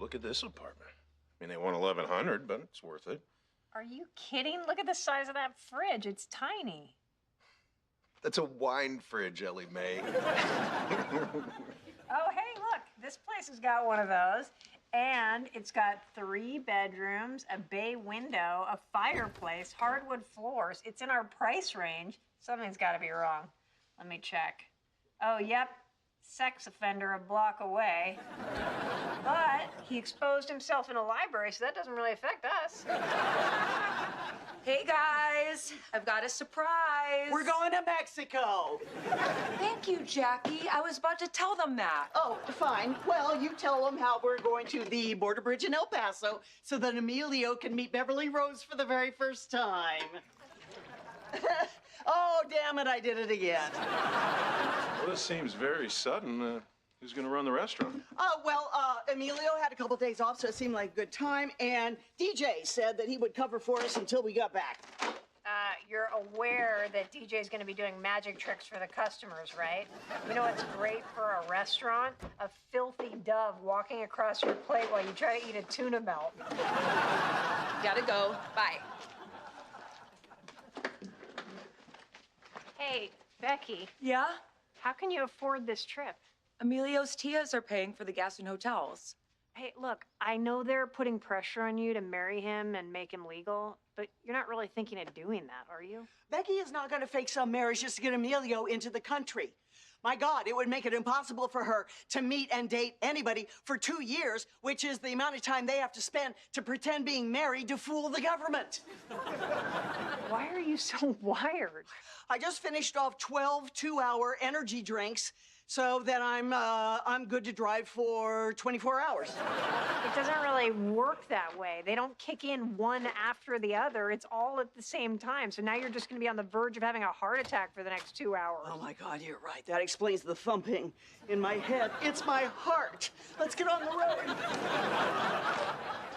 look at this apartment. I mean, they want 1,100, but it's worth it. Are you kidding? Look at the size of that fridge. It's tiny. That's a wine fridge, Ellie Mae. Oh, hey, look. This place has got one of those. And it's got 3 bedrooms, a bay window, a fireplace, hardwood floors. It's in our price range. Something's got to be wrong. Let me check. Oh, yep. Sex offender a block away. But he exposed himself in a library, so that doesn't really affect us. Hey, guys. I've got a surprise. We're going to Mexico. Thank you, Jackie. I was about to tell them that. Oh, fine. Well, you tell them how we're going to the border bridge in El Paso so that Emilio can meet Beverly Rose for the very first time. Oh, damn it, I did it again. Well, this seems very sudden. Who's going to run the restaurant? Emilio had a couple days off, so it seemed like a good time, and DJ said that he would cover for us until we got back. You're aware that DJ's going to be doing magic tricks for the customers, right? You know what's great for a restaurant? A filthy dove walking across your plate while you try to eat a tuna melt. Gotta go. Bye. Hey, Becky. Yeah? How can you afford this trip? Emilio's tias are paying for the gas and hotels. Hey, look, I know they're putting pressure on you to marry him and make him legal, but you're not really thinking of doing that, are you? Becky is not going to fake some marriage just to get Emilio into the country. My God, it would make it impossible for her to meet and date anybody for 2 years, which is the amount of time they have to spend to pretend being married to fool the government. Why are you so wired? I just finished off 12 two-hour energy drinks so that I'm good to drive for 24 hours. It doesn't really work that way. They don't kick in one after the other. It's all at the same time. So now you're just going to be on the verge of having a heart attack for the next 2 hours. Oh, my God, you're right. That explains the thumping in my head. It's my heart. Let's get on the road.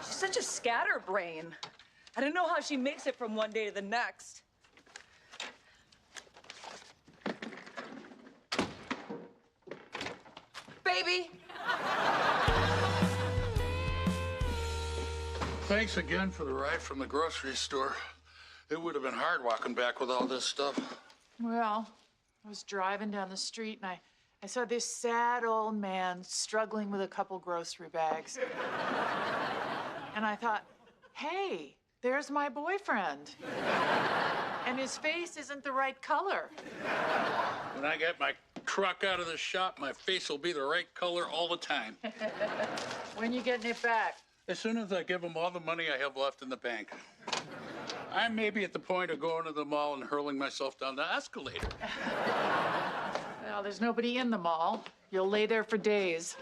She's such a scatterbrain. I don't know how she makes it from one day to the next. Baby. Thanks again for the ride from the grocery store. It would have been hard walking back with all this stuff. Well, I was driving down the street and I saw this sad old man struggling with a couple grocery bags. And I thought, hey, there's my boyfriend. And his face isn't the right color. When I get my truck out of the shop, my face will be the right color all the time. When you getting it back? As soon as I give him all the money I have left in the bank. I may be at the point of going to the mall and hurling myself down the escalator. Well, there's nobody in the mall. You'll lay there for days.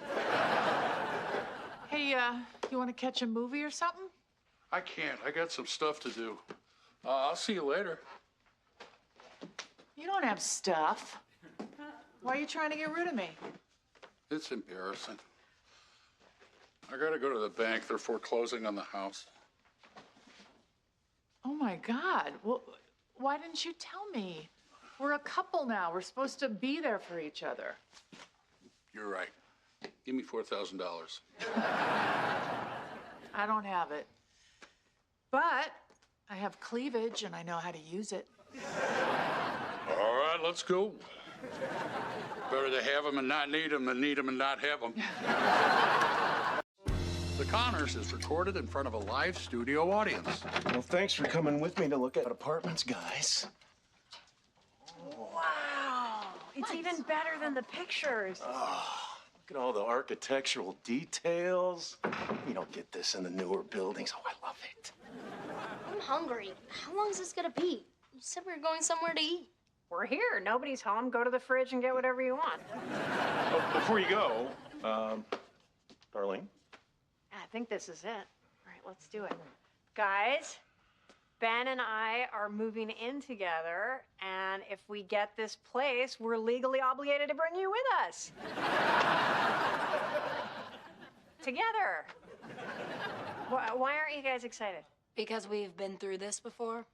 Hey, you want to catch a movie or something? I can't. I got some stuff to do. I'll see you later. You don't have stuff. Why are you trying to get rid of me? It's embarrassing. I gotta go to the bank. They're foreclosing on the house. Oh, my God. Well, why didn't you tell me? We're a couple now. We're supposed to be there for each other. You're right. Give me $4,000. I don't have it. But I have cleavage, and I know how to use it. All right, let's go. Better to have them and not need them than need them and not have them. The Connors is recorded in front of a live studio audience. Well, thanks for coming with me to look at apartments, guys. Wow. It's even better than the pictures. Oh, look at all the architectural details. You don't get this in the newer buildings. Oh, I love it. I'm hungry. How long is this gonna be? You said we were going somewhere to eat. We're here. Nobody's home. Go to the fridge and get whatever you want. Oh, before you go, Darlene. I think this is it. All right, let's do it. Guys, Ben and I are moving in together, and if we get this place, we're legally obligated to bring you with us. Together. Why aren't you guys excited? Because we've been through this before.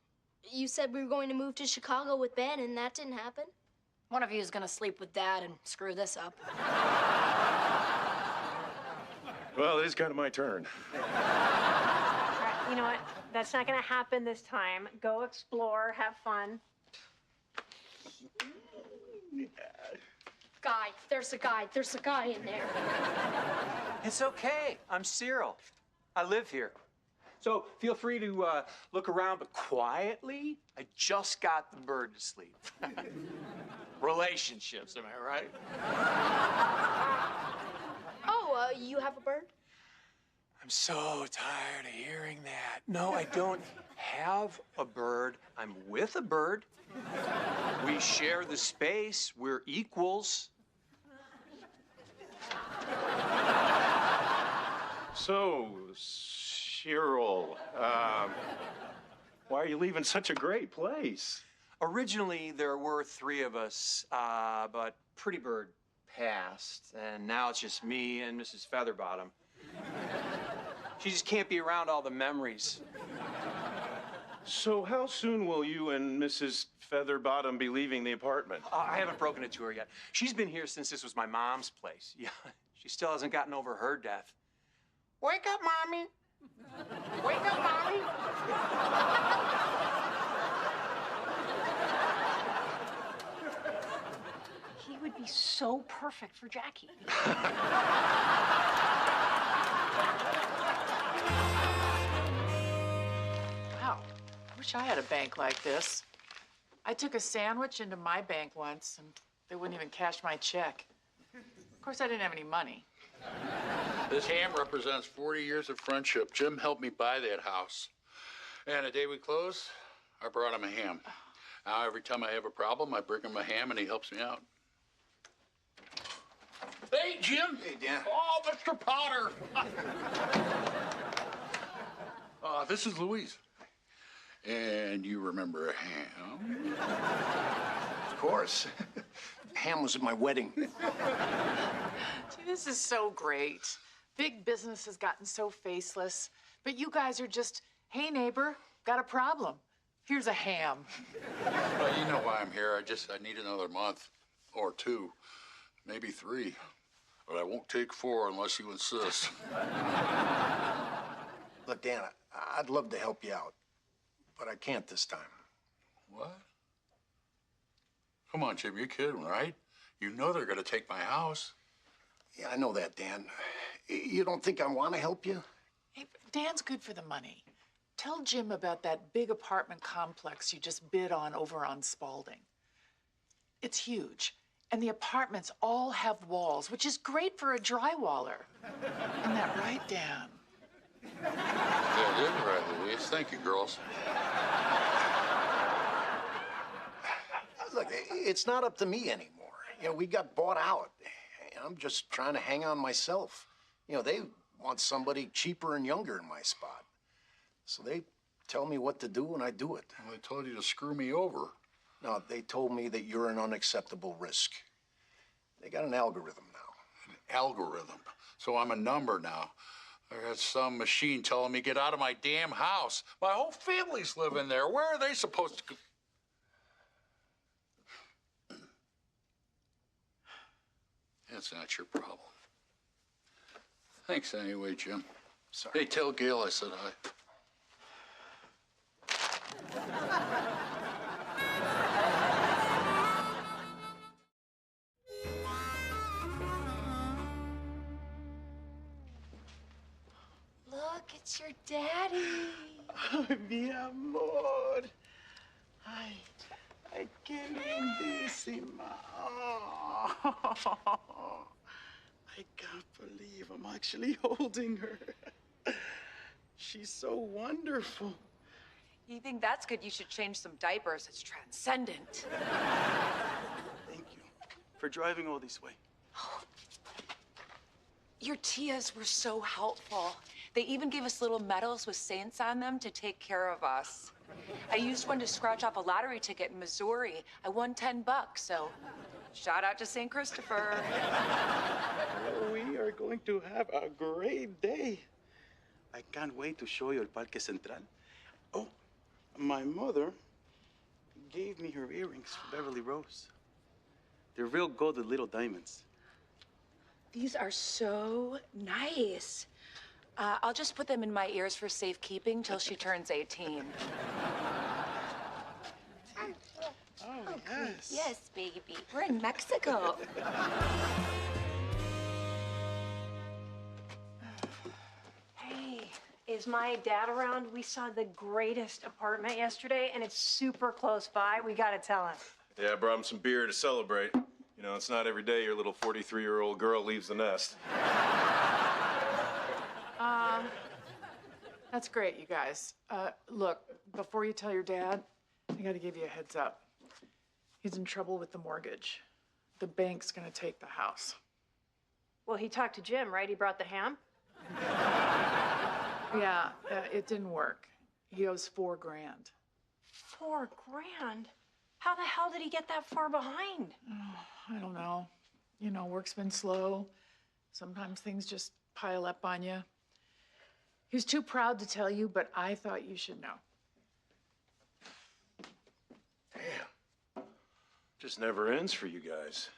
You said we were going to move to Chicago with Ben, and that didn't happen. One of you is gonna sleep with Dad and screw this up. Well, it is kind of my turn. All right, you know what? That's not going to happen this time. Go explore, have fun. Guy, there's a guy. There's a guy in there. It's okay. I'm Cyril. I live here. So feel free to look around, but quietly. I just got the bird to sleep. Relationships, am I right? Oh, you have a bird? I'm so tired of hearing that. No, I don't have a bird. I'm with a bird. We share the space. We're equals. So, Cyril, why are you leaving such a great place? Originally, there were 3 of us, but Pretty Bird passed, and now it's just me and Mrs. Featherbottom. She just can't be around all the memories. So how soon will you and Mrs. Featherbottom be leaving the apartment? I haven't broken it to her yet. She's been here since this was my mom's place. Yeah, she still hasn't gotten over her death. Wake up, Mommy. Wake up, Mommy. He would be so perfect for Jackie. Wow, I wish I had a bank like this. I took a sandwich into my bank once, and they wouldn't even cash my check. Of course, I didn't have any money. This ham represents 40 years of friendship. Jim helped me buy that house. And the day we closed, I brought him a ham. Now, every time I have a problem, I bring him a ham and he helps me out. Hey, Jim. Hey, Dan. Oh, Mr. Potter. This is Louise. And you remember a ham? Of course. Ham was at my wedding. Gee, this is so great. Big business has gotten so faceless, but you guys are just, hey, neighbor, got a problem. Here's a ham. Well, you know why I'm here. I need another month or 2, maybe 3. But I won't take 4 unless you insist. Look, Dan, I'd love to help you out, but I can't this time. What? Come on, Jim, you're kidding, right? You know they're gonna take my house. Yeah, I know that, Dan. You don't think I want to help you? Hey, Dan's good for the money. Tell Jim about that big apartment complex you just bid on over on Spalding. It's huge, and the apartments all have walls, which is great for a drywaller. Isn't that right, Dan? Yeah, it is right, Louise. Thank you, girls. Look, it's not up to me anymore. You know, we got bought out. I'm just trying to hang on myself. You know, they want somebody cheaper and younger in my spot. So they tell me what to do, and I do it. Well, they told you to screw me over. No, they told me that you're an unacceptable risk. They got an algorithm now. An algorithm. So I'm a number now. I got some machine telling me get out of my damn house. My whole family's living there. Where are they supposed to go? That's not your problem. Thanks anyway, Jim. Sorry. Hey, tell Gail I said hi. Look, it's your daddy. Mi amor. Ay, qué lindísima. Oh, I can't believe I'm actually holding her. She's so wonderful. You think that's good? You should change some diapers. It's transcendent. Thank you for driving all this way. Your tias were so helpful. They even gave us little medals with saints on them to take care of us. I used one to scratch off a lottery ticket in Missouri. I won $10, so shout out to St. Christopher. We are going to have a great day. I can't wait to show you El Parque Central. Oh, my mother gave me her earrings for Beverly Rose. They're real gold with little diamonds. These are so nice. I'll just put them in my ears for safekeeping till she turns 18. Oh, yes. Yes, baby. We're in Mexico. Hey, is my dad around? We saw the greatest apartment yesterday, and it's super close by. We gotta tell him. Yeah, I brought him some beer to celebrate. You know, it's not every day your little 43-year-old girl leaves the nest. That's great, you guys. Look, before you tell your dad, I gotta give you a heads up. He's in trouble with the mortgage. The bank's gonna take the house. Well, he talked to Jim, right? He brought the ham? Yeah, it didn't work. He owes $4 grand. $4 grand? How the hell did he get that far behind? I don't know. You know, work's been slow. Sometimes things just pile up on you. He's too proud to tell you, but I thought you should know. Damn. Just never ends for you guys.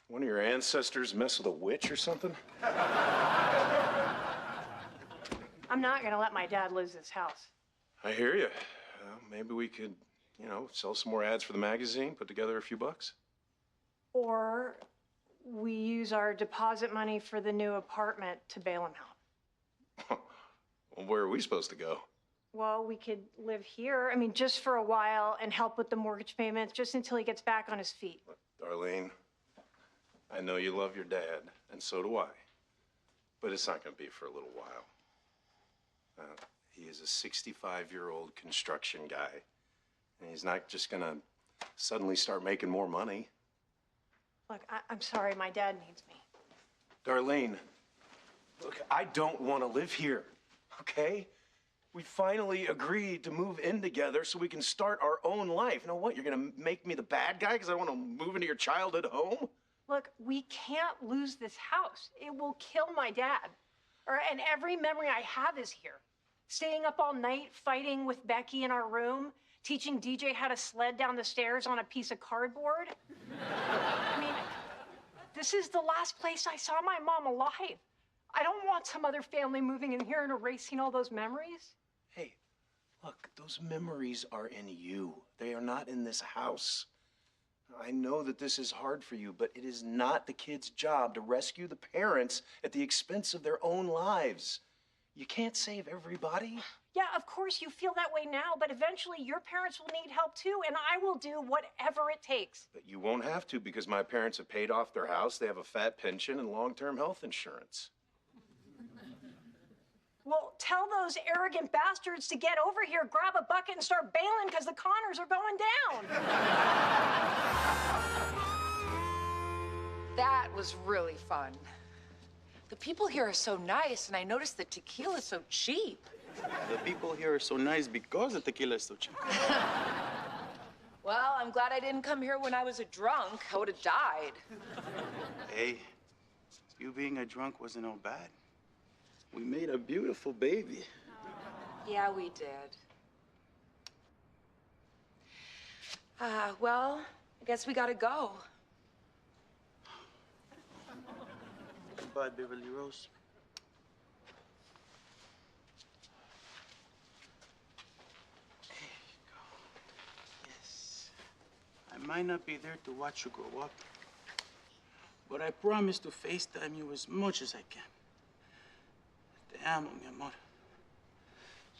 One of your ancestors mess with a witch or something? I'm not gonna let my dad lose this house. I hear you. Maybe we could, you know, sell some more ads for the magazine, put together a few bucks. Or we use our deposit money for the new apartment to bail him out. Well, where are we supposed to go? Well, we could live here, I mean, just for a while and help with the mortgage payments, just until he gets back on his feet. Darlene, I know you love your dad, and so do I. But it's not going to be for a little while. He is a 65-year-old construction guy, and he's not just going to suddenly start making more money. Look, I'm sorry, my dad needs me. Darlene, look, I don't want to live here, okay? We finally agreed to move in together so we can start our own life. You know what? You're going to make me the bad guy because I want to move into your childhood home? Look, we can't lose this house. It will kill my dad. And every memory I have is here. Staying up all night, fighting with Becky in our room, teaching DJ how to sled down the stairs on a piece of cardboard. I mean, this is the last place I saw my mom alive. I don't want some other family moving in here and erasing all those memories. Hey, look, those memories are in you. They are not in this house. I know that this is hard for you, but it is not the kid's job to rescue the parents at the expense of their own lives. You can't save everybody. Yeah, of course you feel that way now, but eventually your parents will need help too, and I will do whatever it takes. But you won't have to because my parents have paid off their house. They have a fat pension and long-term health insurance. Well, tell those arrogant bastards to get over here, grab a bucket, and start bailing because the Connors are going down. That was really fun. The people here are so nice, and I noticed the tequila's so cheap. The people here are so nice because the tequila is so cheap. Well, I'm glad I didn't come here when I was a drunk. I would have died. Hey, you being a drunk wasn't all bad. We made a beautiful baby. Yeah, we did. Well, I guess we gotta go. Goodbye, Beverly Rose. There you go. Yes. I might not be there to watch you grow up, but I promise to FaceTime you as much as I can. Te amo, mi amor.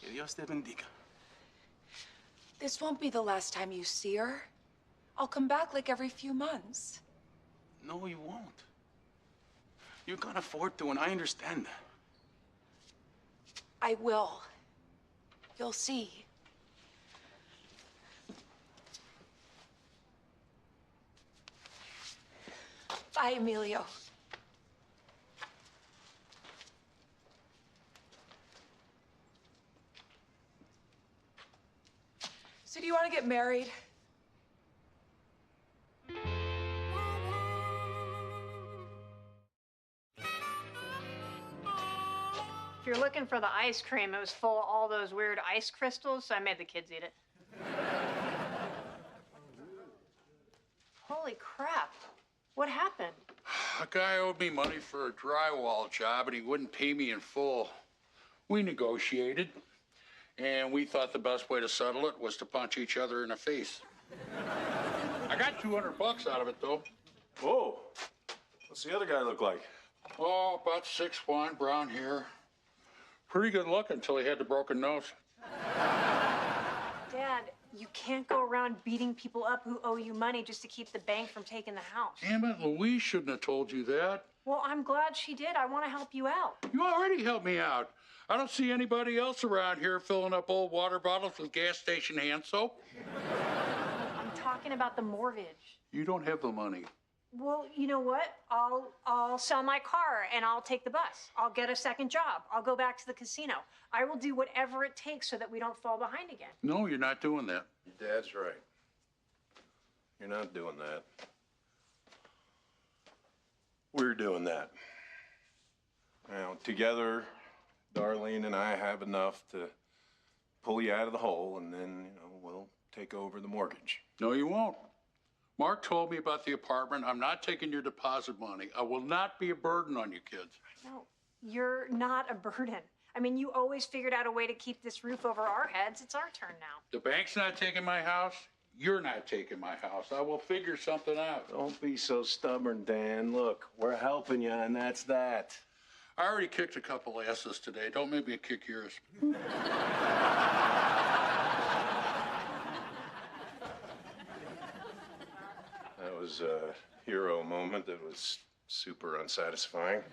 Que Dios te bendiga. This won't be the last time you see her. I'll come back like every few months. No, you won't. You can't afford to, and I understand that. I will. You'll see. Bye, Emilio. So do you want to get married? If you're looking for the ice cream, it was full of all those weird ice crystals, so I made the kids eat it. Holy crap. What happened? A guy owed me money for a drywall job, and he wouldn't pay me in full. We negotiated, and we thought the best way to settle it was to punch each other in the face. I got $200 out of it, though. Whoa. What's the other guy look like? Oh, about 6'1", brown hair. Pretty good looking until he had the broken nose. Dad, you can't go around beating people up who owe you money just to keep the bank from taking the house. Damn it, Louise shouldn't have told you that. Well, I'm glad she did. I want to help you out. You already helped me out. I don't see anybody else around here filling up old water bottles with gas station hand soap. I'm talking about the mortgage. You don't have the money. Well, you know what? I'll sell my car and I'll take the bus. I'll get a second job. I'll go back to the casino. I will do whatever it takes so that we don't fall behind again. No, you're not doing that. Your dad's right. You're not doing that. We're doing that. Now, together, Darlene and I have enough to pull you out of the hole, and then, we'll take over the mortgage. No, you won't. Mark told me about the apartment. I'm not taking your deposit money. I will not be a burden on you kids. No, you're not a burden. I mean, you always figured out a way to keep this roof over our heads. It's our turn now. The bank's not taking my house. You're not taking my house. I will figure something out. Don't be so stubborn, Dan. Look, we're helping you, and that's that. I already kicked a couple asses today. Don't make me kick yours. That was a hero moment that was super unsatisfying.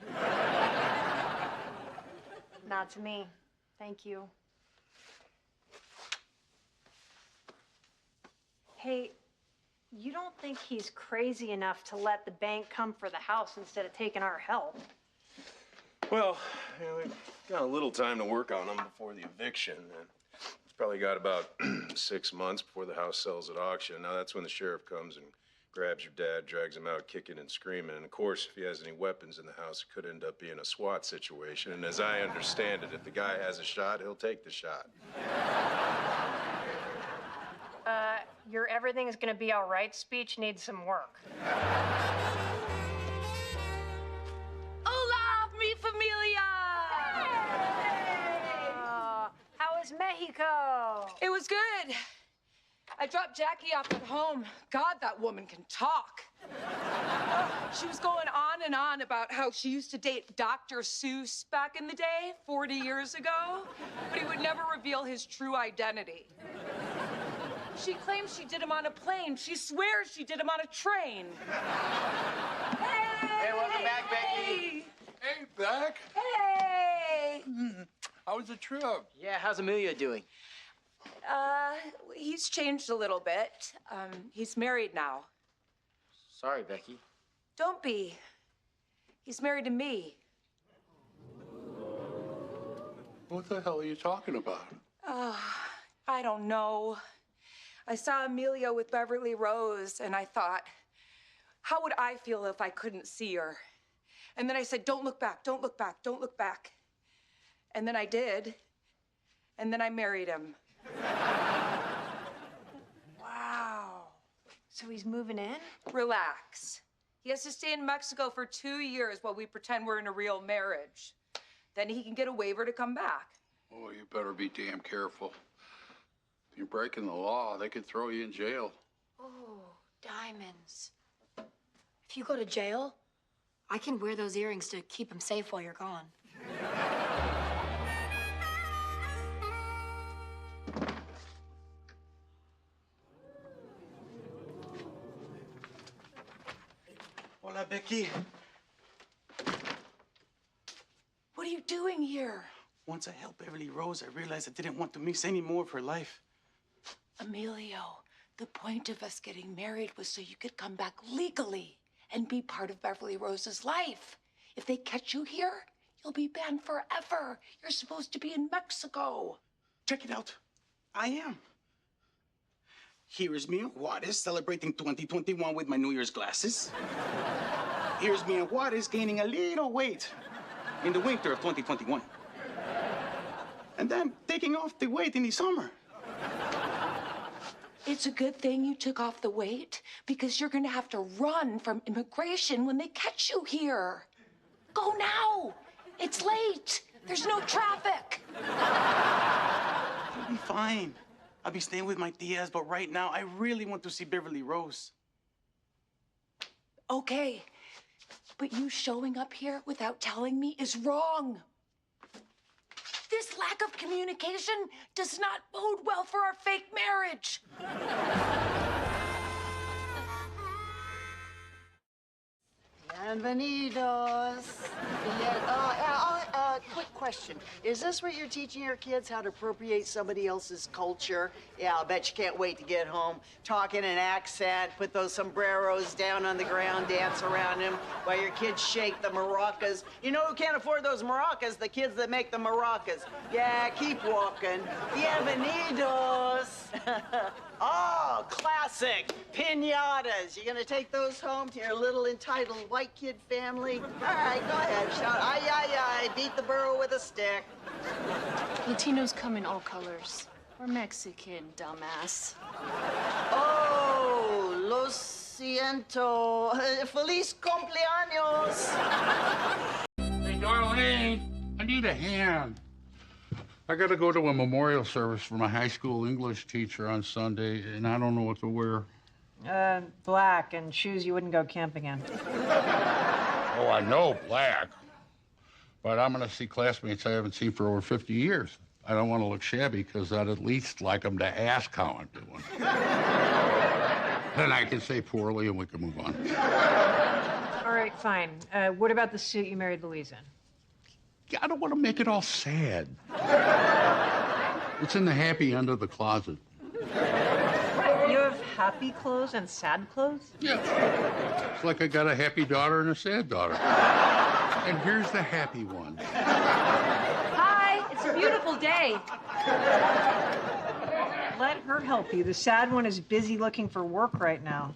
Not to me. Thank you. Hey, you don't think he's crazy enough to let the bank come for the house instead of taking our help? Well, we've got a little time to work on them before the eviction. And it's probably got about 6 months before the house sells at auction. Now, that's when the sheriff comes and grabs your dad, drags him out kicking and screaming. And, of course, if he has any weapons in the house, it could end up being a SWAT situation. And as I understand it, if the guy has a shot, he'll take the shot. Your everything is gonna be all right speech needs some work. Hola, mi familia! How is Mexico? It was good. I dropped Jackie off at home. God, that woman can talk. She was going on and on about how she used to date Dr. Seuss back in the day, 40 years ago, but he would never reveal his true identity. She claims she did him on a plane. She swears she did him on a train. Hey, welcome back, Becky. Hey, Beck. Hey! How was the trip? Yeah, how's Amelia doing? He's changed a little bit. He's married now. Sorry, Becky. Don't be. He's married to me. What the hell are you talking about? I don't know. I saw Amelia with Beverly Rose, and I thought, how would I feel if I couldn't see her? And then I said, don't look back, don't look back, don't look back. And then I did, and then I married him. Wow. So he's moving in? Relax. He has to stay in Mexico for 2 years while we pretend we're in a real marriage. Then he can get a waiver to come back. Oh, you better be damn careful. If you're breaking the law, they could throw you in jail. Oh, diamonds. If you go to jail, I can wear those earrings to keep them safe while you're gone. Hola, Becky. What are you doing here? Once I helped Beverly Rose, I realized I didn't want to miss any more of her life. Emilio, the point of us getting married was so you could come back legally and be part of Beverly Rose's life. If they catch you here, you'll be banned forever. You're supposed to be in Mexico. Check it out. I am. Here is me and Juarez celebrating 2021 with my New Year's glasses. Here's me and Juarez gaining a little weight in the winter of 2021. And then taking off the weight in the summer. It's a good thing you took off the weight because you're gonna have to run from immigration when they catch you here. Go now. It's late. There's no traffic. I'll be fine. I'll be staying with my tias, but right now I really want to see Beverly Rose. Okay, but you showing up here without telling me is wrong. This lack of communication does not bode well for our fake marriage. Bienvenidos. Quick question. Is this what you're teaching your kids, how to appropriate somebody else's culture? Yeah, I'll bet you can't wait to get home. Talk in an accent, put those sombreros down on the ground, dance around them while your kids shake the maracas. You know who can't afford those maracas? The kids that make the maracas. Yeah, keep walking. Bienvenidos. Oh, classic. Piñatas. You gonna take those home to your little entitled white kid family? All right, go ahead. Shout, ay, ay, ay. Beat the burro with a stick. Latinos come in all colors. We're Mexican, dumbass. Oh, lo siento. Feliz cumpleaños. Hey, Darlene, I need a hand. I got to go to a memorial service for my high school English teacher on Sunday, and I don't know what to wear. Black and shoes you wouldn't go camping in. Oh, I know black. But I'm going to see classmates I haven't seen for over 50 years. I don't want to look shabby because I'd at least like them to ask how I'm doing. Then I can say poorly and we can move on. All right, fine. What about the suit you married Louise in? I don't want to make it all sad. It's in the happy end of the closet. You have happy clothes and sad clothes? Yeah. It's like I got a happy daughter and a sad daughter. And here's the happy one. Hi, it's a beautiful day. Let her help you. The sad one is busy looking for work right now.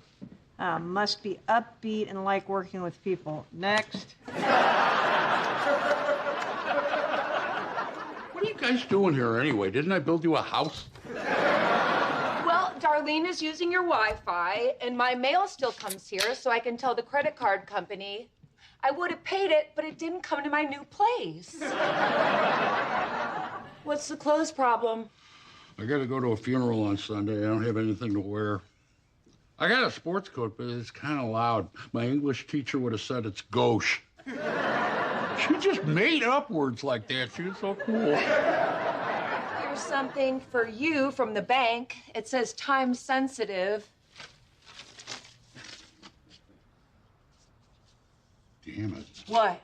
Must be upbeat and like working with people. Next. What are you guys doing here anyway? Didn't I build you a house? Well, Darlene is using your Wi-Fi, and my mail still comes here, so I can tell the credit card company. I would have paid it, but it didn't come to my new place. What's the clothes problem? I got to go to a funeral on Sunday. I don't have anything to wear. I got a sports coat, but it's kind of loud. My English teacher would have said it's gauche. She just made up words like that. She was so cool. Here's something for you from the bank. It says time sensitive. Damn it. What?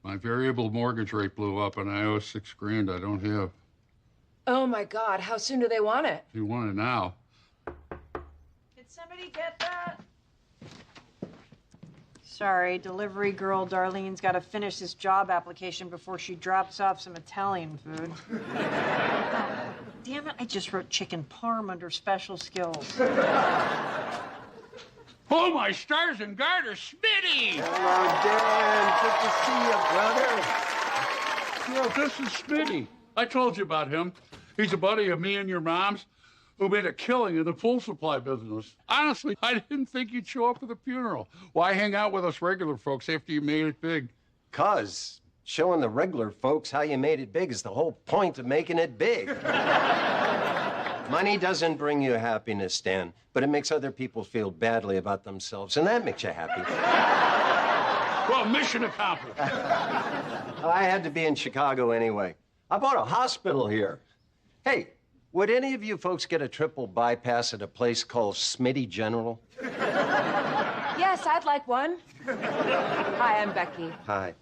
My variable mortgage rate blew up and I owe $6,000 I don't have. Oh my God, how soon do they want it? You want it now? Did somebody get that? Sorry, delivery girl Darlene's got to finish this job application before she drops off some Italian food. Oh, damn it, I just wrote chicken parm under special skills. Oh, my stars and garters, Smitty! Hello, Dan. Good to see you, brother. This is Smitty. I told you about him. He's a buddy of me and your mom's who made a killing in the pool supply business. Honestly, I didn't think you'd show up for the funeral. Why hang out with us regular folks after you made it big? 'Cause showing the regular folks how you made it big is the whole point of making it big. Money doesn't bring you happiness, Dan, but it makes other people feel badly about themselves, and that makes you happy. Well, mission accomplished. I had to be in Chicago anyway. I bought a hospital here. Hey, would any of you folks get a triple bypass at a place called Smitty General? Yes, I'd like one. Hi, I'm Becky. Hi.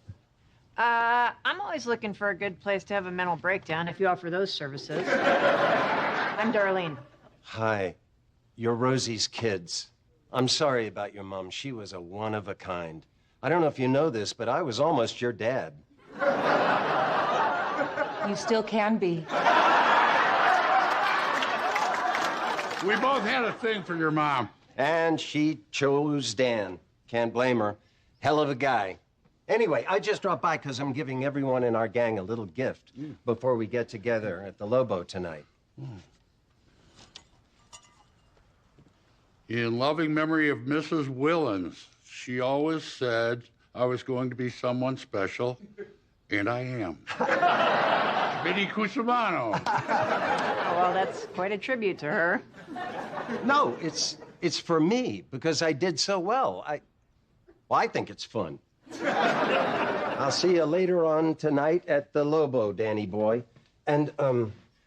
I'm always looking for a good place to have a mental breakdown if you offer those services. I'm Darlene. Hi. You're Rosie's kids. I'm sorry about your mom. She was a one of a kind. I don't know if you know this, but I was almost your dad. You still can be. We both had a thing for your mom. And she chose Dan. Can't blame her. Hell of a guy. Anyway, I just dropped by because I'm giving everyone in our gang a little gift before we get together at the Lobo tonight. In loving memory of Mrs. Willens, she always said I was going to be someone special, and I am. Vinny Cusimano. Oh, well, that's quite a tribute to her. No, it's for me because I did so well. I think it's fun. I'll see you later on tonight at the Lobo, Danny boy. And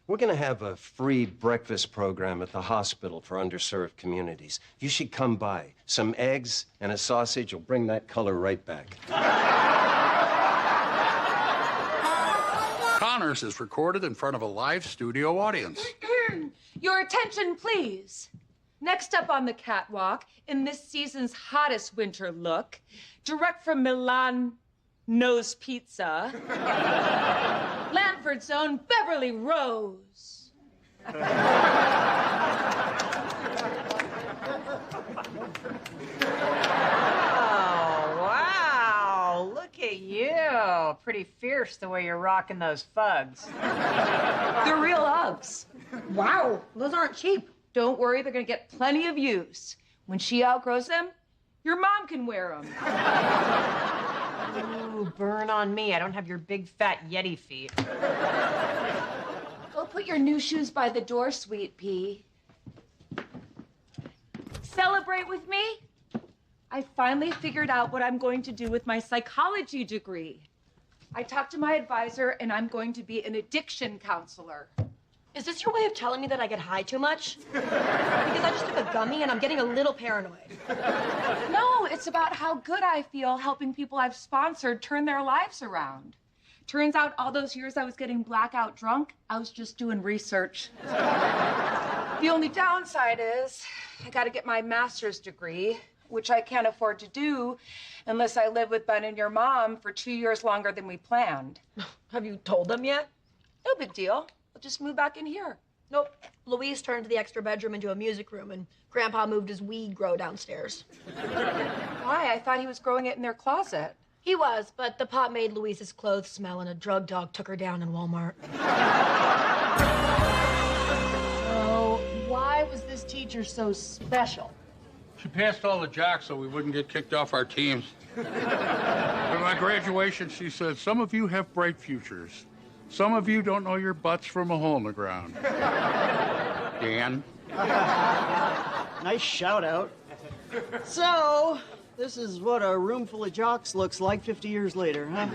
we're going to have a free breakfast program at the hospital for underserved communities. You should come by. Some eggs and a sausage will bring that color right back. Connors is recorded in front of a live studio audience. Your attention, please. Next up on the catwalk, in this season's hottest winter look, direct from Milan Nose Pizza, Lanford's own Beverly Rose. Oh, wow. Look at you. Pretty fierce the way you're rocking those Fugs. They're real Uggs. Wow, those aren't cheap. Don't worry, they're gonna get plenty of use. When she outgrows them, your mom can wear them. Ooh, burn on me. I don't have your big fat Yeti feet. Go put your new shoes by the door, sweet pea. Celebrate with me? I finally figured out what I'm going to do with my psychology degree. I talked to my advisor, and I'm going to be an addiction counselor. Is this your way of telling me that I get high too much? Because I just took a gummy and I'm getting a little paranoid. No, it's about how good I feel helping people I've sponsored turn their lives around. Turns out all those years I was getting blackout drunk, I was just doing research. The only downside is I got to get my master's degree, which I can't afford to do unless I live with Ben and your mom for 2 years longer than we planned. Have you told them yet? No big deal. I'll just move back in here. Nope. Louise turned the extra bedroom into a music room, and Grandpa moved his weed grow downstairs. Why? I thought he was growing it in their closet. He was, but the pot made Louise's clothes smell, and a drug dog took her down in Walmart. So, why was this teacher so special? She passed all the jocks so we wouldn't get kicked off our teams. At my graduation, she said, "Some of you have bright futures. Some of you don't know your butts from a hole in the ground." Dan? Nice shout out. So, this is what a room full of jocks looks like 50 years later, huh?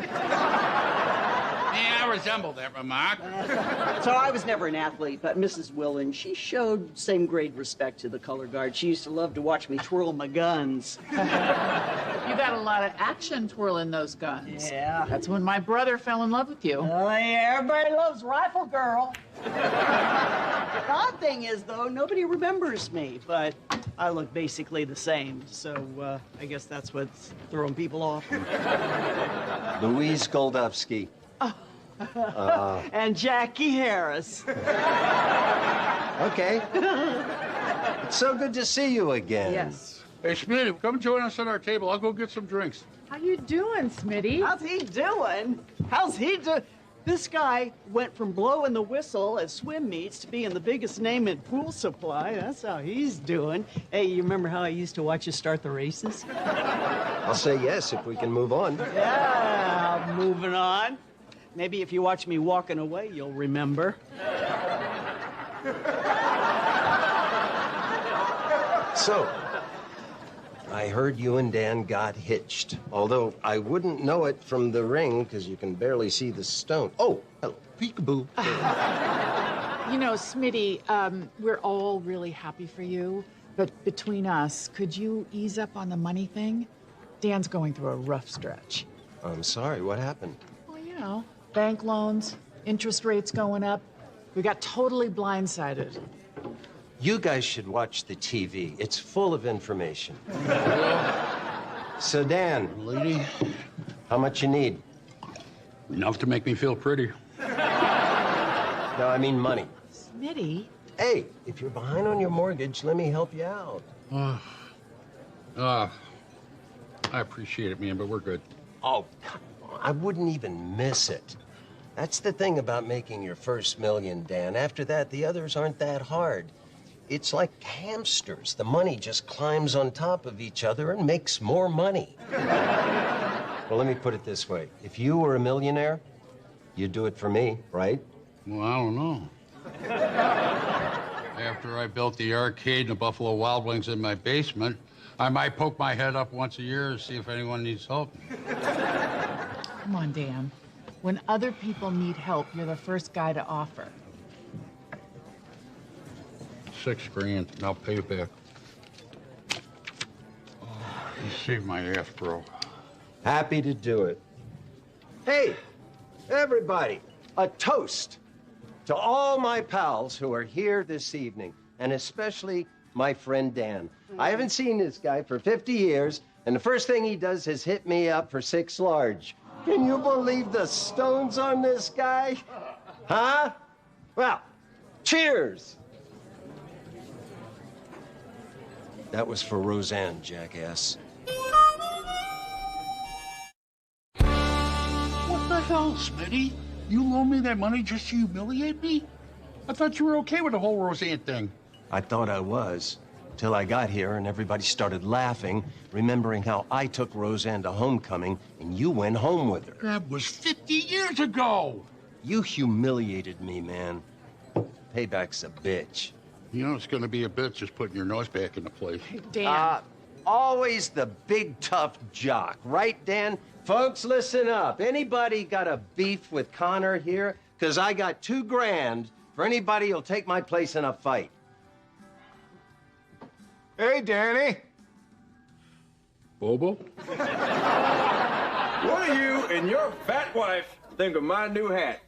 Yeah, I resemble that remark. So I was never an athlete, but Mrs. Willen, she showed same grade respect to the color guard. She used to love to watch me twirl my guns. You got a lot of action twirling those guns. Yeah. That's when my brother fell in love with you. Oh, yeah, everybody loves Rifle Girl. The odd thing is, though, nobody remembers me, but I look basically the same. So I guess that's what's throwing people off. Louise Goldovsky. And Jackie Harris. Okay. It's so good to see you again. Yes. Hey, Smitty, come join us at our table. I'll go get some drinks. How you doing, Smitty? How's he doing? How's he doing? This guy went from blowing the whistle at swim meets to being the biggest name in pool supply. That's how he's doing. Hey, you remember how I used to watch you start the races? I'll say yes if we can move on. Yeah, moving on. Maybe if you watch me walking away, you'll remember. So, I heard you and Dan got hitched. Although I wouldn't know it from the ring because you can barely see the stone. Oh, hello, peekaboo. You know, Smitty, we're all really happy for you. But between us, could you ease up on the money thing? Dan's going through a rough stretch. I'm sorry, what happened? Well, you know, bank loans, interest rates going up. We got totally blindsided. You guys should watch the TV. It's full of information. So, Dan, Lady, how much you need? enough to make me feel pretty. No, I mean money. Smitty? Hey, if you're behind on your mortgage, let me help you out. I appreciate it, man, but we're good. Oh, come on. I wouldn't even miss it. That's the thing about making your first million, Dan. After that, the others aren't that hard. It's like hamsters. The money just climbs on top of each other and makes more money. Well, let me put it this way. If you were a millionaire, you'd do it for me, right? Well, I don't know. After I built the arcade and the Buffalo Wild Wings in my basement, I might poke my head up once a year to see if anyone needs help. Come on, Dan. When other people need help, you're the first guy to offer. $6 grand, and I'll pay it back. Oh, you saved my ass, bro. Happy to do it. Hey, everybody, a toast to all my pals who are here this evening, and especially my friend Dan. I haven't seen this guy for 50 years, and the first thing he does is hit me up for 6 large. Can you believe the stones on this guy? Huh? Well, cheers. That was for Roseanne, jackass. What the hell, Smitty? You loan me that money just to humiliate me? I thought you were okay with the whole Roseanne thing. I thought I was, till I got here and everybody started laughing, remembering how I took Roseanne to homecoming and you went home with her. That was 50 years ago. You humiliated me, man. Payback's a bitch. You know it's gonna be a bitch just putting your nose back into place. Dan. Always the big tough jock, right, Dan? Folks, listen up. Anybody got a beef with Connor here? Because I got $2 grand for anybody who'll take my place in a fight. Hey, Danny. Bobo? What do you and your fat wife think of my new hat?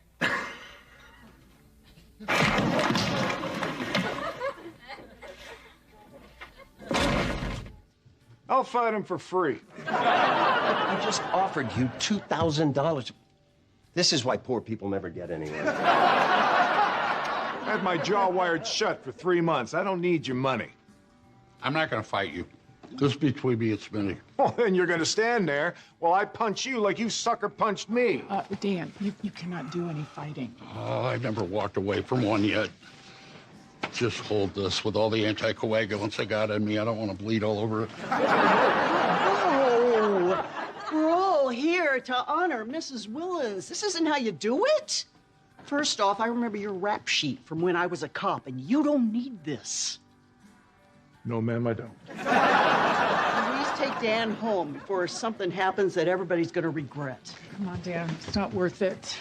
I'll fight him for free. I just offered you $2,000. This is why poor people never get anywhere. I had my jaw wired shut for 3 months. I don't need your money. I'm not gonna fight you. This is between me and Smitty. Well, then you're gonna stand there while I punch you like you sucker punched me. Dan, you cannot do any fighting. Oh, I've never walked away from one yet. Just hold this. With all the anticoagulants I got in me, I don't want to bleed all over it. Oh, we're all here to honor Mrs. Willens. This isn't how you do it. First off, I remember your rap sheet from when I was a cop, and you don't need this. No, ma'am, I don't. Please take Dan home before something happens that everybody's gonna regret. Come on, Dan. It's not worth it.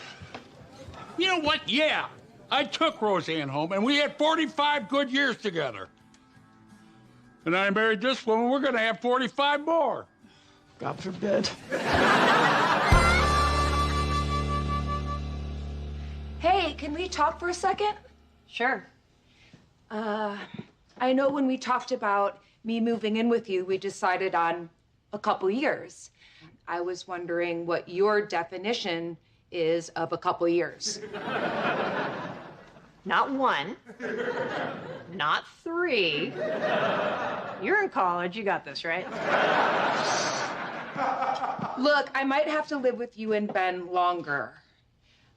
You know what? Yeah. I took Roseanne home, and we had 45 good years together. And I married this woman. We're going to have 45 more. God forbid. Hey, can we talk for a second? Sure. I know when we talked about me moving in with you, we decided on a couple years. I was wondering what your definition is of a couple years. Not 1, not 3. You're in college. You got this, right? Look, I might have to live with you and Ben longer.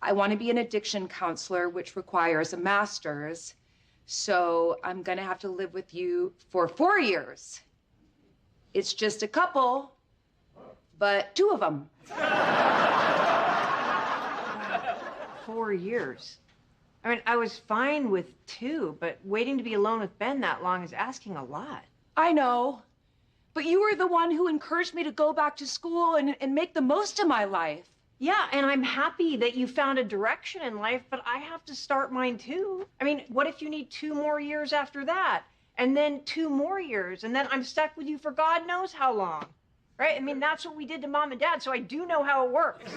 I want to be an addiction counselor, which requires a master's. So I'm going to have to live with you for 4 years. It's just a couple, but 2 of them. 4 years. I mean, I was fine with 2, but waiting to be alone with Ben that long is asking a lot. I know, but you were the one who encouraged me to go back to school and make the most of my life. Yeah, and I'm happy that you found a direction in life, but I have to start mine too. I mean, what if you need 2 more years after that? And then 2 more years, and then I'm stuck with you for God knows how long, right? I mean, that's what we did to Mom and Dad, so I do know how it works.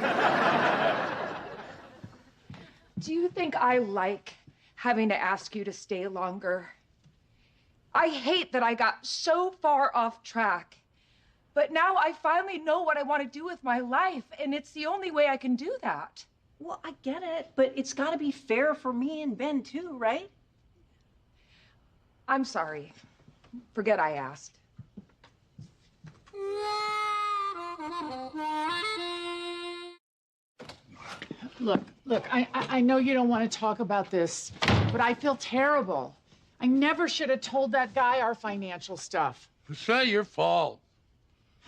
Do you think I like having to ask you to stay longer? I hate that I got so far off track. But now I finally know what I want to do with my life, and it's the only way I can do that. Well, I get it, but it's got to be fair for me and Ben too, right? I'm sorry. Forget I asked. Look, I know you don't want to talk about this, but I feel terrible. I never should have told that guy our financial stuff. It's not your fault.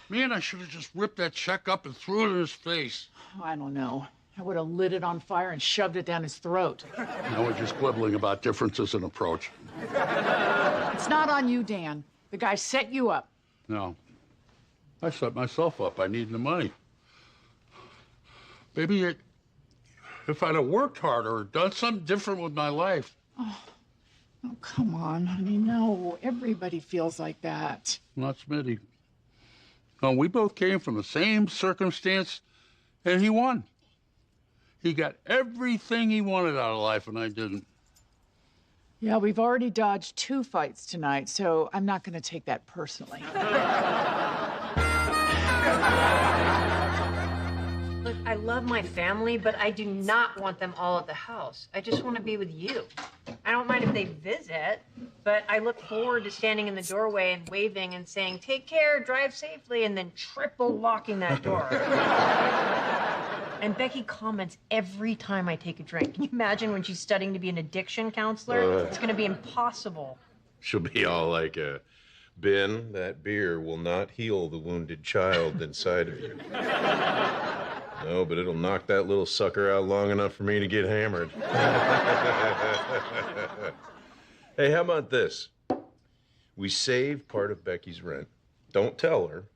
Man, I should have just ripped that check up and threw it in his face. I don't know. I would have lit it on fire and shoved it down his throat. Now we're just quibbling about differences in approach. It's not on you, Dan. The guy set you up. No. I set myself up. I needed the money. Maybe if I'd have worked harder or done something different with my life. Oh, come on, honey. No, everybody feels like that. Not Smitty. No, we both came from the same circumstance, and he won. He got everything he wanted out of life, and I didn't. Yeah, we've already dodged 2 fights tonight, so I'm not going to take that personally. Look, I love my family, but I do not want them all at the house. I just want to be with you. I don't mind if they visit, but I look forward to standing in the doorway and waving and saying, "Take care, drive safely," and then triple locking that door. And Becky comments every time I take a drink. Can you imagine when she's studying to be an addiction counselor? It's going to be impossible. She'll be all like, Ben, that beer will not heal the wounded child inside of you. No, but it'll knock that little sucker out long enough for me to get hammered. Hey, how about this? We save part of Becky's rent, don't tell her,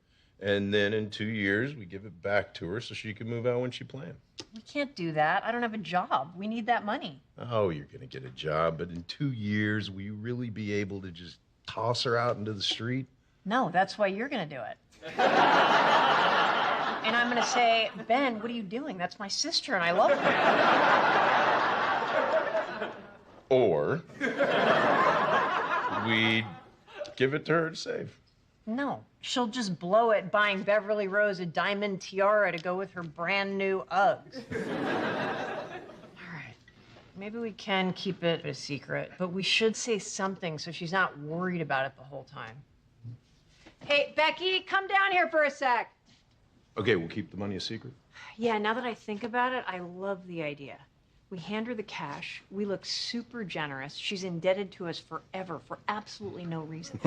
and then in 2 years, we give it back to her so she can move out when she planned. We can't do that. I don't have a job. We need that money. Oh, you're going to get a job, but in 2 years, will you really be able to just toss her out into the street? No, that's why you're going to do it. And I'm going to say, "Ben, what are you doing? That's my sister, and I love her." Or we give it to her to save. No, she'll just blow it buying Beverly Rose a diamond tiara to go with her brand new Uggs. All right, maybe we can keep it a secret, but we should say something so she's not worried about it the whole time. Hey, Becky, come down here for a sec. Okay, we'll keep the money a secret. Yeah, now that I think about it, I love the idea. We hand her the cash. We look super generous. She's indebted to us forever for absolutely no reason.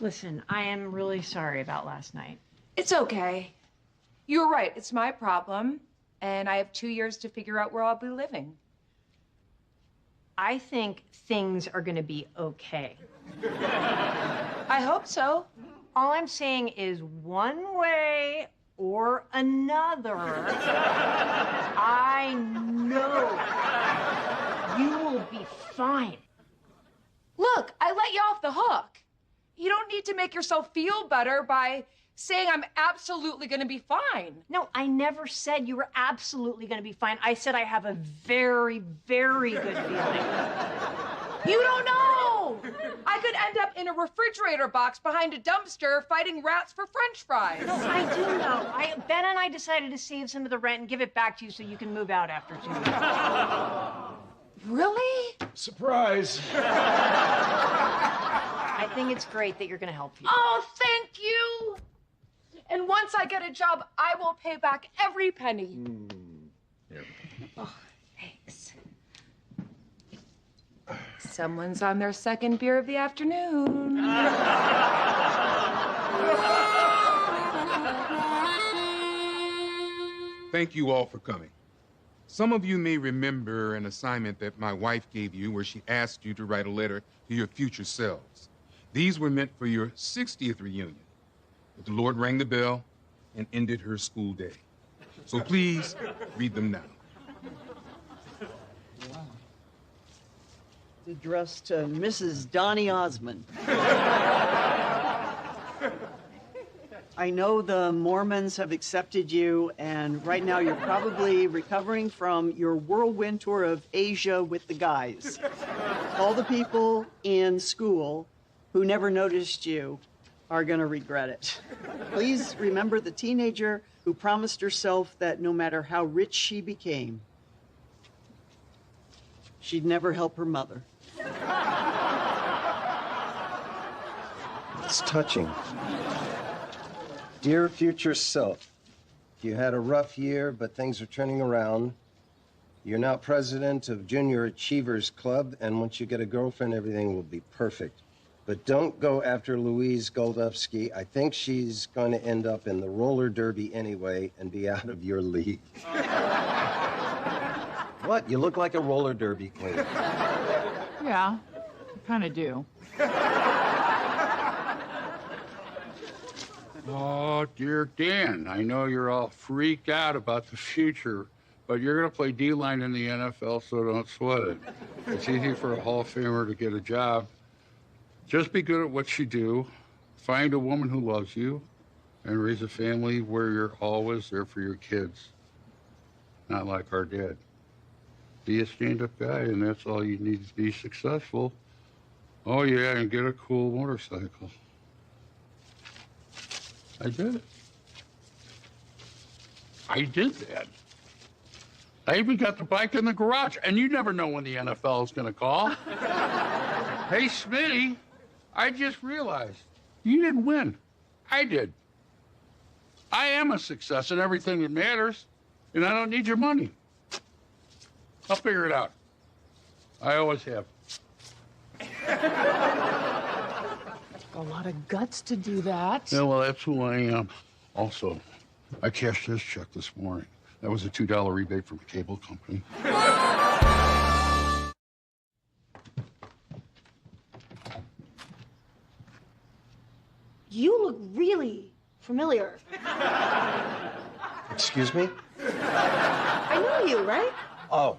Listen, I am really sorry about last night. It's okay. You're right. It's my problem. And I have 2 years to figure out where I'll be living. I think things are going to be okay. I hope so. All I'm saying is one way or another, I know you will be fine. Look, I let you off the hook. You don't need to make yourself feel better by saying I'm absolutely going to be fine. No, I never said you were absolutely going to be fine. I said I have a very, very good feeling. You don't know. I could end up in a refrigerator box behind a dumpster fighting rats for French fries. No, I do know. Ben and I decided to save some of the rent and give it back to you so you can move out after 2 years. Really? Surprise. I think it's great that you're going to help people. Oh, thank you. And once I get a job, I will pay back every penny. Yeah. Oh, thanks. Someone's on their second beer of the afternoon. Thank you all for coming. Some of you may remember an assignment that my wife gave you where she asked you to write a letter to your future selves. These were meant for your 60th reunion. But the Lord rang the bell and ended her school day. So please read them now. Addressed to Mrs. Donnie Osmond. I know the Mormons have accepted you, and right now you're probably recovering from your whirlwind tour of Asia with the guys. All the people in school who never noticed you are going to regret it. Please remember the teenager who promised herself that no matter how rich she became, she'd never help her mother. It's touching. Dear future self, you had a rough year, but things are turning around. You're now president of Junior Achievers Club, and once you get a girlfriend, everything will be perfect. But don't go after Louise Goldovsky. I think she's going to end up in the roller derby anyway and be out of your league. What? You look like a roller derby queen. Yeah, I kind of do. Oh, dear Dan, I know you're all freaked out about the future, but you're going to play D-line in the NFL, so don't sweat it. It's easy for a Hall of Famer to get a job. Just be good at what you do, find a woman who loves you, and raise a family where you're always there for your kids. Not like our dad. Be a stand-up guy, and that's all you need to be successful. Oh, yeah, and get a cool motorcycle. I did it. I did that. I even got the bike in the garage, and you never know when the NFL is going to call. Hey, Smitty, I just realized you didn't win. I did. I am a success in everything that matters, and I don't need your money. I'll figure it out. I always have. A lot of guts to do that. Yeah, well, that's who I am. Also, I cashed this check this morning. That was a $2 rebate from a cable company. You look really familiar. Excuse me? I know you, right? Oh,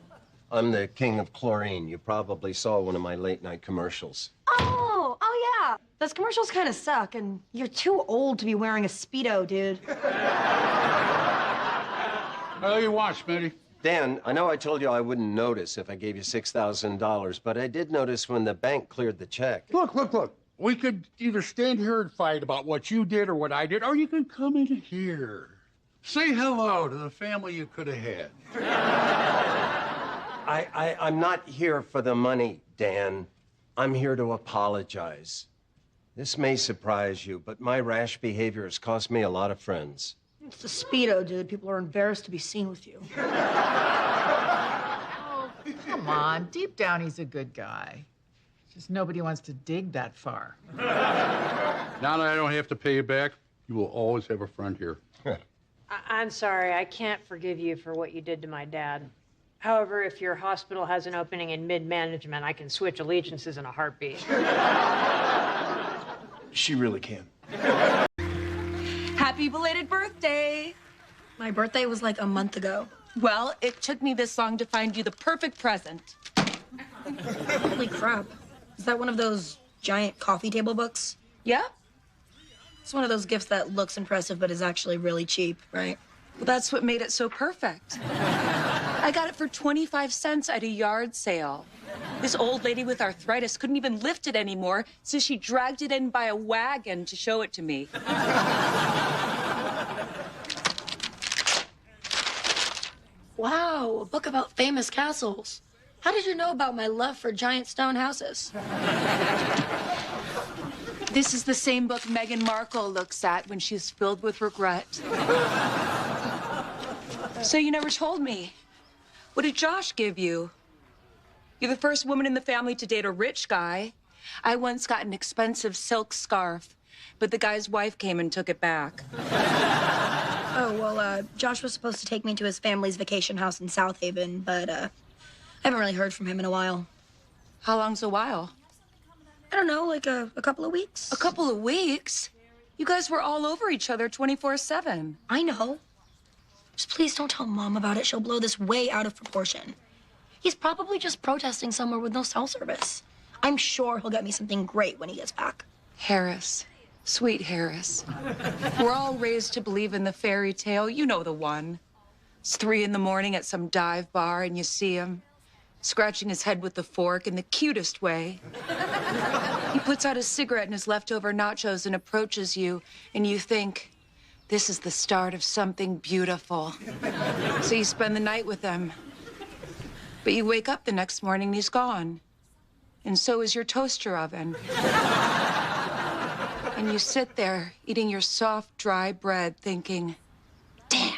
I'm the king of chlorine. You probably saw one of my late-night commercials. Oh yeah. Those commercials kind of suck, and you're too old to be wearing a Speedo, dude. What do you want, Smitty? Dan, I know I told you I wouldn't notice if I gave you $6,000, but I did notice when the bank cleared the check. Look. We could either stand here and fight about what you did or what I did, or you can come in here. Say hello to the family you could have had. I'm not here for the money, Dan. I'm here to apologize. This may surprise you, but my rash behavior has cost me a lot of friends. It's the Speedo, dude. People are embarrassed to be seen with you. Oh, come on. Deep down, he's a good guy. Just nobody wants to dig that far. Now that I don't have to pay you back, you will always have a friend here. I'm sorry, I can't forgive you for what you did to my dad. However, if your hospital has an opening in mid-management, I can switch allegiances in a heartbeat. She really can. Happy belated birthday. My birthday was like a month ago. Well, it took me this long to find you the perfect present. Holy crap. Is that one of those giant coffee table books? Yeah? It's one of those gifts that looks impressive but is actually really cheap, right? Well, that's what made it so perfect. I got it for 25 cents at a yard sale. This old lady with arthritis couldn't even lift it anymore, so she dragged it in by a wagon to show it to me. Wow, a book about famous castles. How did you know about my love for giant stone houses? This is the same book Meghan Markle looks at when she's filled with regret. So you never told me. What did Josh give you? You're the first woman in the family to date a rich guy. I once got an expensive silk scarf, but the guy's wife came and took it back. Oh, well, Josh was supposed to take me to his family's vacation house in South Haven, but, I haven't really heard from him in a while. How long's a while? I don't know, like a couple of weeks. A couple of weeks? You guys were all over each other 24/7. I know. Just please don't tell Mom about it. She'll blow this way out of proportion. He's probably just protesting somewhere with no cell service. I'm sure he'll get me something great when he gets back. Harris. Sweet Harris. We're all raised to believe in the fairy tale. You know the one. It's 3 a.m. at some dive bar and you see him scratching his head with the fork in the cutest way. He puts out a cigarette and his leftover nachos and approaches you, and you think, this is the start of something beautiful. So you spend the night with him. But you wake up the next morning and he's gone. And so is your toaster oven. And you sit there eating your soft, dry bread thinking, damn,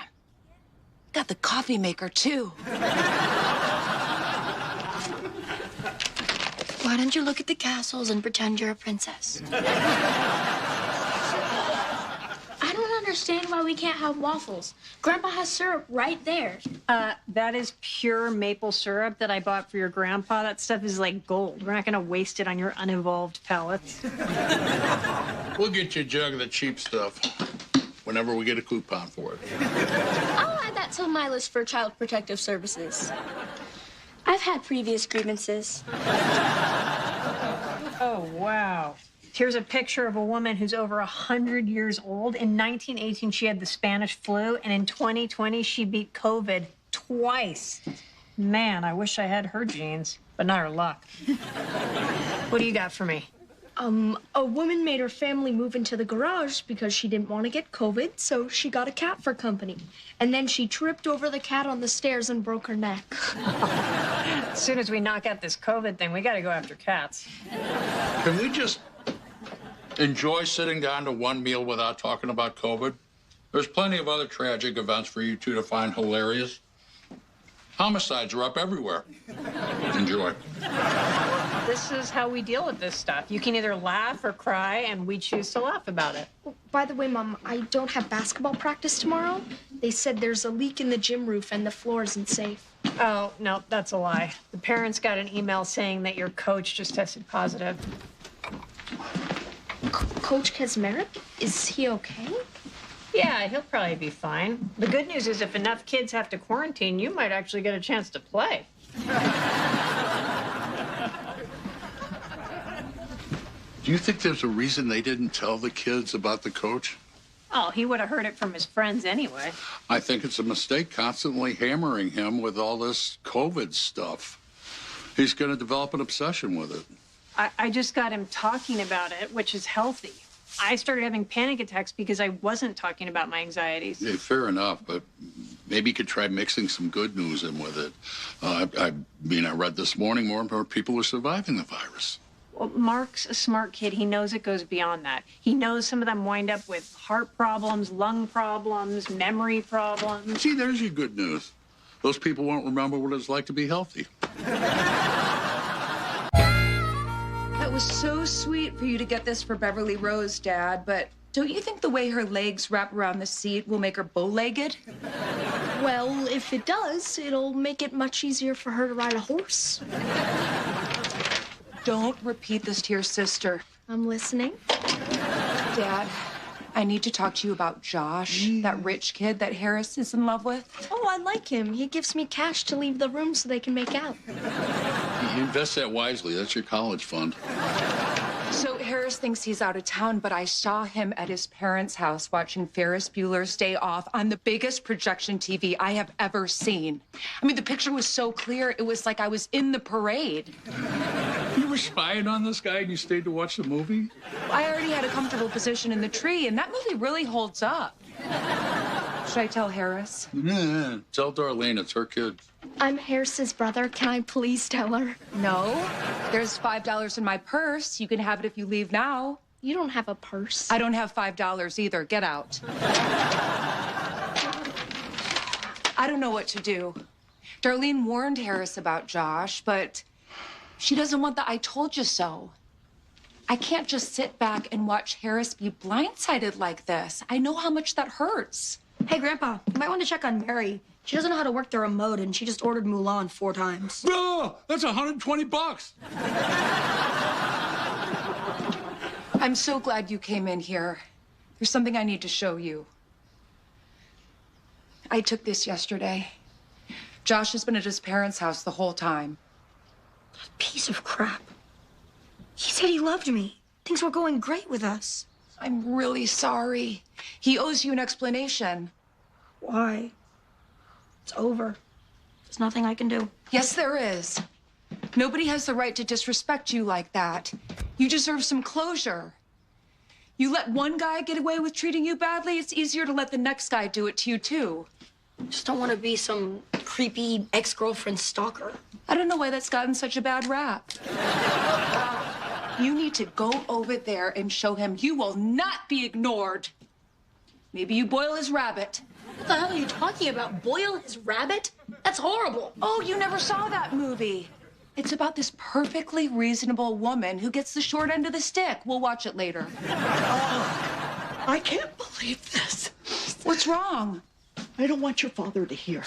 got the coffee maker too. Why don't you look at the castles and pretend you're a princess? I don't understand why we can't have waffles. Grandpa has syrup right there. That is pure maple syrup that I bought for your grandpa. That stuff is like gold. We're not going to waste it on your unevolved palates. We'll get you a jug of the cheap stuff whenever we get a coupon for it. I'll add that to my list for Child Protective Services. I've had previous grievances. Oh, wow. Here's a picture of a woman who's over 100 years old. In 1918, she had the Spanish flu, and in 2020, she beat COVID twice. Man, I wish I had her genes, but not her luck. What do you got for me? A woman made her family move into the garage because she didn't want to get COVID, so she got a cat for company. And then she tripped over the cat on the stairs and broke her neck. As soon as we knock out this COVID thing, we got to go after cats. Can we just enjoy sitting down to one meal without talking about COVID? There's plenty of other tragic events for you two to find hilarious. Homicides are up everywhere. Enjoy. This is how we deal with this stuff. You can either laugh or cry, and we choose to laugh about it. By the way, Mom, I don't have basketball practice tomorrow. They said there's a leak in the gym roof and the floor isn't safe. Oh, no, that's a lie. The parents got an email saying that your coach just tested positive. Coach Kazmarek? Is he okay? Yeah, he'll probably be fine. The good news is if enough kids have to quarantine, you might actually get a chance to play. Do you think there's a reason they didn't tell the kids about the coach? Oh, he would have heard it from his friends anyway. I think it's a mistake constantly hammering him with all this COVID stuff. He's going to develop an obsession with it. I just got him talking about it, which is healthy. I started having panic attacks because I wasn't talking about my anxieties. Yeah, fair enough, but maybe you could try mixing some good news in with it. I read this morning more and more people are surviving the virus. Well, Mark's a smart kid. He knows it goes beyond that. He knows some of them wind up with heart problems, lung problems, memory problems. See, there's your good news. Those people won't remember what it's like to be healthy. That was so sweet for you to get this for Beverly Rose, Dad, but don't you think the way her legs wrap around the seat will make her bow-legged? Well, if it does, it'll make it much easier for her to ride a horse. Don't repeat this to your sister. I'm listening. Dad, I need to talk to you about Josh, that rich kid that Harris is in love with. Oh, I like him. He gives me cash to leave the room so they can make out. You invest that wisely. That's your college fund. So Harris thinks he's out of town, but I saw him at his parents' house watching Ferris Bueller's Day Off on the biggest projection TV I have ever seen. I mean, the picture was so clear, it was like I was in the parade. You were spying on this guy and you stayed to watch the movie? I already had a comfortable position in the tree, and that movie really holds up. Should I tell Harris? Yeah, tell Darlene it's her kid. I'm Harris's brother. Can I please tell her? No. There's $5 in my purse. You can have it if you leave now. You don't have a purse. I don't have $5 either. Get out. I don't know what to do. Darlene warned Harris about Josh, but she doesn't want the I told you so. I can't just sit back and watch Harris be blindsided like this. I know how much that hurts. Hey, Grandpa, you might want to check on Mary. She doesn't know how to work the remote, and she just ordered Mulan 4 times. Oh, that's $120. I'm so glad you came in here. There's something I need to show you. I took this yesterday. Josh has been at his parents' house the whole time. Piece of crap. He said he loved me. Things were going great with us. I'm really sorry. He owes you an explanation. Why? It's over. There's nothing I can do. Yes, there is. Nobody has the right to disrespect you like that. You deserve some closure. You let one guy get away with treating you badly, it's easier to let the next guy do it to you, too. I just don't want to be some creepy ex-girlfriend stalker. I don't know why that's gotten such a bad rap. You need to go over there and show him you will not be ignored. Maybe you boil his rabbit. What the hell are you talking about? Boil his rabbit? That's horrible. Oh, you never saw that movie. It's about this perfectly reasonable woman who gets the short end of the stick. We'll watch it later. I can't believe this. What's wrong? I don't want your father to hear.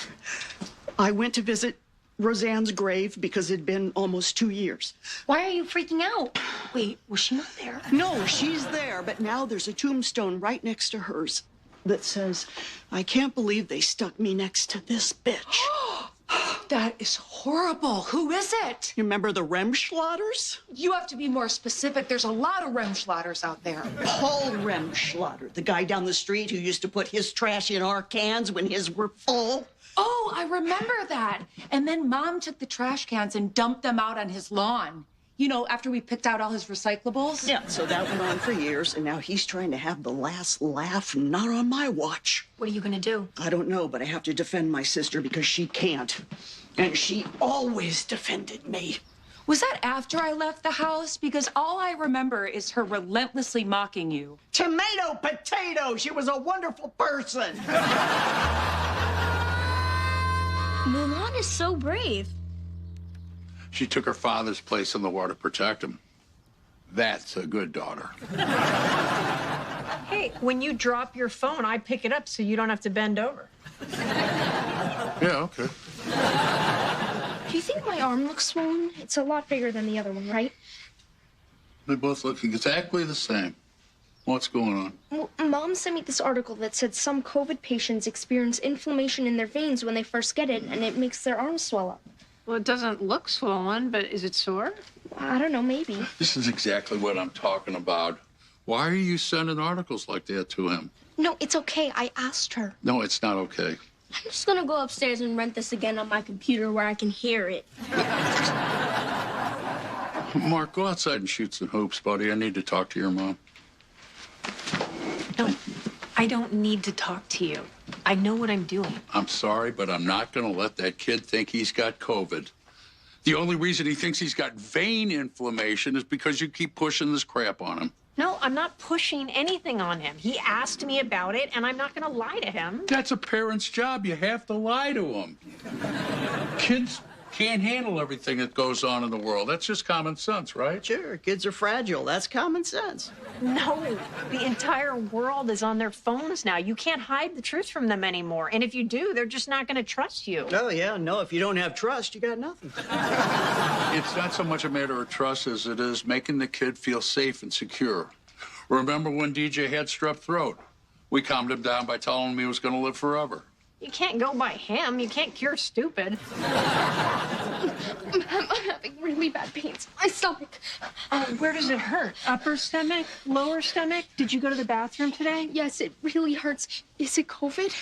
I went to visit Roseanne's grave because it'd been almost 2 years. Why are you freaking out? Wait, was she not there? No, she's there, but now there's a tombstone right next to hers that says, I can't believe they stuck me next to this bitch. That is horrible. Who is it? You remember the Remschlatters? You have to be more specific. There's a lot of Remschlatters out there. Paul Remschlatter, the guy down the street who used to put his trash in our cans when his were full. Oh, I remember that. And then Mom took the trash cans and dumped them out on his lawn. You know, after we picked out all his recyclables? Yeah, so that went on for years, and now he's trying to have the last laugh, not on my watch. What are you gonna do? I don't know, but I have to defend my sister because she can't. And she always defended me. Was that after I left the house? Because all I remember is her relentlessly mocking you. Tomato, potato, she was a wonderful person. Mulan is so brave. She took her father's place in the war to protect him. That's a good daughter. Hey, when you drop your phone, I pick it up so you don't have to bend over. Yeah, okay. Do you think my arm looks swollen? It's a lot bigger than the other one, right? They both look exactly the same. What's going on? Well, Mom sent me this article that said some COVID patients experience inflammation in their veins when they first get it, and it makes their arms swell up. Well, it doesn't look swollen, but is it sore? I don't know, maybe. This is exactly what I'm talking about. Why are you sending articles like that to him? No, it's okay. I asked her. No, it's not okay. I'm just gonna go upstairs and rent this again on my computer where I can hear it. Mark, go outside and shoot some hoops, buddy. I need to talk to your mom. No, I don't need to talk to you. I know what I'm doing. I'm sorry, but I'm not going to let that kid think he's got COVID. The only reason he thinks he's got vein inflammation is because you keep pushing this crap on him. No, I'm not pushing anything on him. He asked me about it, and I'm not going to lie to him. That's a parent's job. You have to lie to him. Kids can't handle everything that goes on in the world. That's just common sense, right? Sure, kids are fragile. That's common sense. No, the entire world is on their phones now. You can't hide the truth from them anymore. And if you do, they're just not going to trust you. Oh, yeah, no, if you don't have trust, you got nothing. It's not so much a matter of trust as it is making the kid feel safe and secure. Remember when DJ had strep throat? We calmed him down by telling him he was going to live forever. You can't go by him. You can't cure stupid. I'm having really bad pains. My stomach. Where does it hurt? Upper stomach? Lower stomach? Did you go to the bathroom today? Yes, it really hurts. Is it COVID?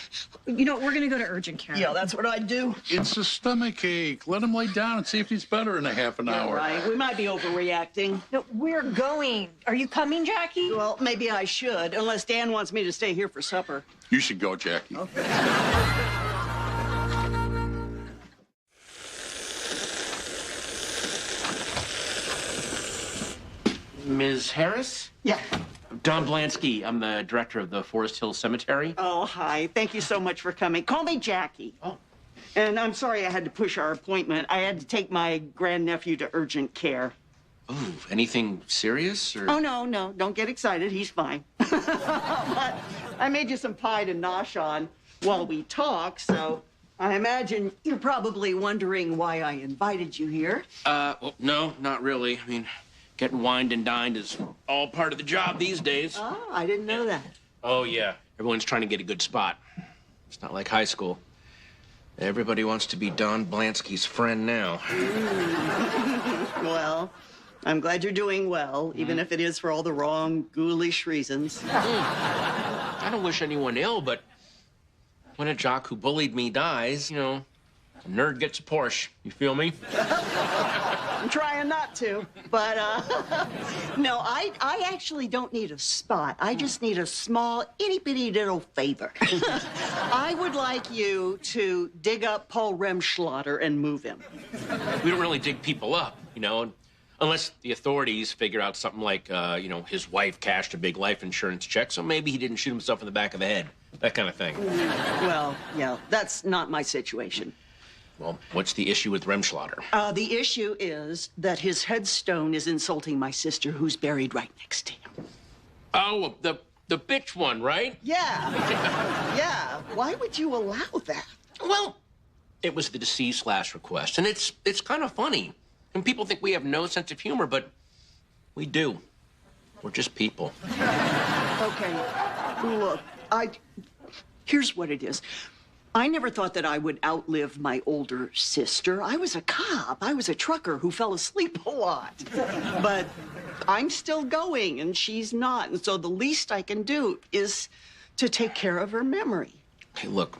You know, we're going to go to urgent care. Yeah, that's what I'd do. It's a stomach ache. Let him lay down and see if he's better in a half an hour. Right, we might be overreacting. No, we're going. Are you coming, Jackie? Well, maybe I should, unless Dan wants me to stay here for supper. You should go, Jackie. Okay. Ms. Harris? Yeah. Don Blansky. I'm the director of the Forest Hill Cemetery. Oh, hi. Thank you so much for coming. Call me Jackie. Oh. And I'm sorry I had to push our appointment. I had to take my grandnephew to urgent care. Ooh, anything serious? Or... Oh, no. Don't get excited. He's fine. But I made you some pie to nosh on while we talk, so I imagine you're probably wondering why I invited you here. Well, no, not really. I mean, getting wined and dined is all part of the job these days. Oh, I didn't know that. Oh, yeah. Everyone's trying to get a good spot. It's not like high school. Everybody wants to be Don Blansky's friend now. Well, I'm glad you're doing well, even if it is for all the wrong, ghoulish reasons. I don't wish anyone ill, but when a jock who bullied me dies, you know, a nerd gets a Porsche. You feel me? I'm trying not to, but no, I actually don't need a spot. I just need a small, itty-bitty little favor. I would like you to dig up Paul Remschlatter and move him. We don't really dig people up, you know, unless the authorities figure out something like, you know, his wife cashed a big life insurance check, so maybe he didn't shoot himself in the back of the head. That kind of thing. Well, yeah, that's not my situation. Well, what's the issue with Remschlager? The issue is that his headstone is insulting my sister, who's buried right next to him. Oh, the bitch one, right? Yeah. Yeah. Why would you allow that? Well, it was the deceased last request, and it's kind of funny. And people think we have no sense of humor, but we do. We're just people. Okay. Look, here's what it is. I never thought that I would outlive my older sister. I was a cop. I was a trucker who fell asleep a lot. But I'm still going, and she's not. And so the least I can do is to take care of her memory. Hey, look,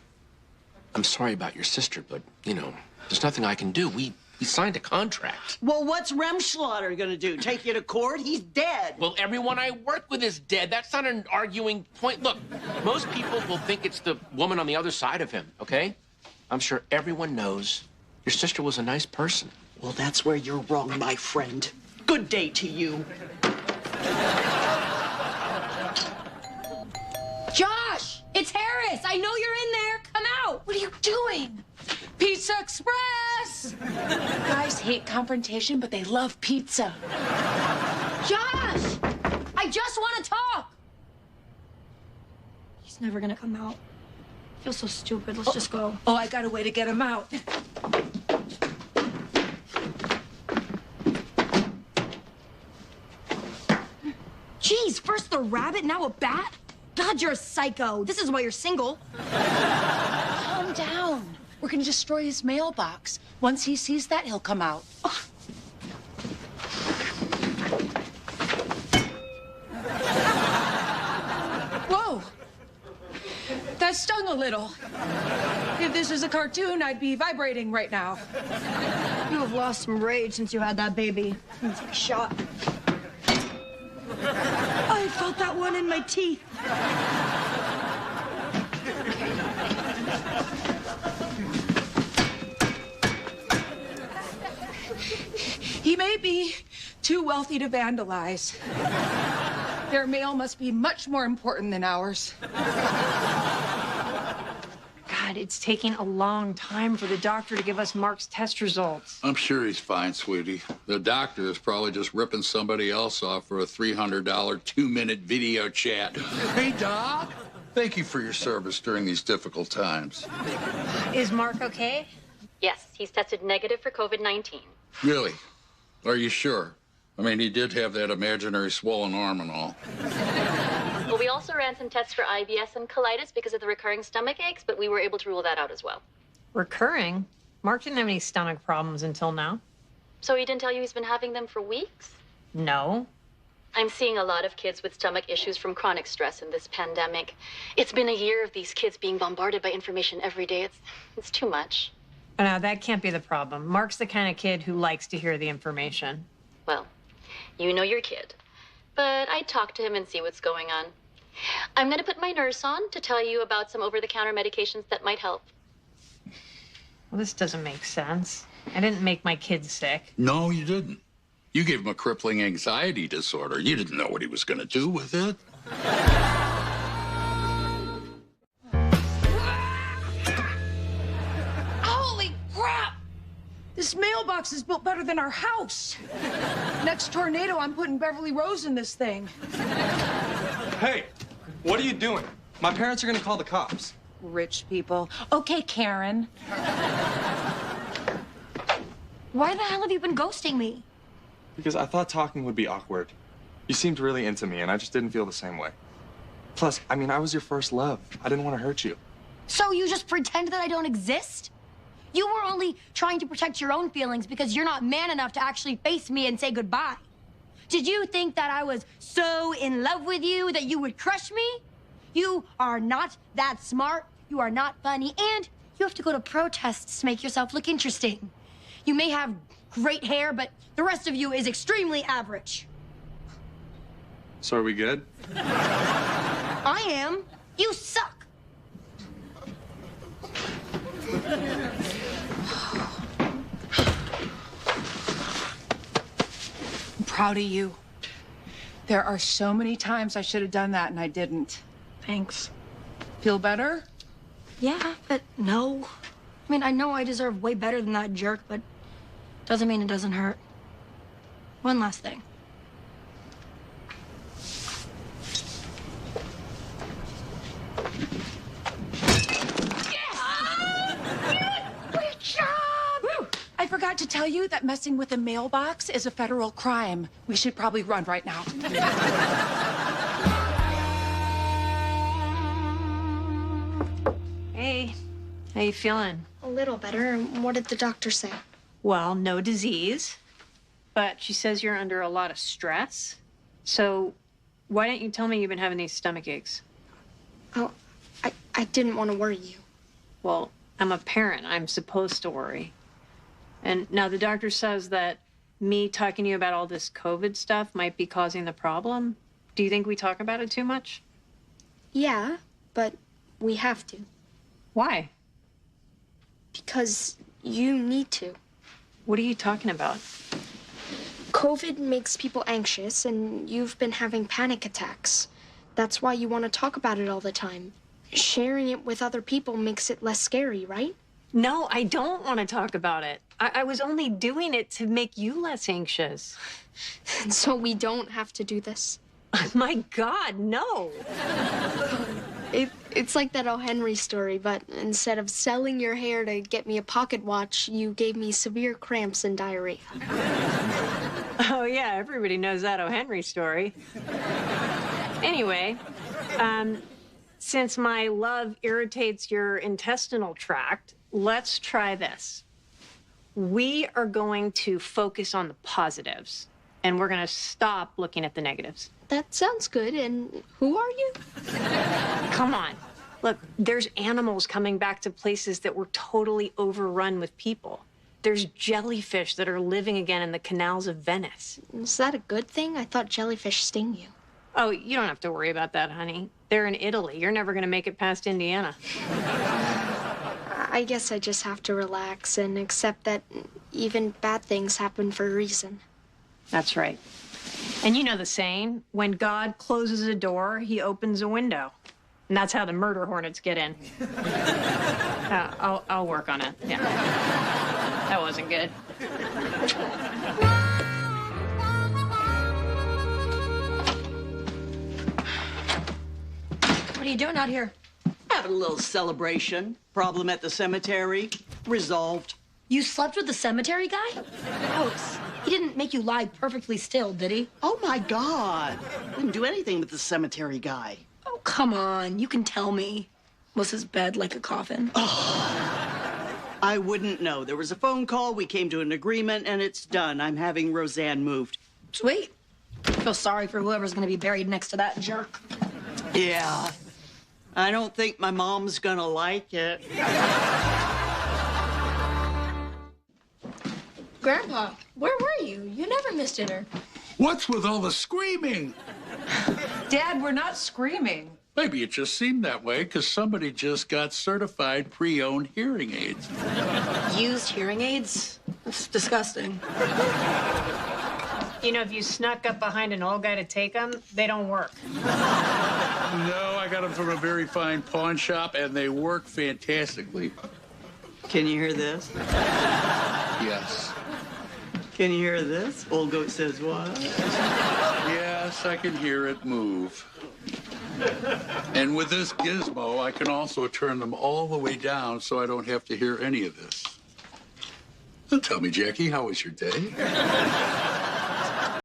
I'm sorry about your sister, but, you know, there's nothing I can do. We signed a contract. Well, what's Remschlager gonna do? Take you to court? He's dead. Well, everyone I work with is dead. That's not an arguing point. Look, most people will think it's the woman on the other side of him, okay? I'm sure everyone knows your sister was a nice person. Well, that's where you're wrong, my friend. Good day to you. Josh, it's Harris. I know you're in there. Come out. What are you doing? Pizza Express! Guys hate confrontation, but they love pizza. Josh, I just want to talk. He's never gonna come out. I feel so stupid. Let's just go. Oh, I got a way to get him out. Jeez, first the rabbit, now a bat? God, you're a psycho. This is why you're single. Calm down. We're gonna destroy his mailbox. Once he sees that, he'll come out. Oh. Whoa. That stung a little. If this was a cartoon, I'd be vibrating right now. You have lost some rage since you had that baby. Let's take a shot. I felt that one in my teeth. He may be too wealthy to vandalize. Their mail must be much more important than ours. God, it's taking a long time for the doctor to give us Mark's test results. I'm sure he's fine, sweetie. The doctor is probably just ripping somebody else off for a $300 2-minute video chat. Hey, Doc. Thank you for your service during these difficult times. Is Mark okay? Yes, he's tested negative for COVID-19. Really? Are you sure? I mean, he did have that imaginary swollen arm and all. Well, we also ran some tests for IBS and colitis because of the recurring stomach aches, but we were able to rule that out as well. Recurring? Mark didn't have any stomach problems until now. So he didn't tell you he's been having them for weeks? No. I'm seeing a lot of kids with stomach issues from chronic stress in this pandemic. It's been a year of these kids being bombarded by information every day. It's too much. No, that can't be the problem. Mark's the kind of kid who likes to hear the information. Well, you know your kid. But I'd talk to him and see what's going on. I'm going to put my nurse on to tell you about some over-the-counter medications that might help. Well, this doesn't make sense. I didn't make my kid sick. No, you didn't. You gave him a crippling anxiety disorder. You didn't know what he was going to do with it. Holy crap! This mailbox is built better than our house. Next tornado, I'm putting Beverly Rose in this thing. Hey, what are you doing? My parents are gonna call the cops. Rich people. Okay, Karen. Why the hell have you been ghosting me? Because I thought talking would be awkward. You seemed really into me, and I just didn't feel the same way. Plus, I mean, I was your first love. I didn't want to hurt you. So you just pretend that I don't exist? You were only trying to protect your own feelings because you're not man enough to actually face me and say goodbye. Did you think that I was so in love with you that you would crush me? You are not that smart, you are not funny, and you have to go to protests to make yourself look interesting. You may have great hair, but the rest of you is extremely average. So are we good? I am. You suck. I'm proud of you. There are so many times I should have done that and I didn't. Thanks. Feel better? Yeah, but no. mean, I know I deserve way better than that jerk, but doesn't mean it doesn't hurt. One last thing. Great job! Woo. I forgot to tell you that messing with a mailbox is a federal crime. We should probably run right now. Hey, how you feeling? A little better. What did the doctor say? Well, no disease, but she says you're under a lot of stress. So why don't you tell me you've been having these stomach aches? Oh, I didn't want to worry you. Well, I'm a parent. I'm supposed to worry. And now the doctor says that me talking to you about all this COVID stuff might be causing the problem. Do you think we talk about it too much? Yeah, but we have to. Why? Because you need to. What are you talking about? COVID makes people anxious, and you've been having panic attacks. That's why you want to talk about it all the time. Sharing it with other people makes it less scary, right? No, I don't want to talk about it. I was only doing it to make you less anxious. And so we don't have to do this. My God, no. It's like that O. Henry story, but instead of selling your hair to get me a pocket watch, you gave me severe cramps and diarrhea. Oh, yeah, everybody knows that O. Henry story. Anyway, since my love irritates your intestinal tract, let's try this. We are going to focus on the positives, and we're going to stop looking at the negatives. That sounds good. And who are you? Come on. Look, there's animals coming back to places that were totally overrun with people. There's jellyfish that are living again in the canals of Venice. Is that a good thing? I thought jellyfish sting you. Oh, you don't have to worry about that, honey. They're in Italy. You're never going to make it past Indiana. I guess I just have to relax and accept that even bad things happen for a reason. That's right. And you know the saying, when God closes a door, he opens a window. And that's how the murder hornets get in. I'll work on it. Yeah. That wasn't good. What are you doing out here? Having a little celebration. Problem at the cemetery. Resolved. You slept with the cemetery guy? Alex, he didn't make you lie perfectly still, did he? Oh, my God. Didn't do anything with the cemetery guy. Oh, come on. You can tell me. Was his bed like a coffin? Oh, I wouldn't know. There was a phone call. We came to an agreement, and it's done. I'm having Roseanne moved. Sweet. I feel sorry for whoever's going to be buried next to that jerk. Yeah. I don't think my mom's gonna like it. Grandpa, where were you? You never missed dinner. What's with all the screaming? Dad, we're not screaming. Maybe it just seemed that way because somebody just got certified pre-owned hearing aids. Used hearing aids? That's disgusting. You know, if you snuck up behind an old guy to take them, they don't work. No, I got them from a very fine pawn shop, and they work fantastically. Can you hear this? Yes. Can you hear this? Old goat says what? Yes, I can hear it move. And with this gizmo, I can also turn them all the way down so I don't have to hear any of this. So tell me, Jackie, how was your day?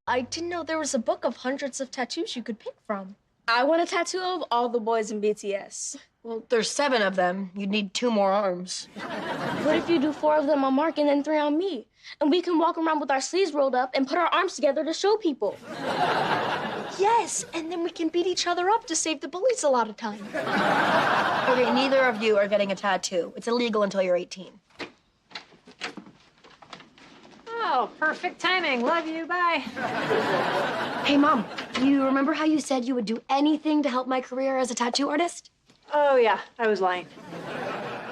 I didn't know there was a book of hundreds of tattoos you could pick from. I want a tattoo of all the boys in BTS. Well, there's 7 of them. You'd need 2 more arms. What if you do 4 of them on Mark and then 3 on me? And we can walk around with our sleeves rolled up and put our arms together to show people. Yes, and then we can beat each other up to save the bullies a lot of time. Okay, neither of you are getting a tattoo. It's illegal until you're 18. Oh, perfect timing. Love you. Bye. Hey, Mom, you remember how you said you would do anything to help my career as a tattoo artist? Oh, yeah, I was lying.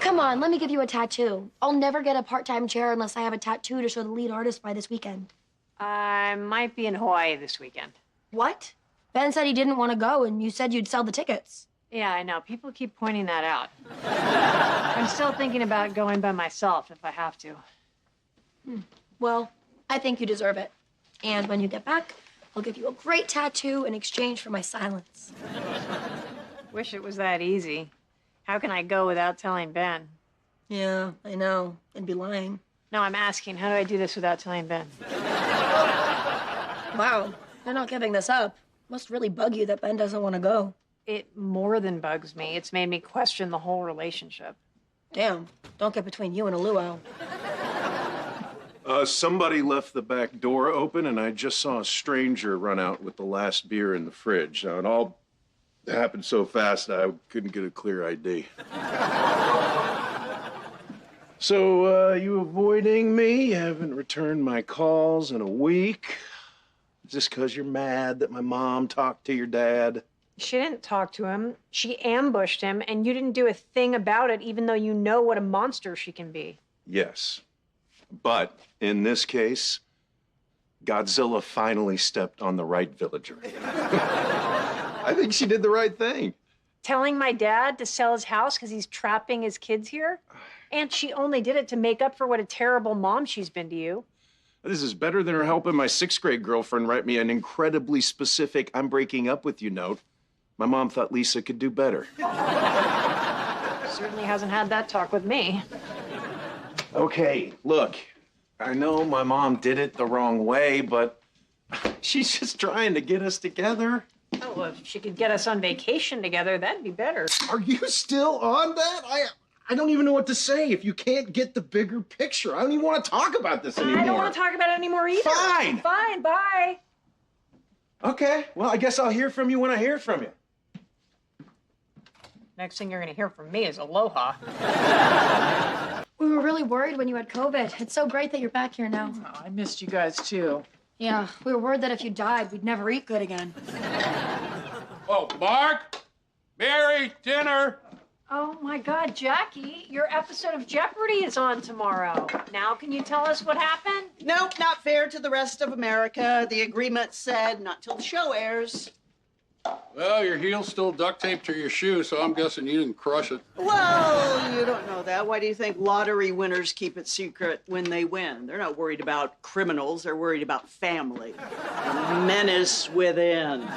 Come on, let me give you a tattoo. I'll never get a part-time chair unless I have a tattoo to show the lead artist by this weekend. I might be in Hawaii this weekend. What? Ben said he didn't want to go, and you said you'd sell the tickets. Yeah, I know. People keep pointing that out. I'm still thinking about going by myself if I have to. Well, I think you deserve it. And when you get back, I'll give you a great tattoo in exchange for my silence. Wish it was that easy. How can I go without telling Ben? Yeah, I know. I'd be lying. No, I'm asking, how do I do this without telling Ben? Wow, you're not giving this up. Must really bug you that Ben doesn't want to go. It more than bugs me. It's made me question the whole relationship. Damn, don't get between you and a luau. Somebody left the back door open, and I just saw a stranger run out with the last beer in the fridge. Now, it all happened so fast I couldn't get a clear ID. So, you avoiding me? You haven't returned my calls in a week? Is this because you're mad that my mom talked to your dad? She didn't talk to him. She ambushed him, and you didn't do a thing about it, even though you know what a monster she can be. Yes. But in this case, Godzilla finally stepped on the right villager. I think she did the right thing. Telling my dad to sell his house because he's trapping his kids here? And she only did it to make up for what a terrible mom she's been to you. This is better than her helping my 6th grade girlfriend write me an incredibly specific "I'm breaking up with you" note. My mom thought Lisa could do better. Certainly hasn't had that talk with me. Okay, look, I know my mom did it the wrong way, but she's just trying to get us together. Oh, well, if she could get us on vacation together, that'd be better. Are you still on that? I don't even know what to say if you can't get the bigger picture. I don't even want to talk about this anymore. I don't want to talk about it anymore either. Fine. Fine, bye. Okay, well, I guess I'll hear from you when I hear from you. Next thing you're going to hear from me is aloha. We were really worried when you had COVID. It's so great that you're back here now. Oh, I missed you guys, too. Yeah, we were worried that if you died, we'd never eat good again. Oh, Mark, Mary, dinner. Oh my God, Jackie, your episode of Jeopardy is on tomorrow. Now can you tell us what happened? Nope, not fair to the rest of America. The agreement said not till the show airs. Well, your heel's still duct taped to your shoe, so I'm guessing you didn't crush it. Well, you don't know that. Why do you think lottery winners keep it secret when they win? They're not worried about criminals. They're worried about family. The menace within. Hey!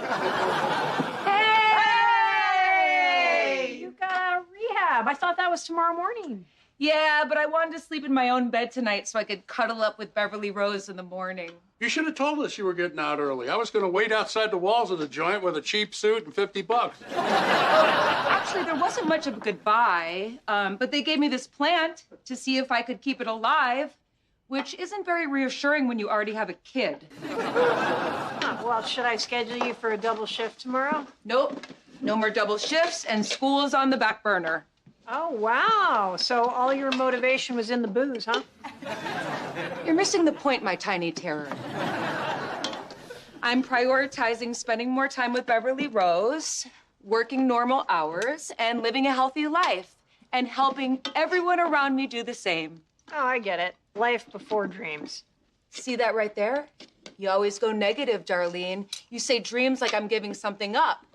You got out of rehab. I thought that was tomorrow morning. Yeah, but I wanted to sleep in my own bed tonight so I could cuddle up with Beverly Rose in the morning. You should have told us you were getting out early. I was going to wait outside the walls of the joint with a cheap suit and $50. Actually, there wasn't much of a goodbye, but they gave me this plant to see if I could keep it alive, which isn't very reassuring when you already have a kid. Well, should I schedule you for a double shift tomorrow? Nope. No more double shifts, and school is on the back burner. Oh, wow. So all your motivation was in the booze, huh? You're missing the point, my tiny terror. I'm prioritizing spending more time with Beverly Rose, working normal hours, and living a healthy life, and helping everyone around me do the same. Oh, I get it. Life before dreams. See that right there? You always go negative, Darlene. You say dreams like I'm giving something up,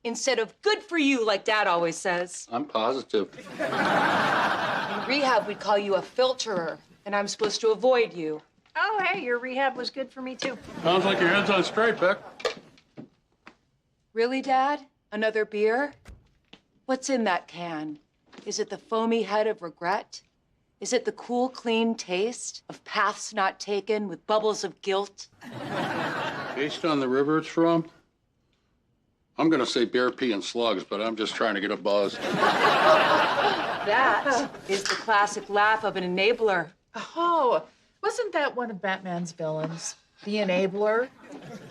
instead of good for you, like Dad always says. I'm positive. In rehab, we'd call you a filterer, and I'm supposed to avoid you. Oh, hey, your rehab was good for me, too. Sounds like your head's on straight, Beck. Really, Dad? Another beer? What's in that can? Is it the foamy head of regret? Is it the cool, clean taste of paths not taken with bubbles of guilt? Based on the river it's from, I'm going to say bear pee and slugs, but I'm just trying to get a buzz. That is the classic laugh of an enabler. Oh, wasn't that one of Batman's villains? The enabler?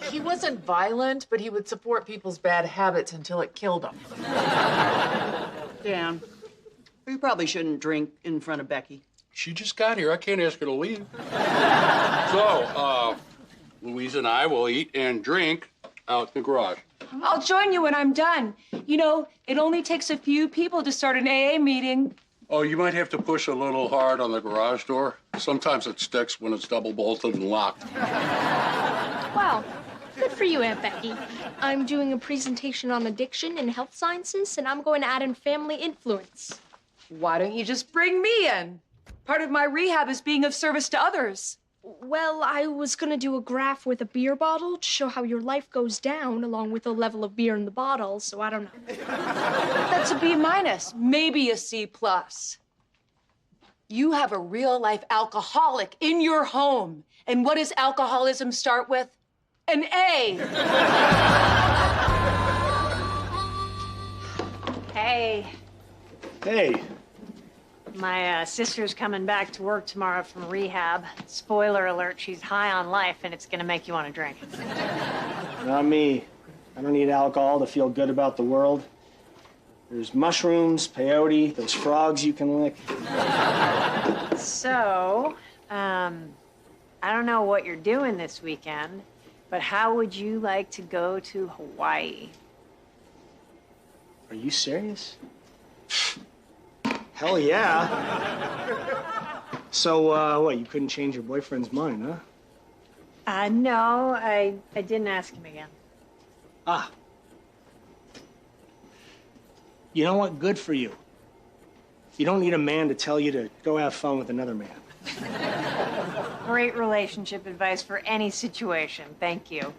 He wasn't violent, but he would support people's bad habits until it killed them. Dan, you probably shouldn't drink in front of Becky. She just got here. I can't ask her to leave. So, Louise and I will eat and drink out in the garage. I'll join you when I'm done. You know, it only takes a few people to start an AA meeting. Oh, you might have to push a little hard on the garage door. Sometimes it sticks when it's double bolted and locked. Well, Good for you, Aunt Becky. I'm doing a presentation on addiction and health sciences, and I'm going to add in family influence. Why don't you just bring me in? Part of my rehab is being of service to others. Well, I was going to do a graph with a beer bottle to show how your life goes down along with the level of beer in the bottle, so I don't know. That's a B-, maybe a C+. You have a real-life alcoholic in your home. And what does alcoholism start with? An A. Hey, Hey, my sister's coming back to work tomorrow from rehab. Spoiler alert, she's high on life, and it's gonna make you want to drink. not me. I don't need alcohol to feel good about the world. There's mushrooms, peyote, those frogs you can lick. So, I don't know what you're doing this weekend, but how would you like to go to Hawaii? Are you serious? Hell yeah. So, what, you couldn't change your boyfriend's mind, huh? No, I didn't ask him again. Ah. You know what? Good for you. You don't need a man to tell you to go have fun with another man. Great relationship advice for any situation. Thank you.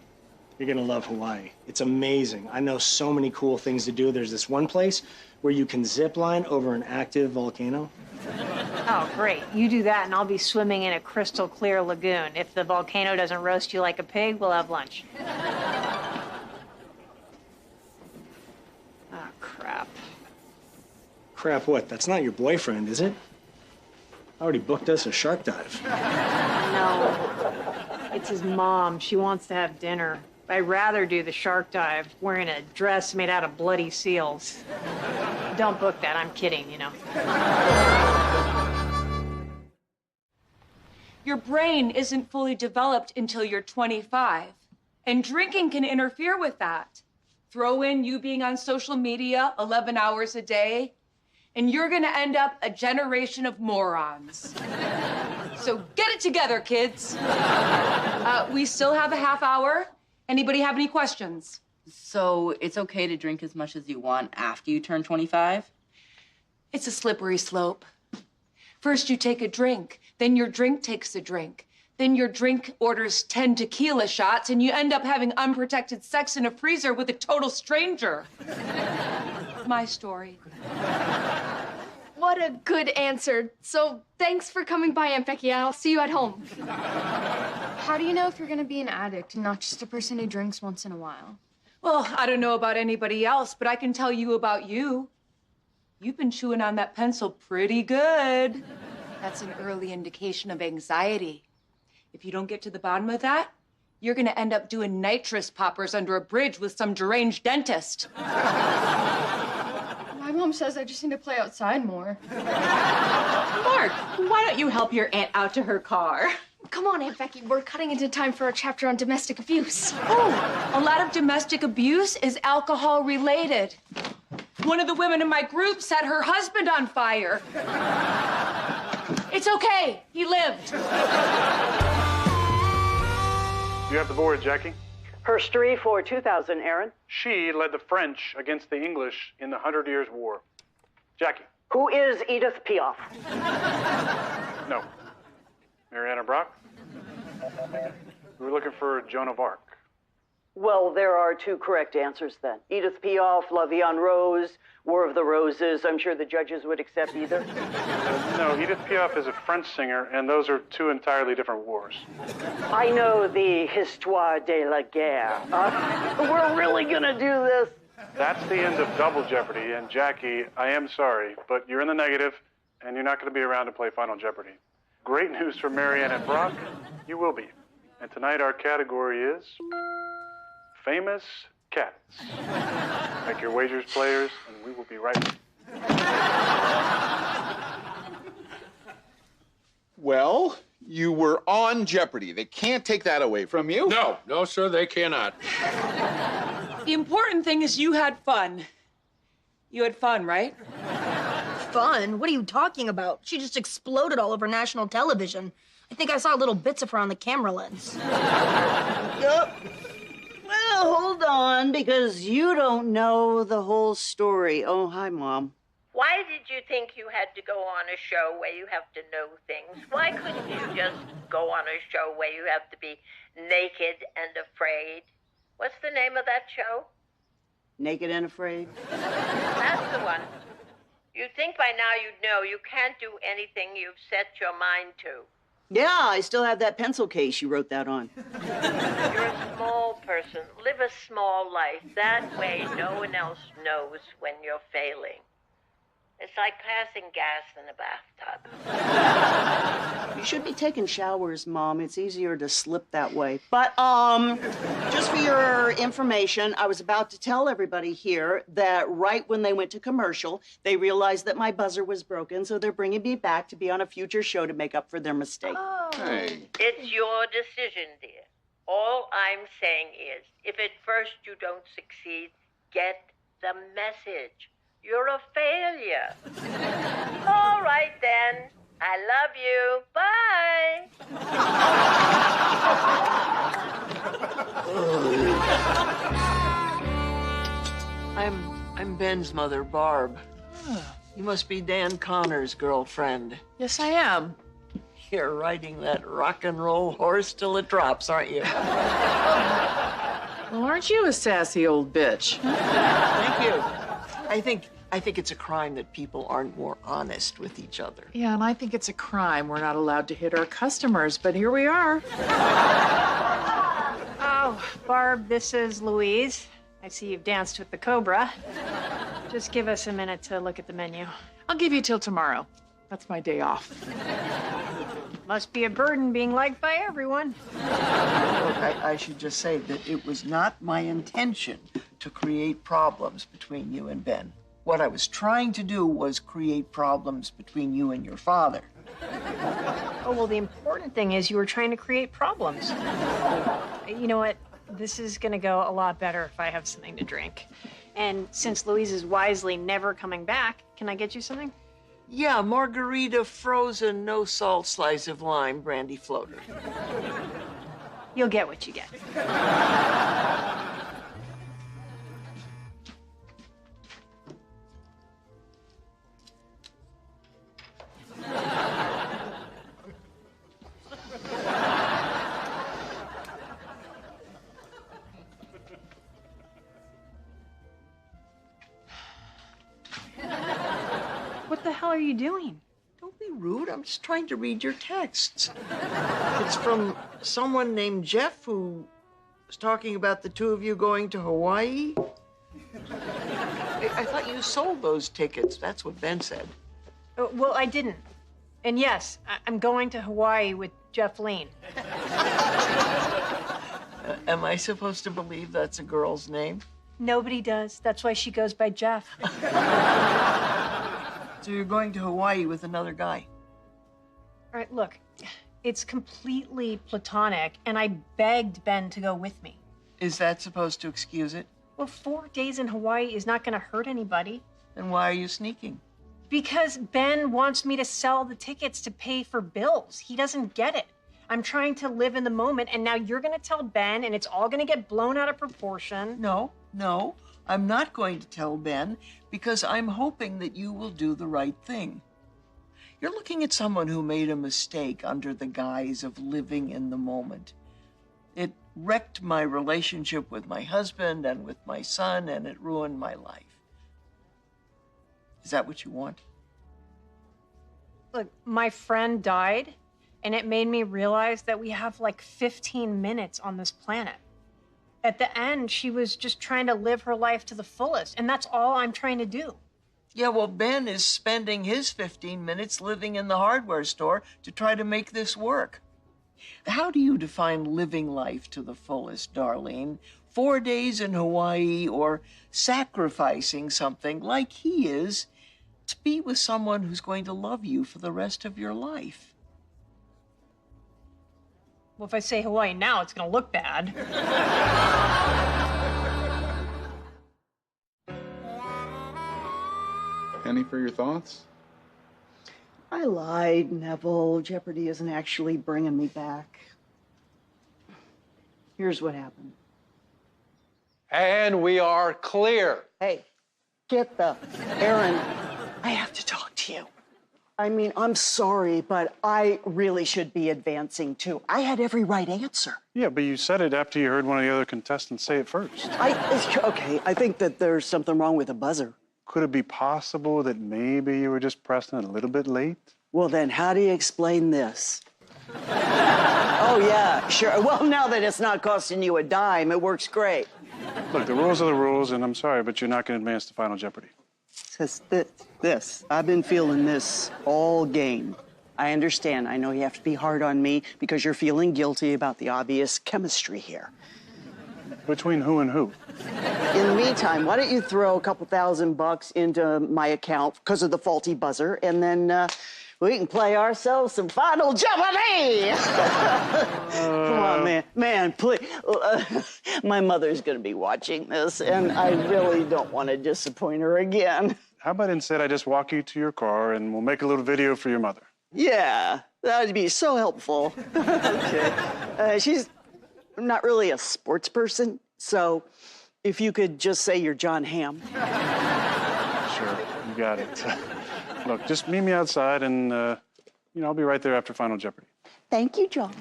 You're gonna love Hawaii. It's amazing. I know so many cool things to do. There's this one place where you can zip line over an active volcano. Oh, great. You do that, and I'll be swimming in a crystal clear lagoon. If the volcano doesn't roast you like a pig, we'll have lunch. Oh, crap. Crap, what? That's not your boyfriend, is it? I already booked us a shark dive. No. It's his mom. She wants to have dinner. I'd rather do the shark dive wearing a dress made out of bloody seals. Don't book that. I'm kidding, you know. Your brain isn't fully developed until you're 25, and drinking can interfere with that. Throw in you being on social media 11 hours a day, and you're gonna end up a generation of morons. So get it together, kids. We still have a half hour. Anybody have any questions? So it's okay to drink as much as you want after you turn 25? It's a slippery slope. First you take a drink, then your drink takes a drink. Then your drink orders 10 tequila shots, and you end up having unprotected sex in a freezer with a total stranger. My story. What a good answer. So thanks for coming by, Aunt Becky. I'll see you at home. How do you know if you're gonna be an addict and not just a person who drinks once in a while? Well, I don't know about anybody else, but I can tell you about you. You've been chewing on that pencil pretty good. That's an early indication of anxiety. If you don't get to the bottom of that, you're gonna end up doing nitrous poppers under a bridge with some deranged dentist. My mom says I just need to play outside more. Mark, why don't you help your aunt out to her car? Come on, Aunt Becky. We're cutting into time for a chapter on domestic abuse. Oh, a lot of domestic abuse is alcohol related. One of the women in my group set her husband on fire. It's okay. He lived. You have the board, Jackie. History for 2000, Aaron. She led the French against the English in the 100 Years' War. Jackie. Who is Edith Piaf? No. Mariana Brock. We were looking for Joan of Arc. Well, there are two correct answers then. Edith Piaf, La Vie en Rose, War of the Roses. I'm sure the judges would accept either. No, Edith Piaf is a French singer, and those are two entirely different wars. I know the Histoire de la Guerre. We're really gonna do this. That's the end of Double Jeopardy, and Jackie, I am sorry, but you're in the negative, and you're not going to be around to play Final Jeopardy. Great news for Marianne and Brock, you will be. And tonight our category is Famous Cats. Make your wagers, players, and we will be right back. Well, you were on Jeopardy. They can't take that away from you. No, sir, they cannot. The important thing is you had fun. You had fun, right? Fun? What are you talking about? She just exploded all over national television. I think I saw little bits of her on the camera lens. Yep. hold on, because you don't know the whole story. Oh, hi, Mom. Why did you think you had to go on a show where you have to know things? Why couldn't you just go on a show where you have to be naked and afraid? What's the name of that show? Naked and Afraid? That's the one. You'd think by now you'd know you can't do anything you've set your mind to. Yeah, I still have that pencil case you wrote that on. You're a small person. Live a small life. That way no one else knows when you're failing. It's like passing gas in a bathtub. You should be taking showers, Mom. It's easier to slip that way. But, just for your information, I was about to tell everybody here that right when they went to commercial, they realized that my buzzer was broken, so they're bringing me back to be on a future show to make up for their mistake. Oh. Hey. It's your decision, dear. All I'm saying is, if at first you don't succeed, get the message. You're a failure. All right, then. I love you. Bye. I'm Ben's mother, Barb. You must be Dan Connor's girlfriend. Yes, I am. You're riding that rock and roll horse till it drops, aren't you? Well, aren't you a sassy old bitch? Thank you. I think it's a crime that people aren't more honest with each other. Yeah, and I think it's a crime we're not allowed to hit our customers, but here we are. Oh, Barb, this is Louise. I see you've danced with the Cobra. Just give us a minute to look at the menu. I'll give you till tomorrow. That's my day off. Must be a burden being liked by everyone. Look, I should just say that it was not my intention to create problems between you and Ben. What I was trying to do was create problems between you and your father. Oh, well, the important thing is you were trying to create problems. You know what? This is going to go a lot better if I have something to drink. And since Louise is wisely never coming back, can I get you something? Yeah, margarita, frozen, no salt, slice of lime, brandy floater. You'll get what you get. What the hell are you doing? Don't be rude. I'm just trying to read your texts. It's from someone named Jeff who was talking about the two of you going to Hawaii. I thought you sold those tickets. That's what Ben said. Well, I didn't. And yes, I'm going to Hawaii with Jeff Lean. Am I supposed to believe that's a girl's name? Nobody does. That's why she goes by Jeff. So you're going to Hawaii with another guy? All right, look, it's completely platonic, and I begged Ben to go with me. Is that supposed to excuse it? Well, 4 days in Hawaii is not going to hurt anybody. Then why are you sneaking? Because Ben wants me to sell the tickets to pay for bills. He doesn't get it. I'm trying to live in the moment, and now you're going to tell Ben, and it's all going to get blown out of proportion. No, I'm not going to tell Ben because I'm hoping that you will do the right thing. You're looking at someone who made a mistake under the guise of living in the moment. It wrecked my relationship with my husband and with my son, and it ruined my life. Is that what you want? Look, my friend died, and it made me realize that we have like 15 minutes on this planet. At the end, she was just trying to live her life to the fullest, and that's all I'm trying to do. Yeah, well, Ben is spending his 15 minutes living in the hardware store to try to make this work. How do you define living life to the fullest, Darlene? 4 days in Hawaii or sacrificing something like he is to be with someone who's going to love you for the rest of your life? Well, if I say Hawaii now, it's going to look bad. Penny for your thoughts? I lied, Neville. Jeopardy isn't actually bringing me back. Here's what happened. And we are clear. Hey, Aaron, I have to talk to you. I mean, I'm sorry, but I really should be advancing too. I had every right answer. Yeah, but you said it after you heard one of the other contestants say it first. Okay, I think that there's something wrong with the buzzer. Could it be possible that maybe you were just pressing it a little bit late? Well, then how do you explain this? Oh, yeah, sure. Well, now that it's not costing you a dime, it works great. Look, the rules are the rules, and I'm sorry, but you're not going to advance to Final Jeopardy. This. I've been feeling this all game. I understand. I know you have to be hard on me because you're feeling guilty about the obvious chemistry here. Between who and who? In the meantime, why don't you throw a couple $1,000 into my account because of the faulty buzzer, and then we can play ourselves some Final Jeopardy! Come on, man. Man, please. My mother's going to be watching this, and I really don't want to disappoint her again. How about instead I just walk you to your car and we'll make a little video for your mother? Yeah, that would be so helpful. Okay. She's not really a sports person, so if you could just say you're John Hamm. Sure, you got it. Look, just meet me outside and, I'll be right there after Final Jeopardy. Thank you, John.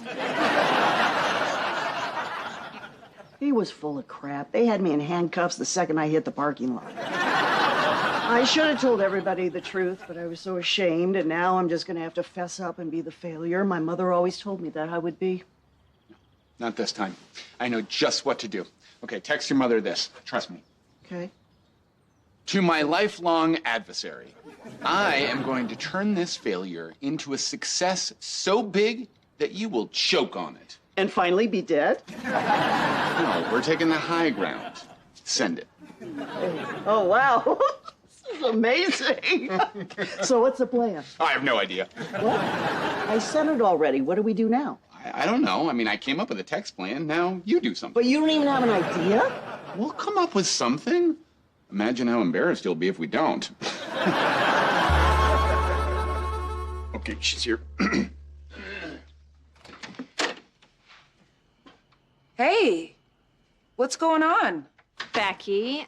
He was full of crap. They had me in handcuffs the second I hit the parking lot. I should have told everybody the truth, but I was so ashamed, and now I'm just going to have to fess up and be the failure my mother always told me that I would be. Not this time. I know just what to do. Okay, text your mother this. Trust me. Okay. To my lifelong adversary, I am going to turn this failure into a success so big that you will choke on it. And finally be dead? No, we're taking the high ground. Send it. Oh, wow. This is amazing. So what's the plan? I have no idea. What? I sent it already. What do we do now? I don't know. I mean, I came up with a text plan. Now you do something. But you don't even have an idea? We'll come up with something. Imagine how embarrassed you'll be if we don't. Okay, she's here. Hey, what's going on? Becky,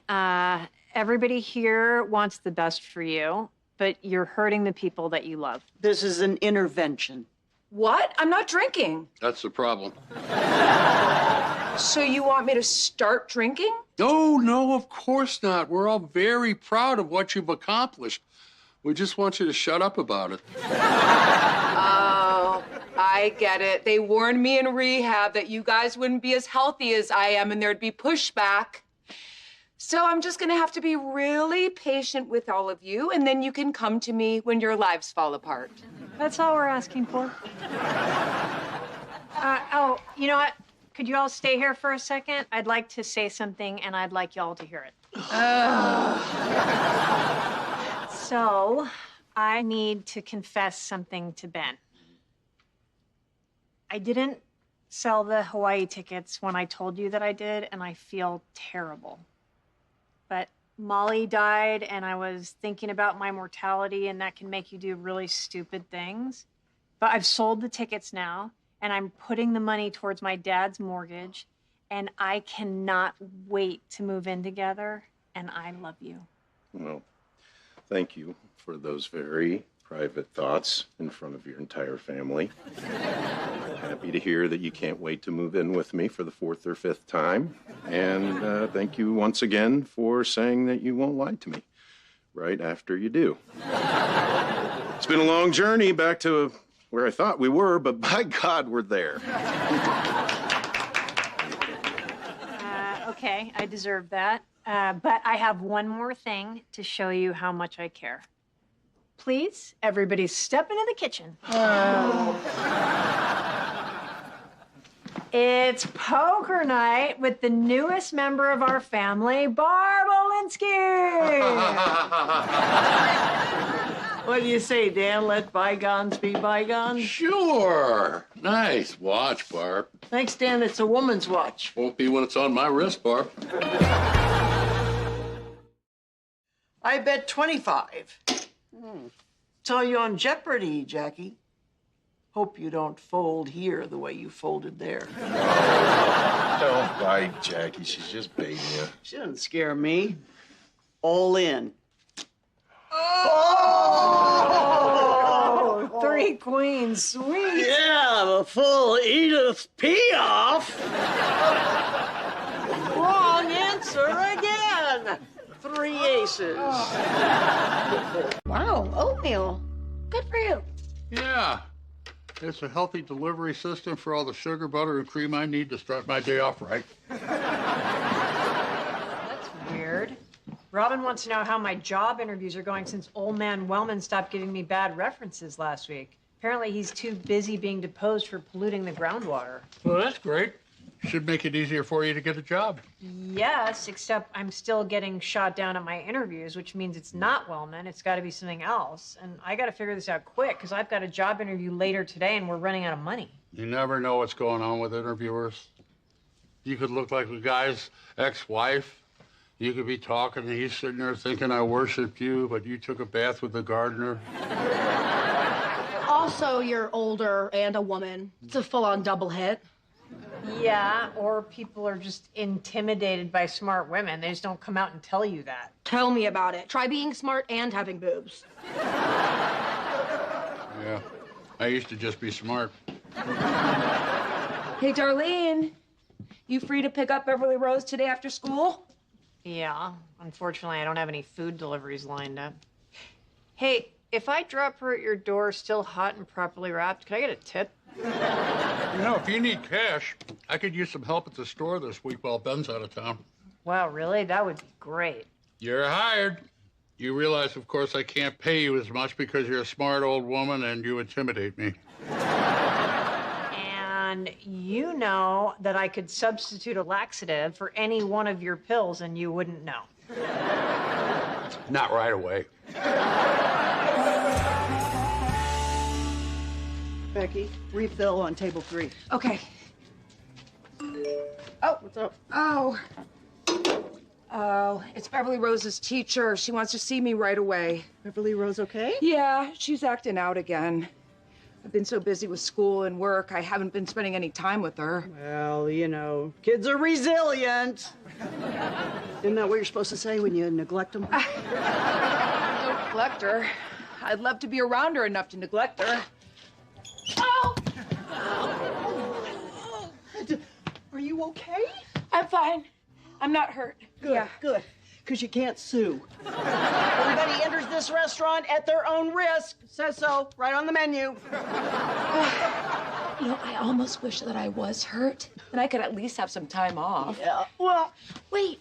everybody here wants the best for you, but you're hurting the people that you love. This is an intervention. What? I'm not drinking. That's the problem. So you want me to start drinking? No, of course not. We're all very proud of what you've accomplished. We just want you to shut up about it. Oh, I get it. They warned me in rehab that you guys wouldn't be as healthy as I am and there'd be pushback. So I'm just gonna have to be really patient with all of you, and then you can come to me when your lives fall apart. That's all we're asking for. Oh, you know what? Could you all stay here for a second? I'd like to say something, and I'd like y'all to hear it. So, I need to confess something to Ben. I didn't sell the Hawaii tickets when I told you that I did, and I feel terrible. But Molly died, and I was thinking about my mortality, and that can make you do really stupid things. But I've sold the tickets now, and I'm putting the money towards my dad's mortgage, and I cannot wait to move in together, and I love you. Well, thank you for those very private thoughts in front of your entire family. Happy to hear that you can't wait to move in with me for the 4th or 5th time. And thank you once again for saying that you won't lie to me right after you do. It's been a long journey back to where I thought we were, but by God, we're there. Okay, I deserve that. But I have one more thing to show you how much I care. Please, everybody step into the kitchen. It's poker night with the newest member of our family, Barb Olinsky. What do you say, Dan? Let bygones be bygones? Sure. Nice watch, Barb. Thanks, Dan. It's a woman's watch. Won't be when it's on my wrist, Barb. I bet 25. Saw you on Jeopardy, Jackie. Hope you don't fold here the way you folded there. Don't bite, Jackie. She's just baiting you. She doesn't scare me. All in. Oh, three queens, sweet. Yeah, the full Edith Piaf. Wrong answer again. 3 aces. Wow, oatmeal. Good for you. Yeah. It's a healthy delivery system for all the sugar, butter, and cream I need to start my day off right. That's weird. Robin wants to know how my job interviews are going since old man Wellman stopped giving me bad references last week. Apparently he's too busy being deposed for polluting the groundwater. Well, that's great. Should make it easier for you to get a job. Yes, except I'm still getting shot down at my interviews, which means it's not Wellman. It's got to be something else. And I got to figure this out quick because I've got a job interview later today and we're running out of money. You never know what's going on with interviewers. You could look like the guy's ex-wife. You could be talking and he's sitting there thinking I worshiped you, but you took a bath with the gardener. Also, you're older and a woman. It's a full-on double hit. Yeah, or people are just intimidated by smart women. They just don't come out and tell you that. Tell me about it. Try being smart and having boobs. Yeah, I used to just be smart. Hey, Darlene, you free to pick up Beverly Rose today after school? Yeah, unfortunately, I don't have any food deliveries lined up. Hey, if I drop her at your door still hot and properly wrapped, could I get a tip? You know, if you need cash, I could use some help at the store this week while Ben's out of town. Wow, really? That would be great. You're hired. You realize, of course, I can't pay you as much because you're a smart old woman and you intimidate me. And you know that I could substitute a laxative for any one of your pills and you wouldn't know. Not right away. Becky, refill on table 3. Okay. Oh, what's up? Oh, it's Beverly Rose's teacher. She wants to see me right away. Beverly Rose okay? Yeah, she's acting out again. I've been so busy with school and work, I haven't been spending any time with her. Well, you know, kids are resilient. Isn't that what you're supposed to say when you neglect them? I don't neglect her. I'd love to be around her enough to neglect her. Oh! Are you okay? I'm fine. I'm not hurt. Good, Yeah. good. Because you can't sue. Everybody enters this restaurant at their own risk. Says so, right on the menu. You know, I almost wish that I was hurt. Then I could at least have some time off. Yeah, well, Wait.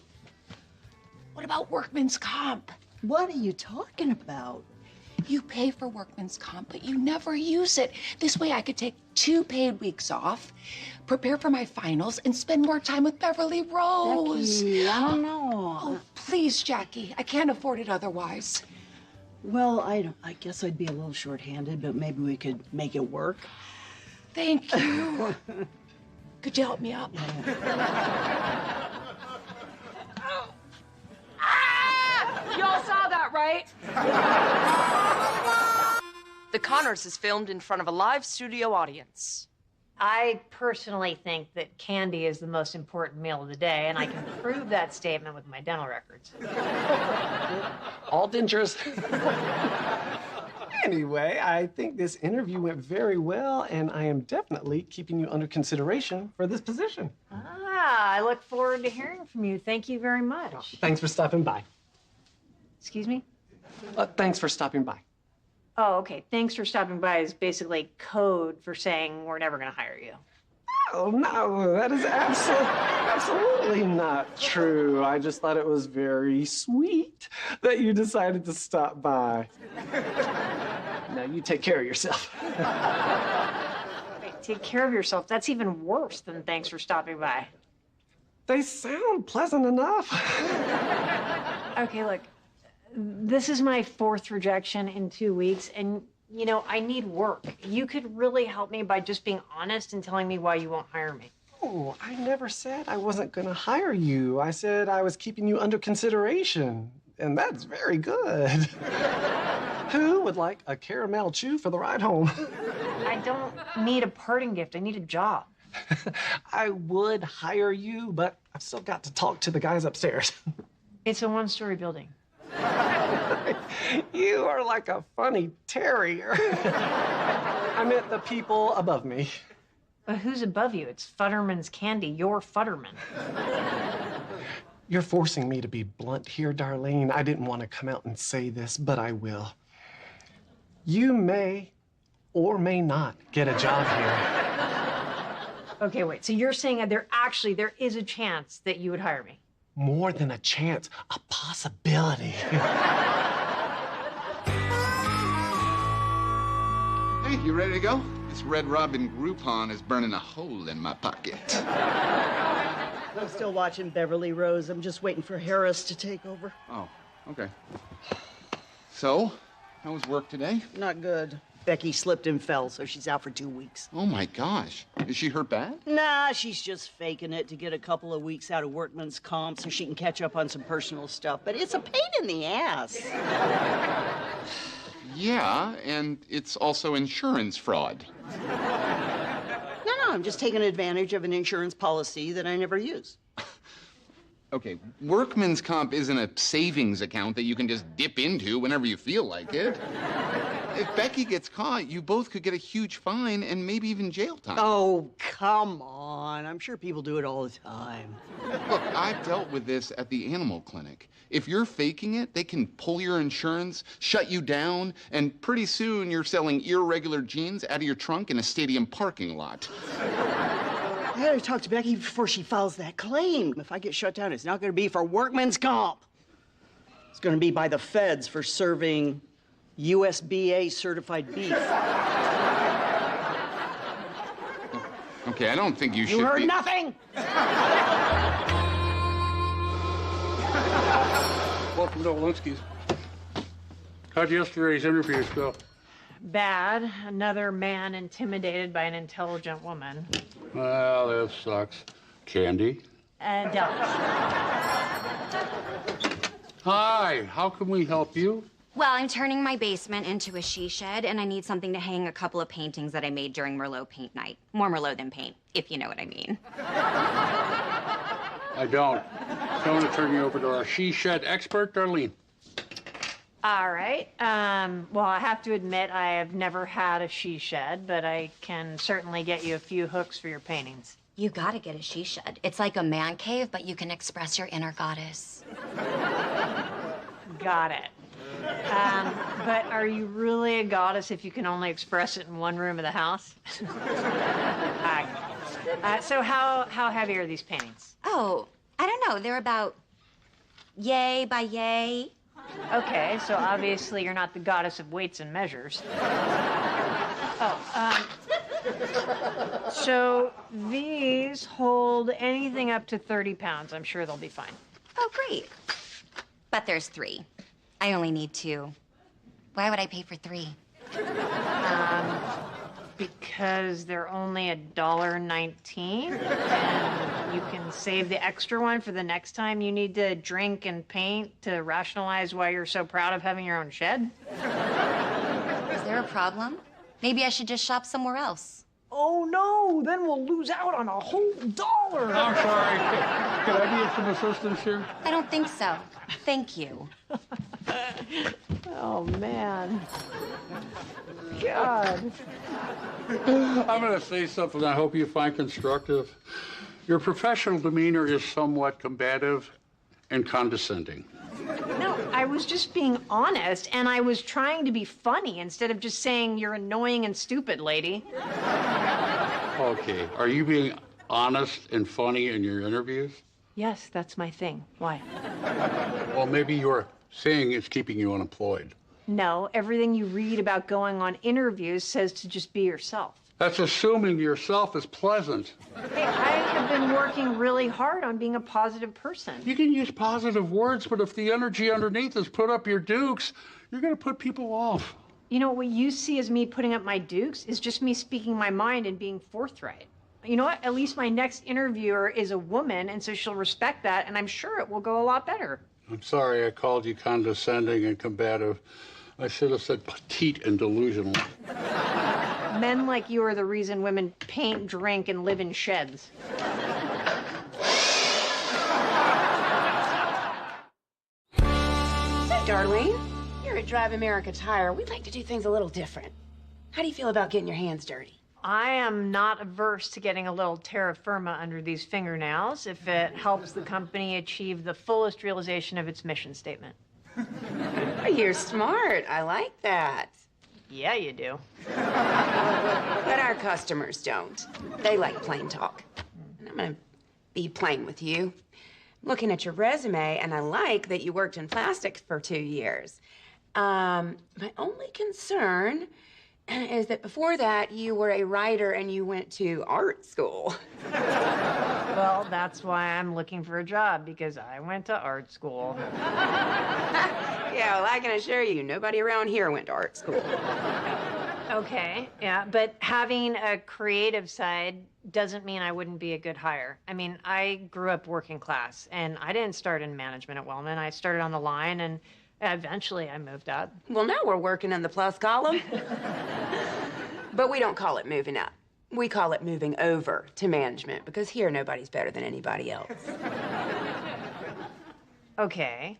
What about workman's comp? what are you talking about? You pay for workman's comp, but you never use it. This way I could take 2 paid weeks off, prepare for my finals, and spend more time with Beverly Rose. Becky, I don't know. Oh, please, Jackie. I can't afford it otherwise. Well, I guess I'd be a little short-handed, but maybe we could make it work. Thank you. Could you help me up? Y'all saw that, right? The Connors is filmed in front of a live studio audience. I personally think that candy is the most important meal of the day, and I can prove that statement with my dental records. All dentures. Anyway, I think this interview went very well, and I am definitely keeping you under consideration for this position. I look forward to hearing from you. Thank you very much. Thanks for stopping by. Excuse me? Thanks for stopping by. Oh, okay. Thanks for stopping by is basically code for saying we're never going to hire you. Oh, no, that is absolutely not true. I just thought it was very sweet that you decided to stop by. Now, you take care of yourself. Wait, take care of yourself. That's even worse than thanks for stopping by. They sound pleasant enough. Okay, look. This is my 4th rejection in 2 weeks, and, you know, I need work. You could really help me by just being honest and telling me why you won't hire me. Oh, I never said I wasn't going to hire you. I said I was keeping you under consideration, and that's very good. Who would like a caramel chew for the ride home? I don't need a parting gift. I need a job. I would hire you, but I've still got to talk to the guys upstairs. It's a one-story building. You are like a funny terrier. I meant the people above me. But who's above you? It's Futterman's Candy. You're Futterman. You're forcing me to be blunt here, Darlene. I didn't want to come out and say this, but I will. You may or may not get a job here. Okay, wait. So you're saying that there is a chance that you would hire me? More than a chance, a possibility. Hey, you ready to go? This Red Robin Groupon is burning a hole in my pocket. I'm still watching Beverly Rose. I'm just waiting for Harris to take over. Oh, okay. So, how was work today? Not good. Becky slipped and fell, so she's out for 2 weeks. Oh my gosh. Is she hurt bad? Nah, she's just faking it to get a couple of weeks out of workman's comp so she can catch up on some personal stuff. But it's a pain in the ass. Yeah, and it's also insurance fraud. No, I'm just taking advantage of an insurance policy that I never use. Okay, workman's comp isn't a savings account that you can just dip into whenever you feel like it. If Becky gets caught, you both could get a huge fine and maybe even jail time. Oh, come on. I'm sure people do it all the time. Look, I've dealt with this at the animal clinic. If you're faking it, they can pull your insurance, shut you down, and pretty soon you're selling irregular jeans out of your trunk in a stadium parking lot. I gotta talk to Becky before she files that claim. If I get shut down, it's not gonna be for workman's comp. It's gonna be by the feds for serving USBA certified beef. Okay, I don't think you should You heard be... nothing? Welcome to Olinsky's. How'd yesterday's interviews go? Bad. Another man intimidated by an intelligent woman. Well, that sucks. Candy? Don't. Hi, how can we help you? Well, I'm turning my basement into a she shed, and I need something to hang a couple of paintings that I made during Merlot paint night. More Merlot than paint, if you know what I mean. I don't. So I'm going to turn you over to our she shed expert, Darlene. All right. Well, I have to admit I have never had a she shed, but I can certainly get you a few hooks for your paintings. You gotta get a she shed. It's like a man cave, but you can express your inner goddess. Got it. But are you really a goddess if you can only express it in one room of the house? So how heavy are these paintings? Oh, I don't know. They're about yay by yay. Okay, so obviously you're not the goddess of weights and measures. So these hold anything up to 30 pounds. I'm sure they'll be fine. Oh, great. But there's 3. I only need 2. Why would I pay for 3? Because they're only $1.19, and you can save the extra one for the next time you need to drink and paint to rationalize why you're so proud of having your own shed. Is there a problem? Maybe I should just shop somewhere else. Oh, no, then we'll lose out on a whole $1. I'm sorry. Can I be of some assistance here? I don't think so. Thank you. Oh, man. God. I'm going to say something I hope you find constructive. Your professional demeanor is somewhat combative and condescending. No, I was just being honest, and I was trying to be funny instead of just saying you're annoying and stupid, lady. Okay, are you being honest and funny in your interviews? Yes, that's my thing. Why? Well, maybe you're saying it's keeping you unemployed. No, everything you read about going on interviews says to just be yourself. That's assuming yourself is pleasant. Hey, I have been working really hard on being a positive person. You can use positive words, but if the energy underneath is put up your dukes, you're going to put people off. You know, what you see as me putting up my dukes is just me speaking my mind and being forthright. You know what? At least my next interviewer is a woman, and so she'll respect that, and I'm sure it will go a lot better. I'm sorry I called you condescending and combative. I should have said petite and delusional. Men like you are the reason women paint, drink, and live in sheds. Darlene, here at Drive America Tire, we like to do things a little different. How do you feel about getting your hands dirty? I am not averse to getting a little terra firma under these fingernails if it helps the company achieve the fullest realization of its mission statement. You're smart. I like that. Yeah, you do. But our customers don't. They like plain talk. And I'm gonna be plain with you. Looking at your resume, and I like that you worked in plastics for 2 years. My only concern is that before that, you were a writer and you went to art school. Well, that's why I'm looking for a job, because I went to art school. Yeah, well, I can assure you, nobody around here went to art school. Okay, yeah, but having a creative side doesn't mean I wouldn't be a good hire. I mean, I grew up working class, and I didn't start in management at Wellman. I started on the line, and eventually I moved up. Well, now we're working in the plus column. But we don't call it moving up. We call it moving over to management, because here nobody's better than anybody else. Okay,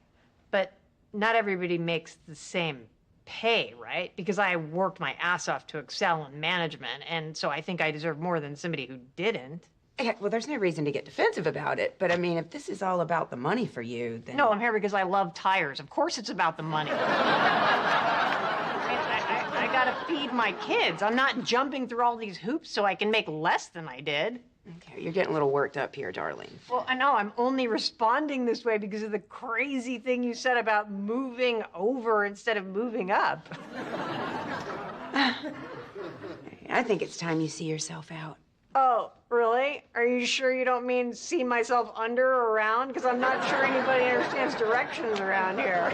but not everybody makes the same pay, right? Because I worked my ass off to excel in management, and so I think I deserve more than somebody who didn't. Okay, well, there's no reason to get defensive about it, but I mean, if this is all about the money for you, then... No, I'm here because I love tires. Of course it's about the money. I gotta feed my kids. I'm not jumping through all these hoops so I can make less than I did. Okay, you're getting a little worked up here, darling. Well, I know. I'm only responding this way because of the crazy thing you said about moving over instead of moving up. I think it's time you see yourself out. Oh, really? Are you sure you don't mean see myself under or around? Because I'm not sure anybody understands directions around here.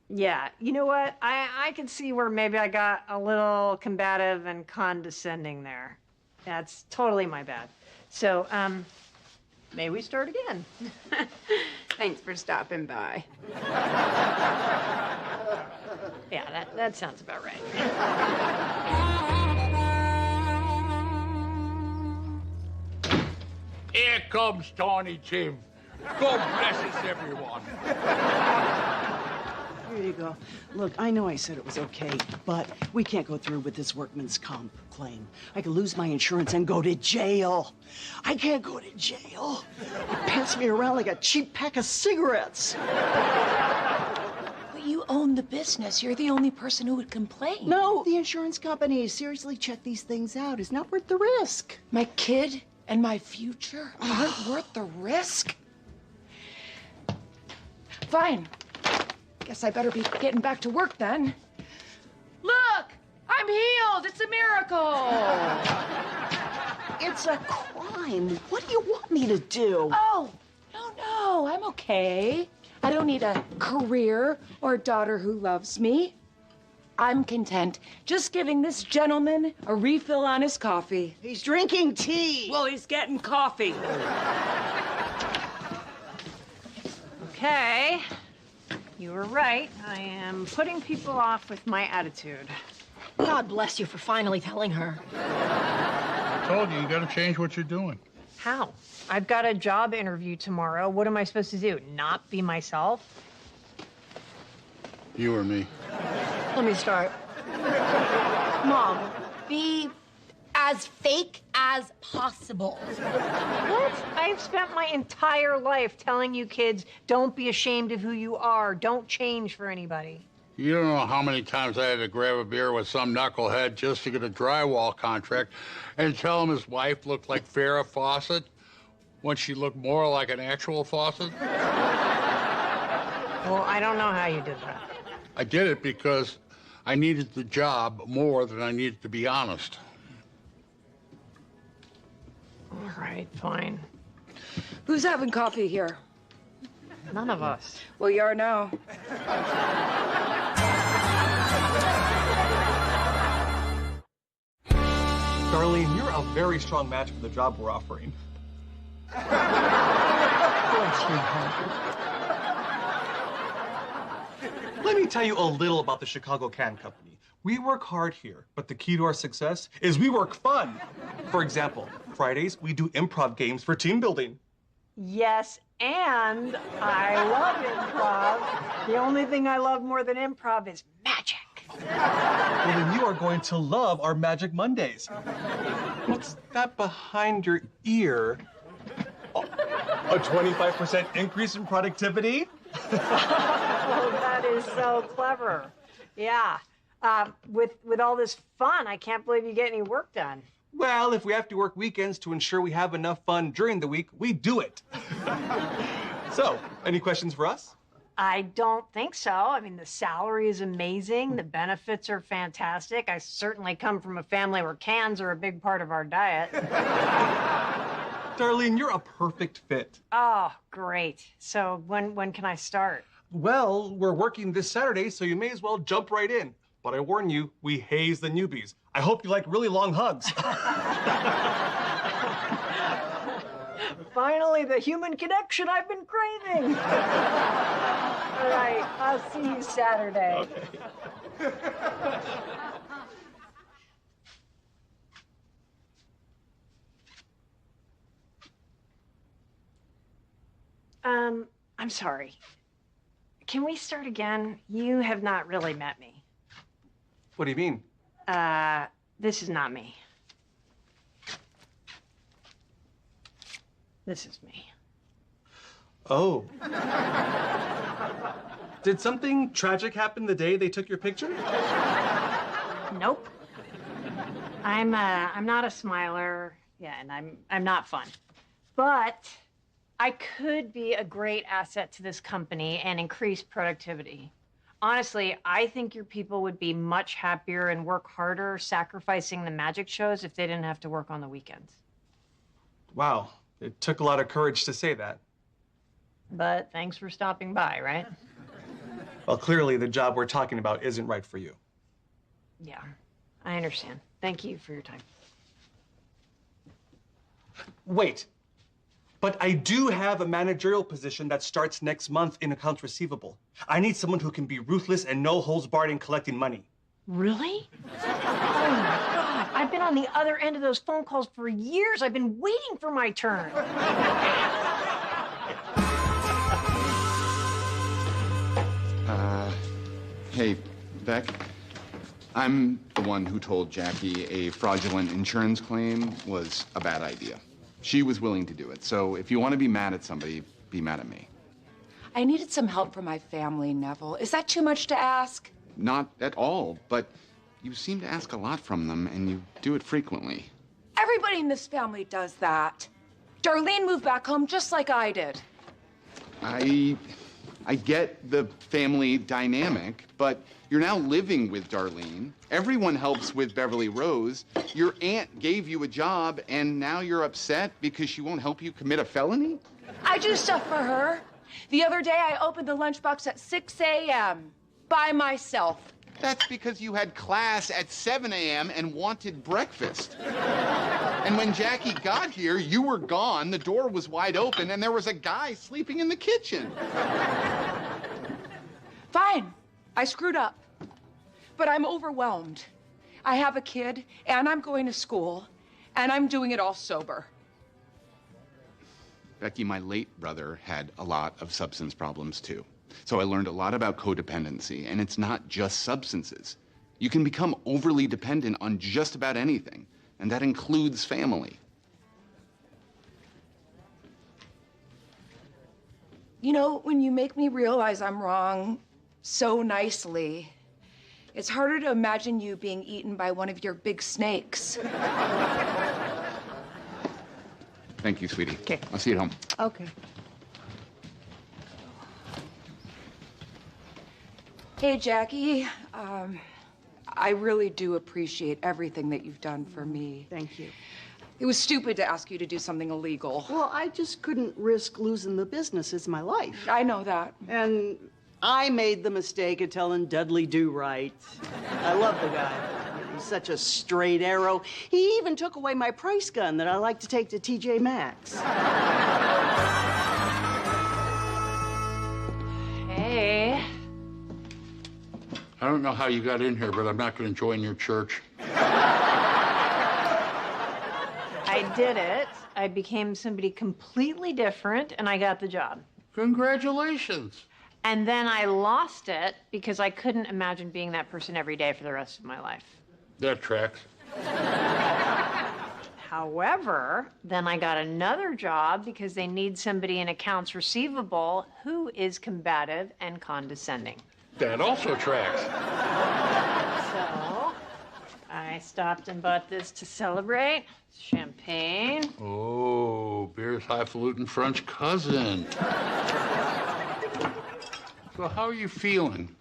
Yeah, you know what? I can see where maybe I got a little combative and condescending there. That's totally my bad. So, may we start again? Thanks for stopping by. Yeah, that sounds about right. Here comes Tawny Jim. God bless us, everyone. Here you go. Look, I know I said it was okay, but we can't go through with this workman's comp claim. I could lose my insurance and go to jail. I can't go to jail. They pass me around like a cheap pack of cigarettes. But you own the business. You're the only person who would complain. No, the insurance company. Seriously, check these things out. It's not worth the risk. My kid and my future aren't worth the risk? Fine. Guess I better be getting back to work then. Look! I'm healed! It's a miracle! It's a crime. What do you want me to do? Oh, no, I'm okay. I don't need a career or a daughter who loves me. I'm content just giving this gentleman a refill on his coffee. He's drinking tea. Well, he's getting coffee. Okay. You were right. I am putting people off with my attitude. God bless you for finally telling her. I told you gotta change what you're doing. How? I've got a job interview tomorrow. What am I supposed to do? Not be myself? You or me? Let me start. Mom, be as fake as possible. What? I've spent my entire life telling you kids, don't be ashamed of who you are. Don't change for anybody. You don't know how many times I had to grab a beer with some knucklehead just to get a drywall contract and tell him his wife looked like Farrah Fawcett when she looked more like an actual faucet. Well, I don't know how you did that. I did it because I needed the job more than I needed to be honest. All right, fine. Who's having coffee here? None of us. Well, you are now. Darlene, you're a very strong match for the job we're offering. Boy, Let me tell you a little about the Chicago Can Company. We work hard here, but the key to our success is we work fun. For example, Fridays, we do improv games for team building. Yes, and I love improv. The only thing I love more than improv is magic. Well, then you are going to love our Magic Mondays. What's that behind your ear? Oh, a 25% increase in productivity? Oh, that is so clever. Yeah. With all this fun, I can't believe you get any work done. Well, if we have to work weekends to ensure we have enough fun during the week, we do it. So, any questions for us? I don't think so. I mean, the salary is amazing. The benefits are fantastic. I certainly come from a family where cans are a big part of our diet. Darlene, you're a perfect fit. Oh, great. So when can I start? Well, we're working this Saturday, so you may as well jump right in. But I warn you, we haze the newbies. I hope you like really long hugs. Finally, the human connection I've been craving. All right, I'll see you Saturday. Okay. I'm sorry. Can we start again? You have not really met me. What do you mean? This is not me. This is me. Oh. Did something tragic happen the day they took your picture? Nope. I'm not a smiler. Yeah, and I'm not fun. But I could be a great asset to this company and increase productivity. Honestly, I think your people would be much happier and work harder sacrificing the magic shows if they didn't have to work on the weekends. Wow, it took a lot of courage to say that. But thanks for stopping by, right? Well, clearly the job we're talking about isn't right for you. Yeah, I understand. Thank you for your time. Wait, but I do have a managerial position that starts next month in accounts receivable. I need someone who can be ruthless and no holds barred in collecting money. Really? Oh my God, I've been on the other end of those phone calls for years. I've been waiting for my turn. Hey, Beck. I'm the one who told Jackie a fraudulent insurance claim was a bad idea. She was willing to do it, so if you want to be mad at somebody, be mad at me. I needed some help from my family, Neville. Is that too much to ask? Not at all, but you seem to ask a lot from them, and you do it frequently. Everybody in this family does that. Darlene moved back home just like I did. I get the family dynamic, but you're now living with Darlene. Everyone helps with Beverly Rose. Your aunt gave you a job, and now you're upset because she won't help you commit a felony? I do stuff for her. The other day, I opened the lunchbox at 6 a.m. by myself. That's because you had class at 7 a.m. and wanted breakfast. And when Jackie got here, you were gone, the door was wide open, and there was a guy sleeping in the kitchen. Fine, I screwed up. But I'm overwhelmed. I have a kid, and I'm going to school, and I'm doing it all sober. Becky, my late brother had a lot of substance problems, too. So I learned a lot about codependency, and it's not just substances. You can become overly dependent on just about anything, and that includes family. You know, when you make me realize I'm wrong so nicely, it's harder to imagine you being eaten by one of your big snakes. Thank you, sweetie. Okay. I'll see you at home. Okay. Hey, Jackie. I really do appreciate everything that you've done for me. Thank you. It was stupid to ask you to do something illegal. Well, I just couldn't risk losing the business. It's my life. I know that. And I made the mistake of telling Dudley Do-Right. I love the guy. He's such a straight arrow. He even took away my price gun that I like to take to TJ Maxx. Hey. I don't know how you got in here, but I'm not going to join your church. I did it. I became somebody completely different, and I got the job. Congratulations. And then I lost it because I couldn't imagine being that person every day for the rest of my life. That tracks. However, then I got another job because they need somebody in accounts receivable who is combative and condescending. That also tracks. So I stopped and bought this to celebrate. Champagne. Oh, beer's highfalutin French cousin. So how are you feeling?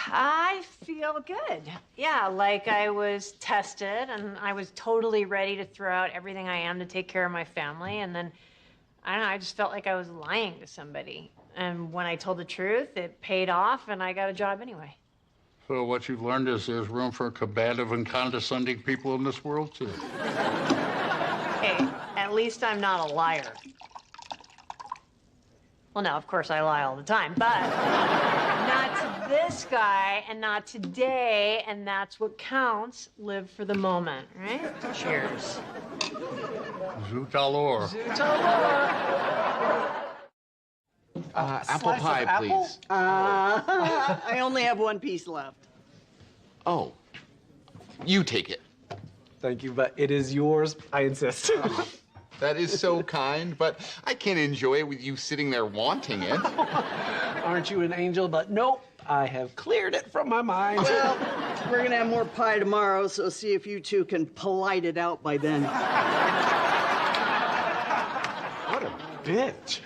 I feel good. Yeah, like I was tested and I was totally ready to throw out everything I am to take care of my family. And then, I don't know, I just felt like I was lying to somebody. And when I told the truth, it paid off and I got a job anyway. So what you've learned is there's room for combative and condescending people in this world, too. Hey, at least I'm not a liar. Well, no, of course I lie all the time, but not to this guy and not today, and that's what counts. Live for the moment, right? Cheers. Zut alors. Zut alors. Apple pie, please. I only have one piece left. Oh, you take it. Thank you, but it is yours. I insist. That is so kind, but I can't enjoy it with you sitting there wanting it. Aren't you an angel? But nope, I have cleared it from my mind. Well, we're gonna have more pie tomorrow, so see if you two can polite it out by then. What a bitch.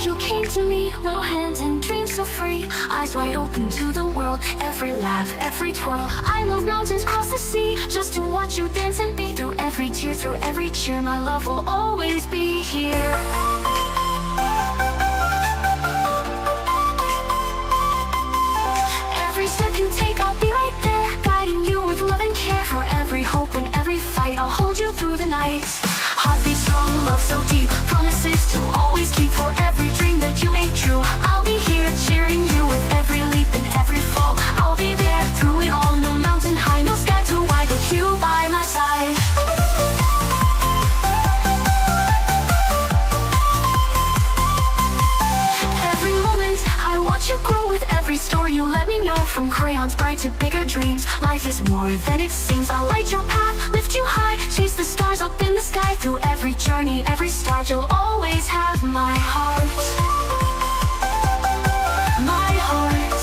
You came to me, no hands and dreams so free. Eyes wide open to the world, every laugh, every twirl. I love mountains, cross the sea, just to watch you dance and be. Through every tear, through every cheer, my love will always be here. Every step you take, I'll be right there, guiding you with love and care. For every hope and every fight, I'll hold you through the night. Heartbeat strong, love so deep, promises to always keep. For every dream that you make true, I'll be here cheering you with every leap and every fall. I'll be there through it all, no mountain high, no sky too wide, with you by my side. Every moment I watch you grow, with every story you let me know. From crayons bright to bigger dreams, life is more than it seems. I'll light your path, lift you high, chase the stars up in the sky. Through every journey, every start, you'll always have my heart. My heart.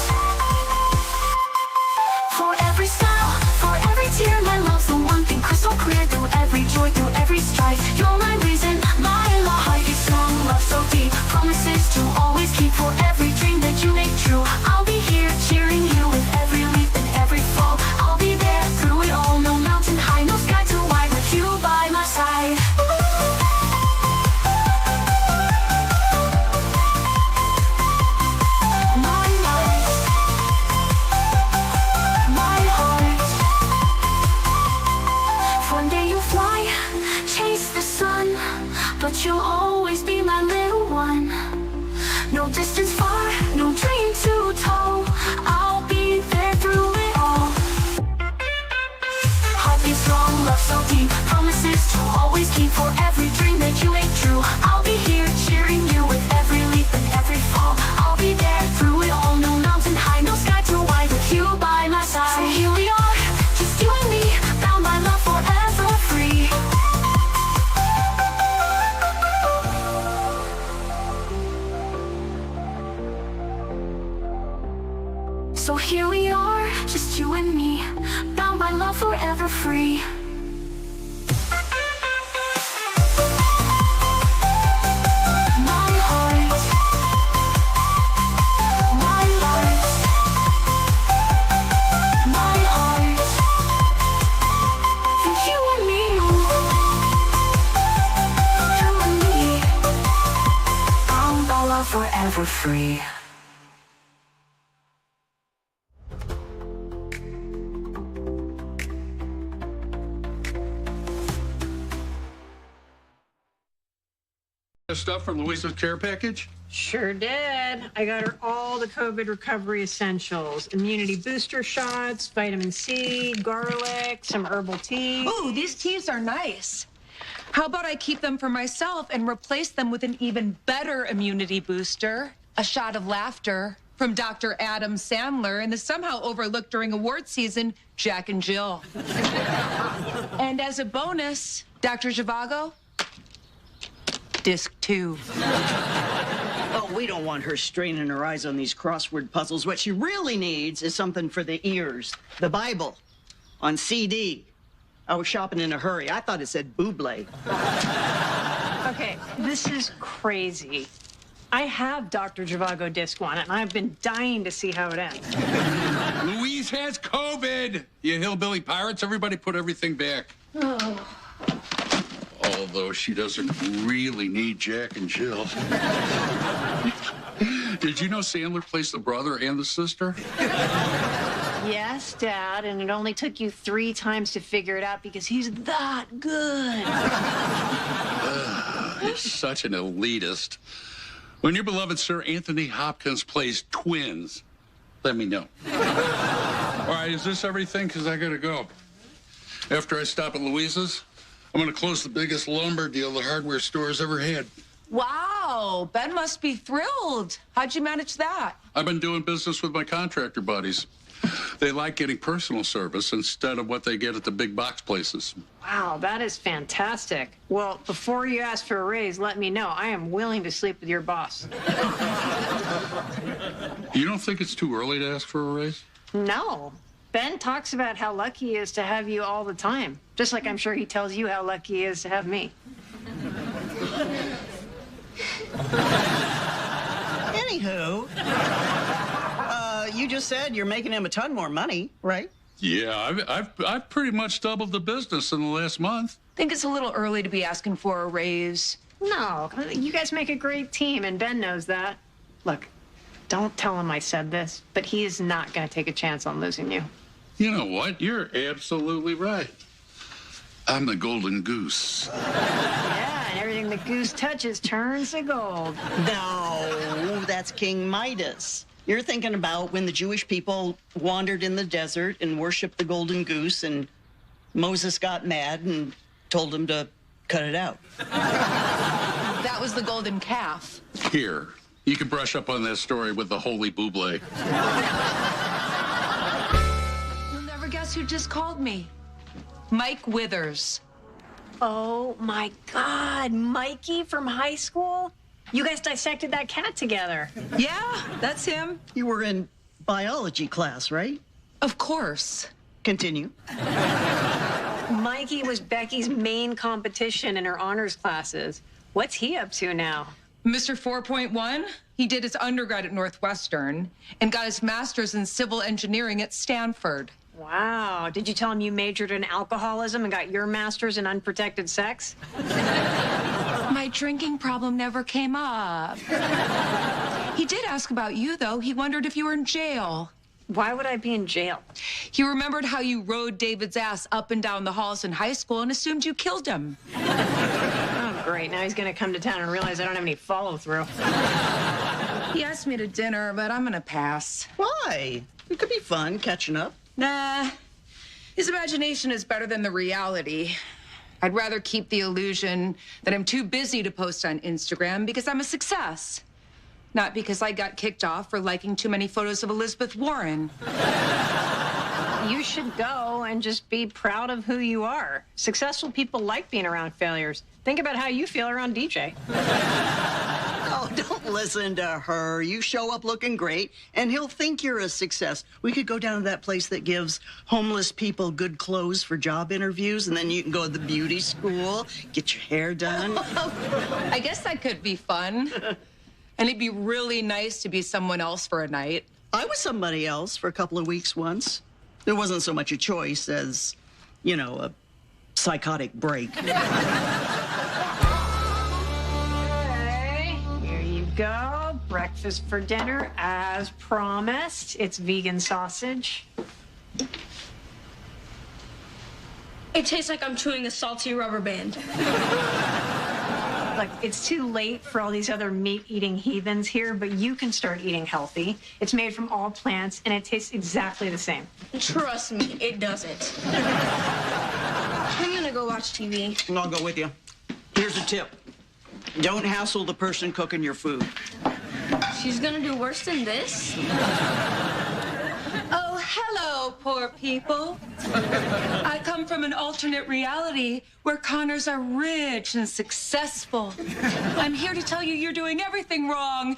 For every smile, for every tear, my love's the one thing crystal clear. Through every joy, through every strife, you're my reason, my love. Heart is strong, love so deep, promises to always keep. For every dream that you make true, I'll be here cheering you with every leap and every fall. I'll be there through it all, no mountain high, no sky too wide, with you by my side. My life, my heart. One day you'll fly, chase the sun, but you'll always be my little one. No distance far, no dream too tall, I'll be there through it all. Heartbeat strong, love so deep, promises to always keep. For every dream that you make true, I'll be here cheering you with every leap and every fall. I'll be there through it all, no mountain high, no sky too wide, with you by my side. So here we are, just you and me, bound by love forever free. So here we are, just you and me, bound by love forever free. My heart, my life, my heart, and you and me, bound by love forever free. the stuff from Louisa's care package? Sure did. I got her all the COVID recovery essentials. Immunity booster shots, vitamin C, garlic, some herbal tea. Ooh, these teas are nice. How about I keep them for myself and replace them with an even better immunity booster? A shot of laughter from Dr. Adam Sandler and the somehow overlooked during award season, Jack and Jill. And as a bonus, Dr. Zhivago, disc 2. Oh, we don't want her straining her eyes on these crossword puzzles. What she really needs is something for the ears. The Bible on CD. I was shopping in a hurry. I thought it said Buble. Okay, this is crazy. I have Dr. Zhivago disc 1, and I've been dying to see how it ends. Louise has COVID! You hillbilly pirates, everybody put everything back. Oh. Although she doesn't really need Jack and Jill. Did you know Sandler plays the brother and the sister? Yes, Dad, and it only took you 3 times to figure it out because he's that good. He's such an elitist. When your beloved Sir Anthony Hopkins plays twins, let me know. All right, is this everything? Because I gotta go. After I stop at Louisa's, I'm gonna close the biggest lumber deal the hardware store has ever had. Wow, Ben must be thrilled. How'd you manage that? I've been doing business with my contractor buddies. They like getting personal service instead of what they get at the big box places. Wow, that is fantastic. Well, before you ask for a raise, let me know. I am willing to sleep with your boss. You don't think it's too early to ask for a raise? No. Ben talks about how lucky he is to have you all the time. Just like I'm sure he tells you how lucky he is to have me. Anywho, you just said you're making him a ton more money, right? Yeah, I've pretty much doubled the business in the last month. Think it's a little early to be asking for a raise. No, you guys make a great team, and Ben knows that. Look, don't tell him I said this, but he is not going to take a chance on losing you. You know what? You're absolutely right. I'm the golden goose. Yeah, and everything the goose touches turns to gold. No, that's King Midas. You're thinking about when the Jewish people wandered in the desert and worshiped the golden goose, and Moses got mad and told him to cut it out. That was the golden calf. Here, you can brush up on that story with the holy buble. You'll never guess who just called me. Mike Withers. Oh, my God. Mikey from high school? You guys dissected that cat together. Yeah, that's him. You were in biology class, right? Of course. Continue. Mikey was Becky's main competition in her honors classes. What's he up to now? Mr. 4.1, he did his undergrad at Northwestern and got his master's in civil engineering at Stanford. Wow. Did you tell him you majored in alcoholism and got your master's in unprotected sex? My drinking problem never came up. He did ask about you, though. He wondered if you were in jail. Why would I be in jail? He remembered how you rode David's ass up and down the halls in high school and assumed you killed him. Oh, great. Now he's going to come to town and realize I don't have any follow-through. He asked me to dinner, but I'm going to pass. Why? It could be fun catching up. Nah. His imagination is better than the reality. I'd rather keep the illusion that I'm too busy to post on Instagram because I'm a success. Not because I got kicked off for liking too many photos of Elizabeth Warren. You should go and just be proud of who you are. Successful people like being around failures. Think about how you feel around DJ. Oh, don't listen to her. You show up looking great, and he'll think you're a success. We could go down to that place that gives homeless people good clothes for job interviews, and then you can go to the beauty school, get your hair done. I guess that could be fun. And it'd be really nice to be someone else for a night. I was somebody else for a couple of weeks once. There wasn't so much a choice as, you know, a psychotic break. Okay, here you go. Breakfast for dinner, as promised. It's vegan sausage. It tastes like I'm chewing a salty rubber band. Look, it's too late for all these other meat-eating heathens here, but you can start eating healthy. It's made from all plants, and it tastes exactly the same. Trust me, it doesn't. I'm gonna go watch TV. I'll go with you. Here's a tip. Don't hassle the person cooking your food. She's gonna do worse than this? Oh, hello, poor people. I come from an alternate reality where Connors are rich and successful. I'm here to tell you you're doing everything wrong.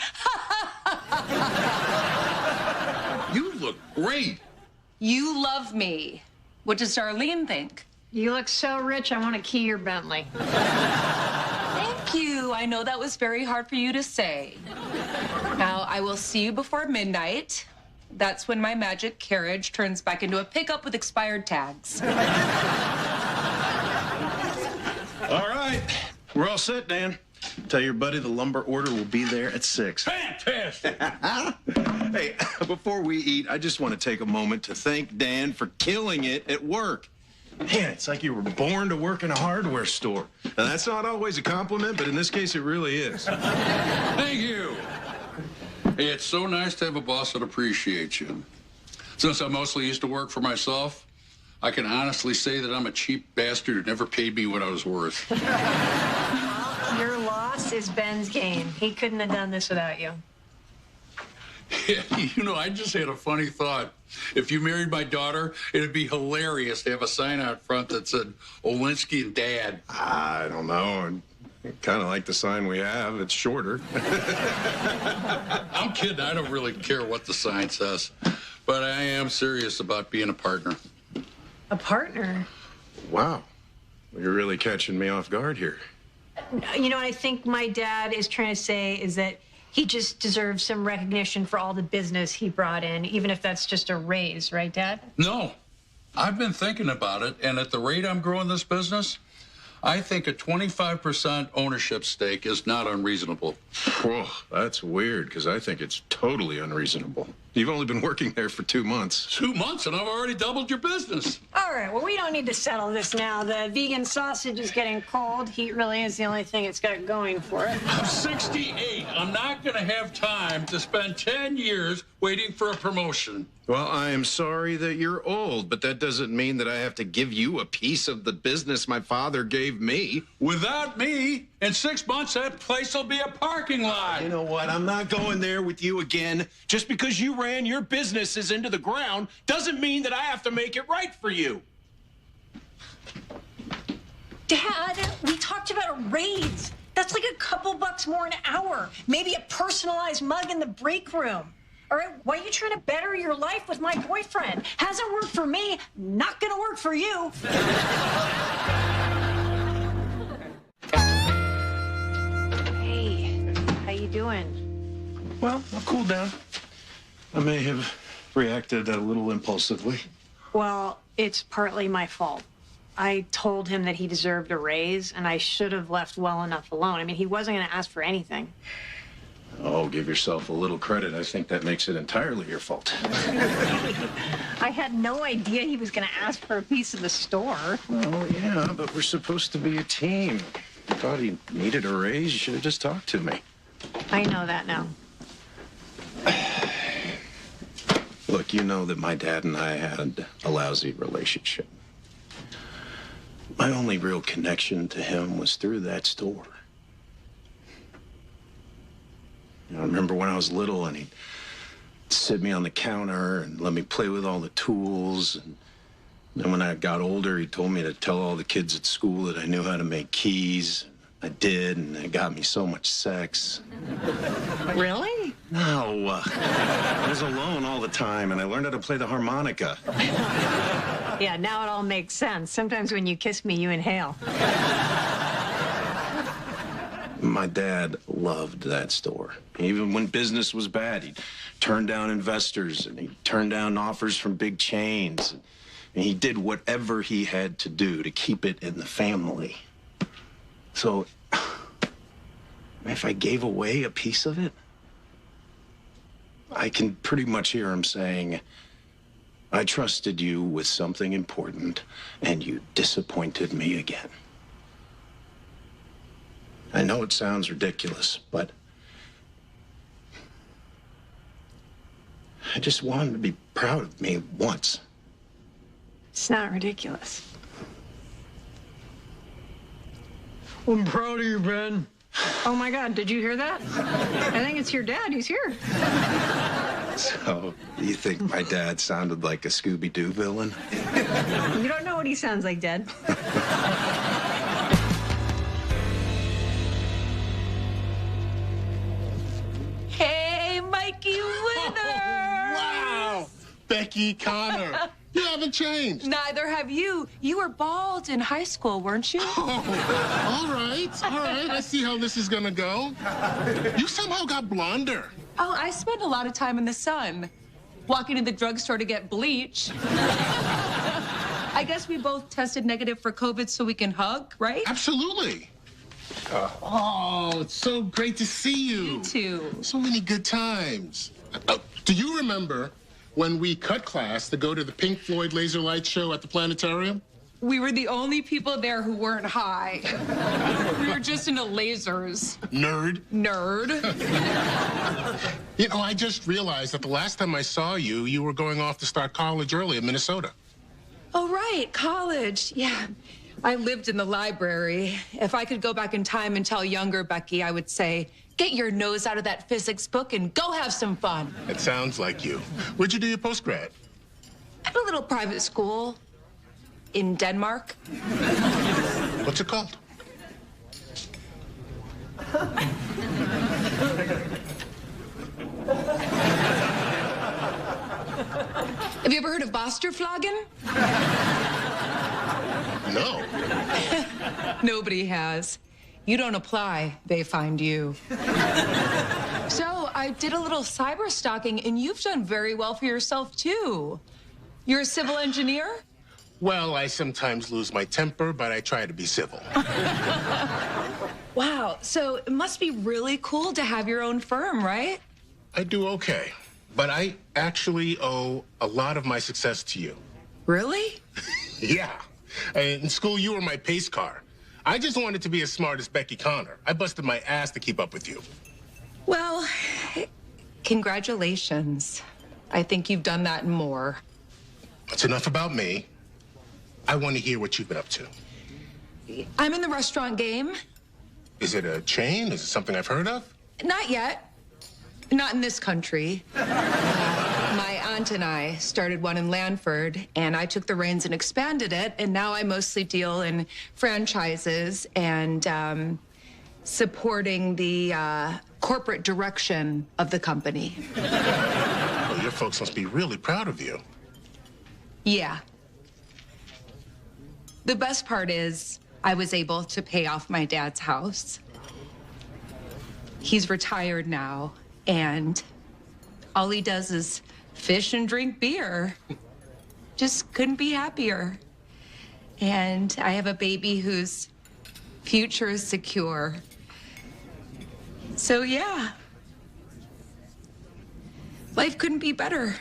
You look great. You love me. What does Darlene think? You look so rich, I want to key your Bentley. Thank you. I know that was very hard for you to say. Now, I will see you before midnight. That's when my magic carriage turns back into a pickup with expired tags. All right. We're all set, Dan. Tell your buddy the lumber order will be there at 6. Fantastic. Hey, before we eat, I just want to take a moment to thank Dan for killing it at work. Man, it's like you were born to work in a hardware store. Now, that's not always a compliment, but in this case, it really is. Thank you. Hey, it's so nice to have a boss that appreciates you. Since I mostly used to work for myself, I can honestly say that I'm a cheap bastard who never paid me what I was worth. Your loss is Ben's gain. He couldn't have done this without you. You know, I just had a funny thought. If you married my daughter, it'd be hilarious to have a sign out front that said, Olinsky and Dad. I don't know. I kind of like the sign we have. It's shorter. I'm kidding. I don't really care what the sign says. But I am serious about being a partner. A partner? Wow. You're really catching me off guard here. You know what I think my dad is trying to say is that he just deserves some recognition for all the business he brought in, even if that's just a raise, right, Dad? No. I've been thinking about it, and at the rate I'm growing this business, I think a 25% ownership stake is not unreasonable. Whoa, that's weird, because I think it's totally unreasonable. You've only been working there for 2 months. 2 months, and I've already doubled your business. All right, well, we don't need to settle this now. The vegan sausage is getting cold. Heat really is the only thing it's got going for it. I'm 68. I'm not going to have time to spend 10 years waiting for a promotion. Well, I am sorry that you're old, but that doesn't mean that I have to give you a piece of the business my father gave me. Without me, in 6 months, that place will be a parking lot. You know what? I'm not going there with you again. Just because you ran your businesses into the ground doesn't mean that I have to make it right for you. Dad, we talked about a raise. That's like a couple bucks more an hour. Maybe a personalized mug in the break room. All right, why are you trying to better your life with my boyfriend? Hasn't worked for me, not gonna work for you. Hey, how you doing? Well, I've cooled down. I may have reacted a little impulsively. Well, it's partly my fault. I told him that he deserved a raise, and I should have left well enough alone. I mean, he wasn't gonna ask for anything. Oh, give yourself a little credit. I think that makes it entirely your fault. I had no idea he was going to ask for a piece of the store. Oh, yeah, but we're supposed to be a team. I thought he needed a raise. You should have just talked to me. I know that now. Look, you know that my dad and I had a lousy relationship. My only real connection to him was through that store. I remember when I was little and he'd sit me on the counter and let me play with all the tools. And then when I got older, he told me to tell all the kids at school that I knew how to make keys. I did, and it got me so much sex. Really? No. I was alone all the time, and I learned how to play the harmonica. Yeah, now it all makes sense. Sometimes when you kiss me, you inhale. My dad loved that store. Even when business was bad, he'd turn down investors and he'd turn down offers from big chains. And he did whatever he had to do to keep it in the family. So, if I gave away a piece of it, I can pretty much hear him saying, I trusted you with something important, and you disappointed me again. I know it sounds ridiculous, but I just want him to be proud of me once. It's not ridiculous. I'm proud of you, Ben. Oh my God, did you hear that? I think it's your dad. He's here. So, you think my dad sounded like a Scooby-Doo villain? You don't know what he sounds like, Dad. Hey, Mikey Winner! Wow! Becky Connor, you haven't changed. Neither have you. You were bald in high school, weren't you? Oh, all right. I see how this is gonna go. You somehow got blonder. Oh, I spent a lot of time in the sun, walking to the drugstore to get bleach. I guess we both tested negative for COVID so we can hug, right? Absolutely. Oh, it's so great to see you. You too. So many good times. Do you remember when we cut class to go to the Pink Floyd laser light show at the planetarium? We were the only people there who weren't high. We were just into lasers. Nerd. Nerd. You know, I just realized that the last time I saw you, you were going off to start college early in Minnesota. Oh, right, college. Yeah. I lived in the library. If I could go back in time and tell younger Becky, I would say, get your nose out of that physics book and go have some fun. It sounds like you. Where'd you do your postgrad? At a little private school in Denmark. What's it called? Have you ever heard of Bosterflagen? No. Nobody has. You don't apply, they find you. So I did a little cyber stalking, and you've done very well for yourself, too. You're a civil engineer? Well, I sometimes lose my temper, but I try to be civil. Wow, so it must be really cool to have your own firm, right? I do okay, but I actually owe a lot of my success to you. Really? Yeah. In school, you were my pace car. I just wanted to be as smart as Becky Connor. I busted my ass to keep up with you. Well, congratulations. I think you've done that and more. That's enough about me. I want to hear what you've been up to. I'm in the restaurant game. Is it a chain? Is it something I've heard of? Not yet. Not in this country. My aunt and I started one in Lanford, and I took the reins and expanded it, and now I mostly deal in franchises and supporting the corporate direction of the company. Well, your folks must be really proud of you. Yeah. The best part is I was able to pay off my dad's house. He's retired now, and all he does is fish and drink beer. Just couldn't be happier. And I have a baby whose future is secure. So, yeah. Life couldn't be better.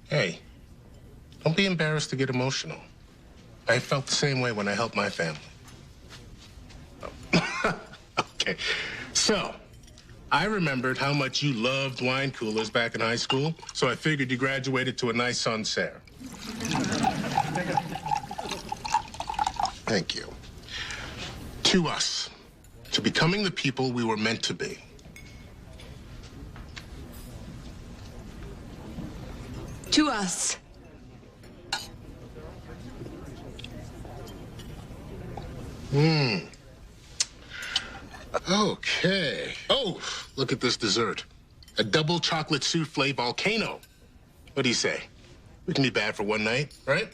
Hey, don't be embarrassed to get emotional. I felt the same way when I helped my family. Okay, so I remembered how much you loved wine coolers back in high school, so I figured you graduated to a nice Sancerre. Thank you. To us, to becoming the people we were meant to be. To us. Okay. Oh, look at this dessert. A double chocolate souffle volcano. What do you say? We can be bad for one night, right?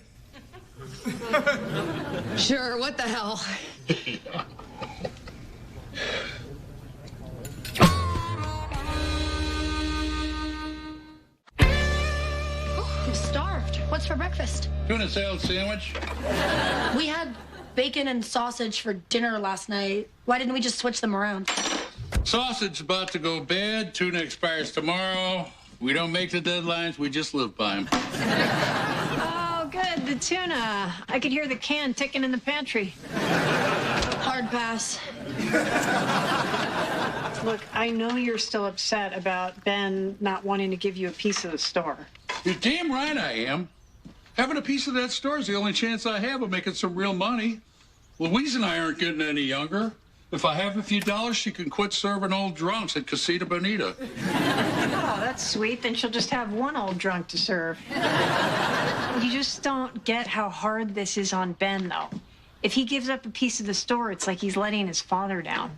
Sure, what the hell? I'm starved. What's for breakfast? Tuna salad sandwich. We had bacon and sausage for dinner last night. Why didn't we just switch them around? Sausage about to go bad. Tuna expires tomorrow. We don't make the deadlines. We just live by them. Oh, good. The tuna. I could hear the can ticking in the pantry. Hard Hard pass. Look, I know you're still upset about Ben not wanting to give you a piece of the store. You're damn right I am. Having a piece of that store is the only chance I have of making some real money. Louise and I aren't getting any younger. If I have a few dollars, she can quit serving old drunks at Casita Bonita. Oh, that's sweet. Then she'll just have one old drunk to serve. You just don't get how hard this is on Ben, though. If he gives up a piece of the store, it's like he's letting his father down.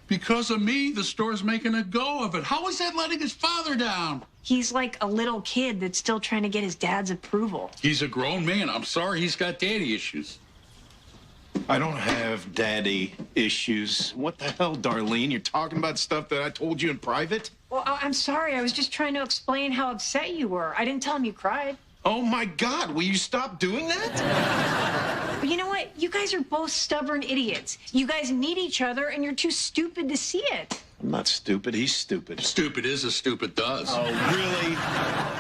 Because of me, the store's making a go of it. How is that letting his father down? He's like a little kid that's still trying to get his dad's approval. He's a grown man. I'm sorry he's got daddy issues. I don't have daddy issues. What the hell, Darlene? You're talking about stuff that I told you in private? Well, I'm sorry. I was just trying to explain how upset you were. I didn't tell him you cried. Oh, my God. Will you stop doing that? But you know what? You guys are both stubborn idiots. You guys need each other, and you're too stupid to see it. I'm not stupid. He's stupid. Stupid is as stupid does. Oh, really?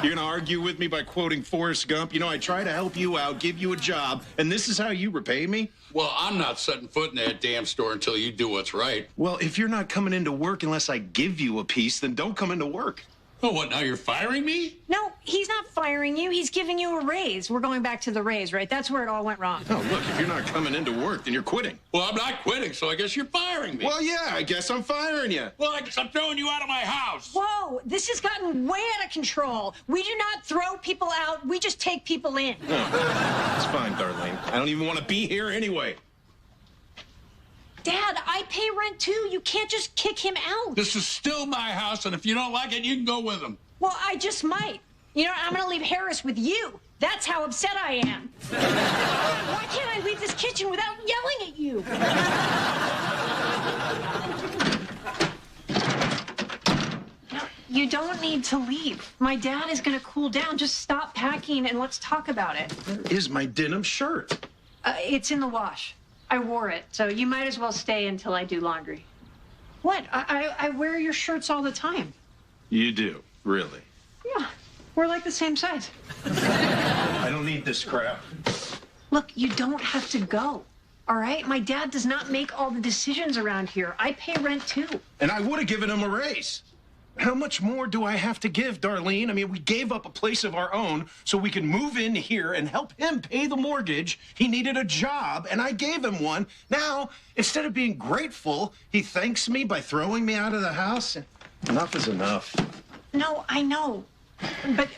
You're going to argue with me by quoting Forrest Gump? You know, I try to help you out, give you a job, and this is how you repay me? Well, I'm not setting foot in that damn store until you do what's right. Well, if you're not coming into work unless I give you a piece, then don't come into work. Oh, what, now you're firing me? No, he's not firing you. He's giving you a raise. We're going back to the raise, right? That's where it all went wrong. Oh, look, if you're not coming into work, then you're quitting. Well, I'm not quitting, so I guess you're firing me. Well, yeah, I guess I'm firing you. Well, I guess I'm throwing you out of my house. Whoa, this has gotten way out of control. We do not throw people out. We just take people in. No, it's fine, Darlene. I don't even want to be here anyway. Dad, I pay rent too. You can't just kick him out. This is still my house, and if you don't like it, you can go with him. Well, I just might. You know, I'm going to leave Harris with you. That's how upset I am. Why can't I leave this kitchen without yelling at you? You don't need to leave. My dad is going to cool down. Just stop packing and let's talk about it. Where is my denim shirt? It's in the wash. I wore it, so you might as well stay until I do laundry. What? I wear your shirts all the time. You do, really? Yeah, we're like the same size. I don't need this crap. Look, you don't have to go, all right? My dad does not make all the decisions around here. I pay rent too. And I would have given him a raise. How much more do I have to give, Darlene? I mean, we gave up a place of our own so we could move in here and help him pay the mortgage. He needed a job, and I gave him one. Now, instead of being grateful, he thanks me by throwing me out of the house. Enough is enough. No, I know. But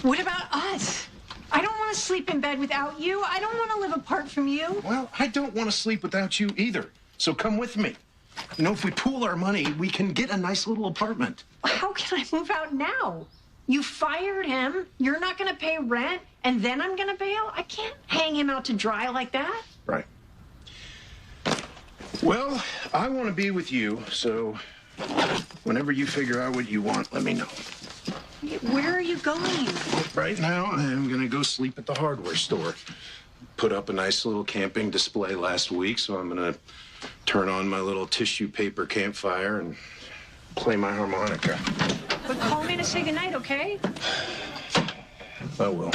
what about us? I don't want to sleep in bed without you. I don't want to live apart from you. Well, I don't want to sleep without you either. So come with me. You know, if we pool our money, we can get a nice little apartment. How can I move out now? You fired him. You're not going to pay rent, and then I'm going to bail? I can't hang him out to dry like that. Right. Well, I want to be with you, so whenever you figure out what you want, let me know. Where are you going? Right now, I'm going to go sleep at the hardware store. Put up a nice little camping display last week, so I'm going to turn on my little tissue paper campfire and play my harmonica. But call me to say goodnight, okay? I will.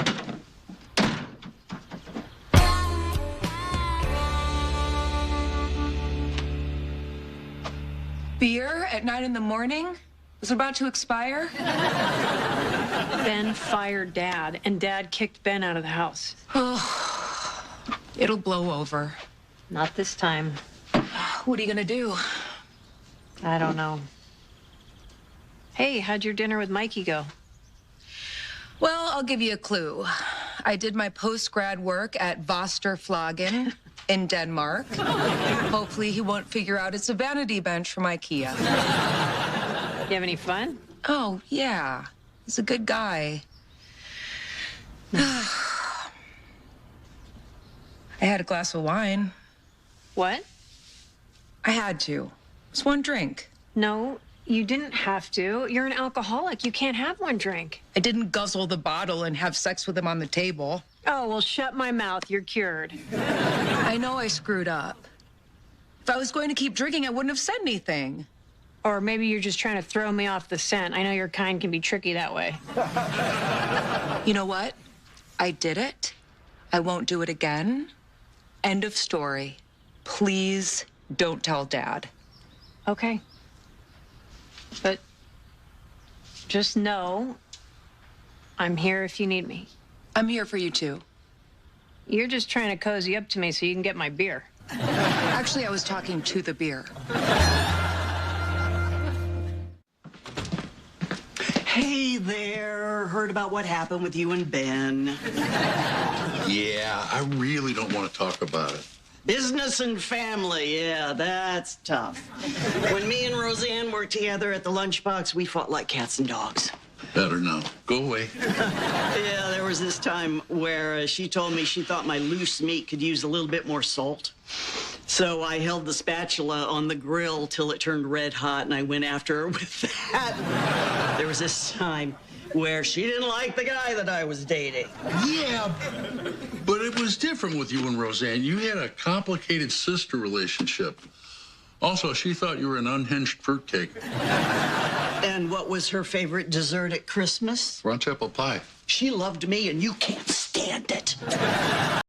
Beer at 9 in the morning? Was it about to expire? Ben fired Dad, and Dad kicked Ben out of the house. Oh, it'll blow over. Not this time. What are you gonna do? I don't know. Hey, how'd your dinner with Mikey go? Well, I'll give you a clue. I did my post-grad work at Vosterflagen in Denmark. Hopefully he won't figure out it's a vanity bench from IKEA. You have any fun? Oh, yeah. He's a good guy. I had a glass of wine. What? I had to. It's one drink. No, you didn't have to. You're an alcoholic. You can't have one drink. I didn't guzzle the bottle and have sex with him on the table. Oh, well, shut my mouth. You're cured. I know I screwed up. If I was going to keep drinking, I wouldn't have said anything. Or maybe you're just trying to throw me off the scent. I know your kind can be tricky that way. You know what? I did it. I won't do it again. End of story. please don't tell Dad. Okay. But just know I'm here if you need me. I'm here for you too. You're just trying to cozy up to me so you can get my beer. Actually, I was talking to the beer. Hey there. Heard about what happened with you and Ben. Yeah, I really don't want to talk about it. Business and family, yeah, that's tough. When me and Roseanne worked together at the lunchbox, we fought like cats and dogs. Better now. Go away. Yeah, there was this time where she told me she thought my loose meat could use a little bit more salt. So I held the spatula on the grill till it turned red hot, and I went after her with that. There was this time where she didn't like the guy that I was dating. Yeah, but it was different with you and Roseanne. You had a complicated sister relationship. Also, she thought you were an unhinged fruitcake. And what was her favorite dessert at Christmas? Brunch apple pie. She loved me, and you can't stand it.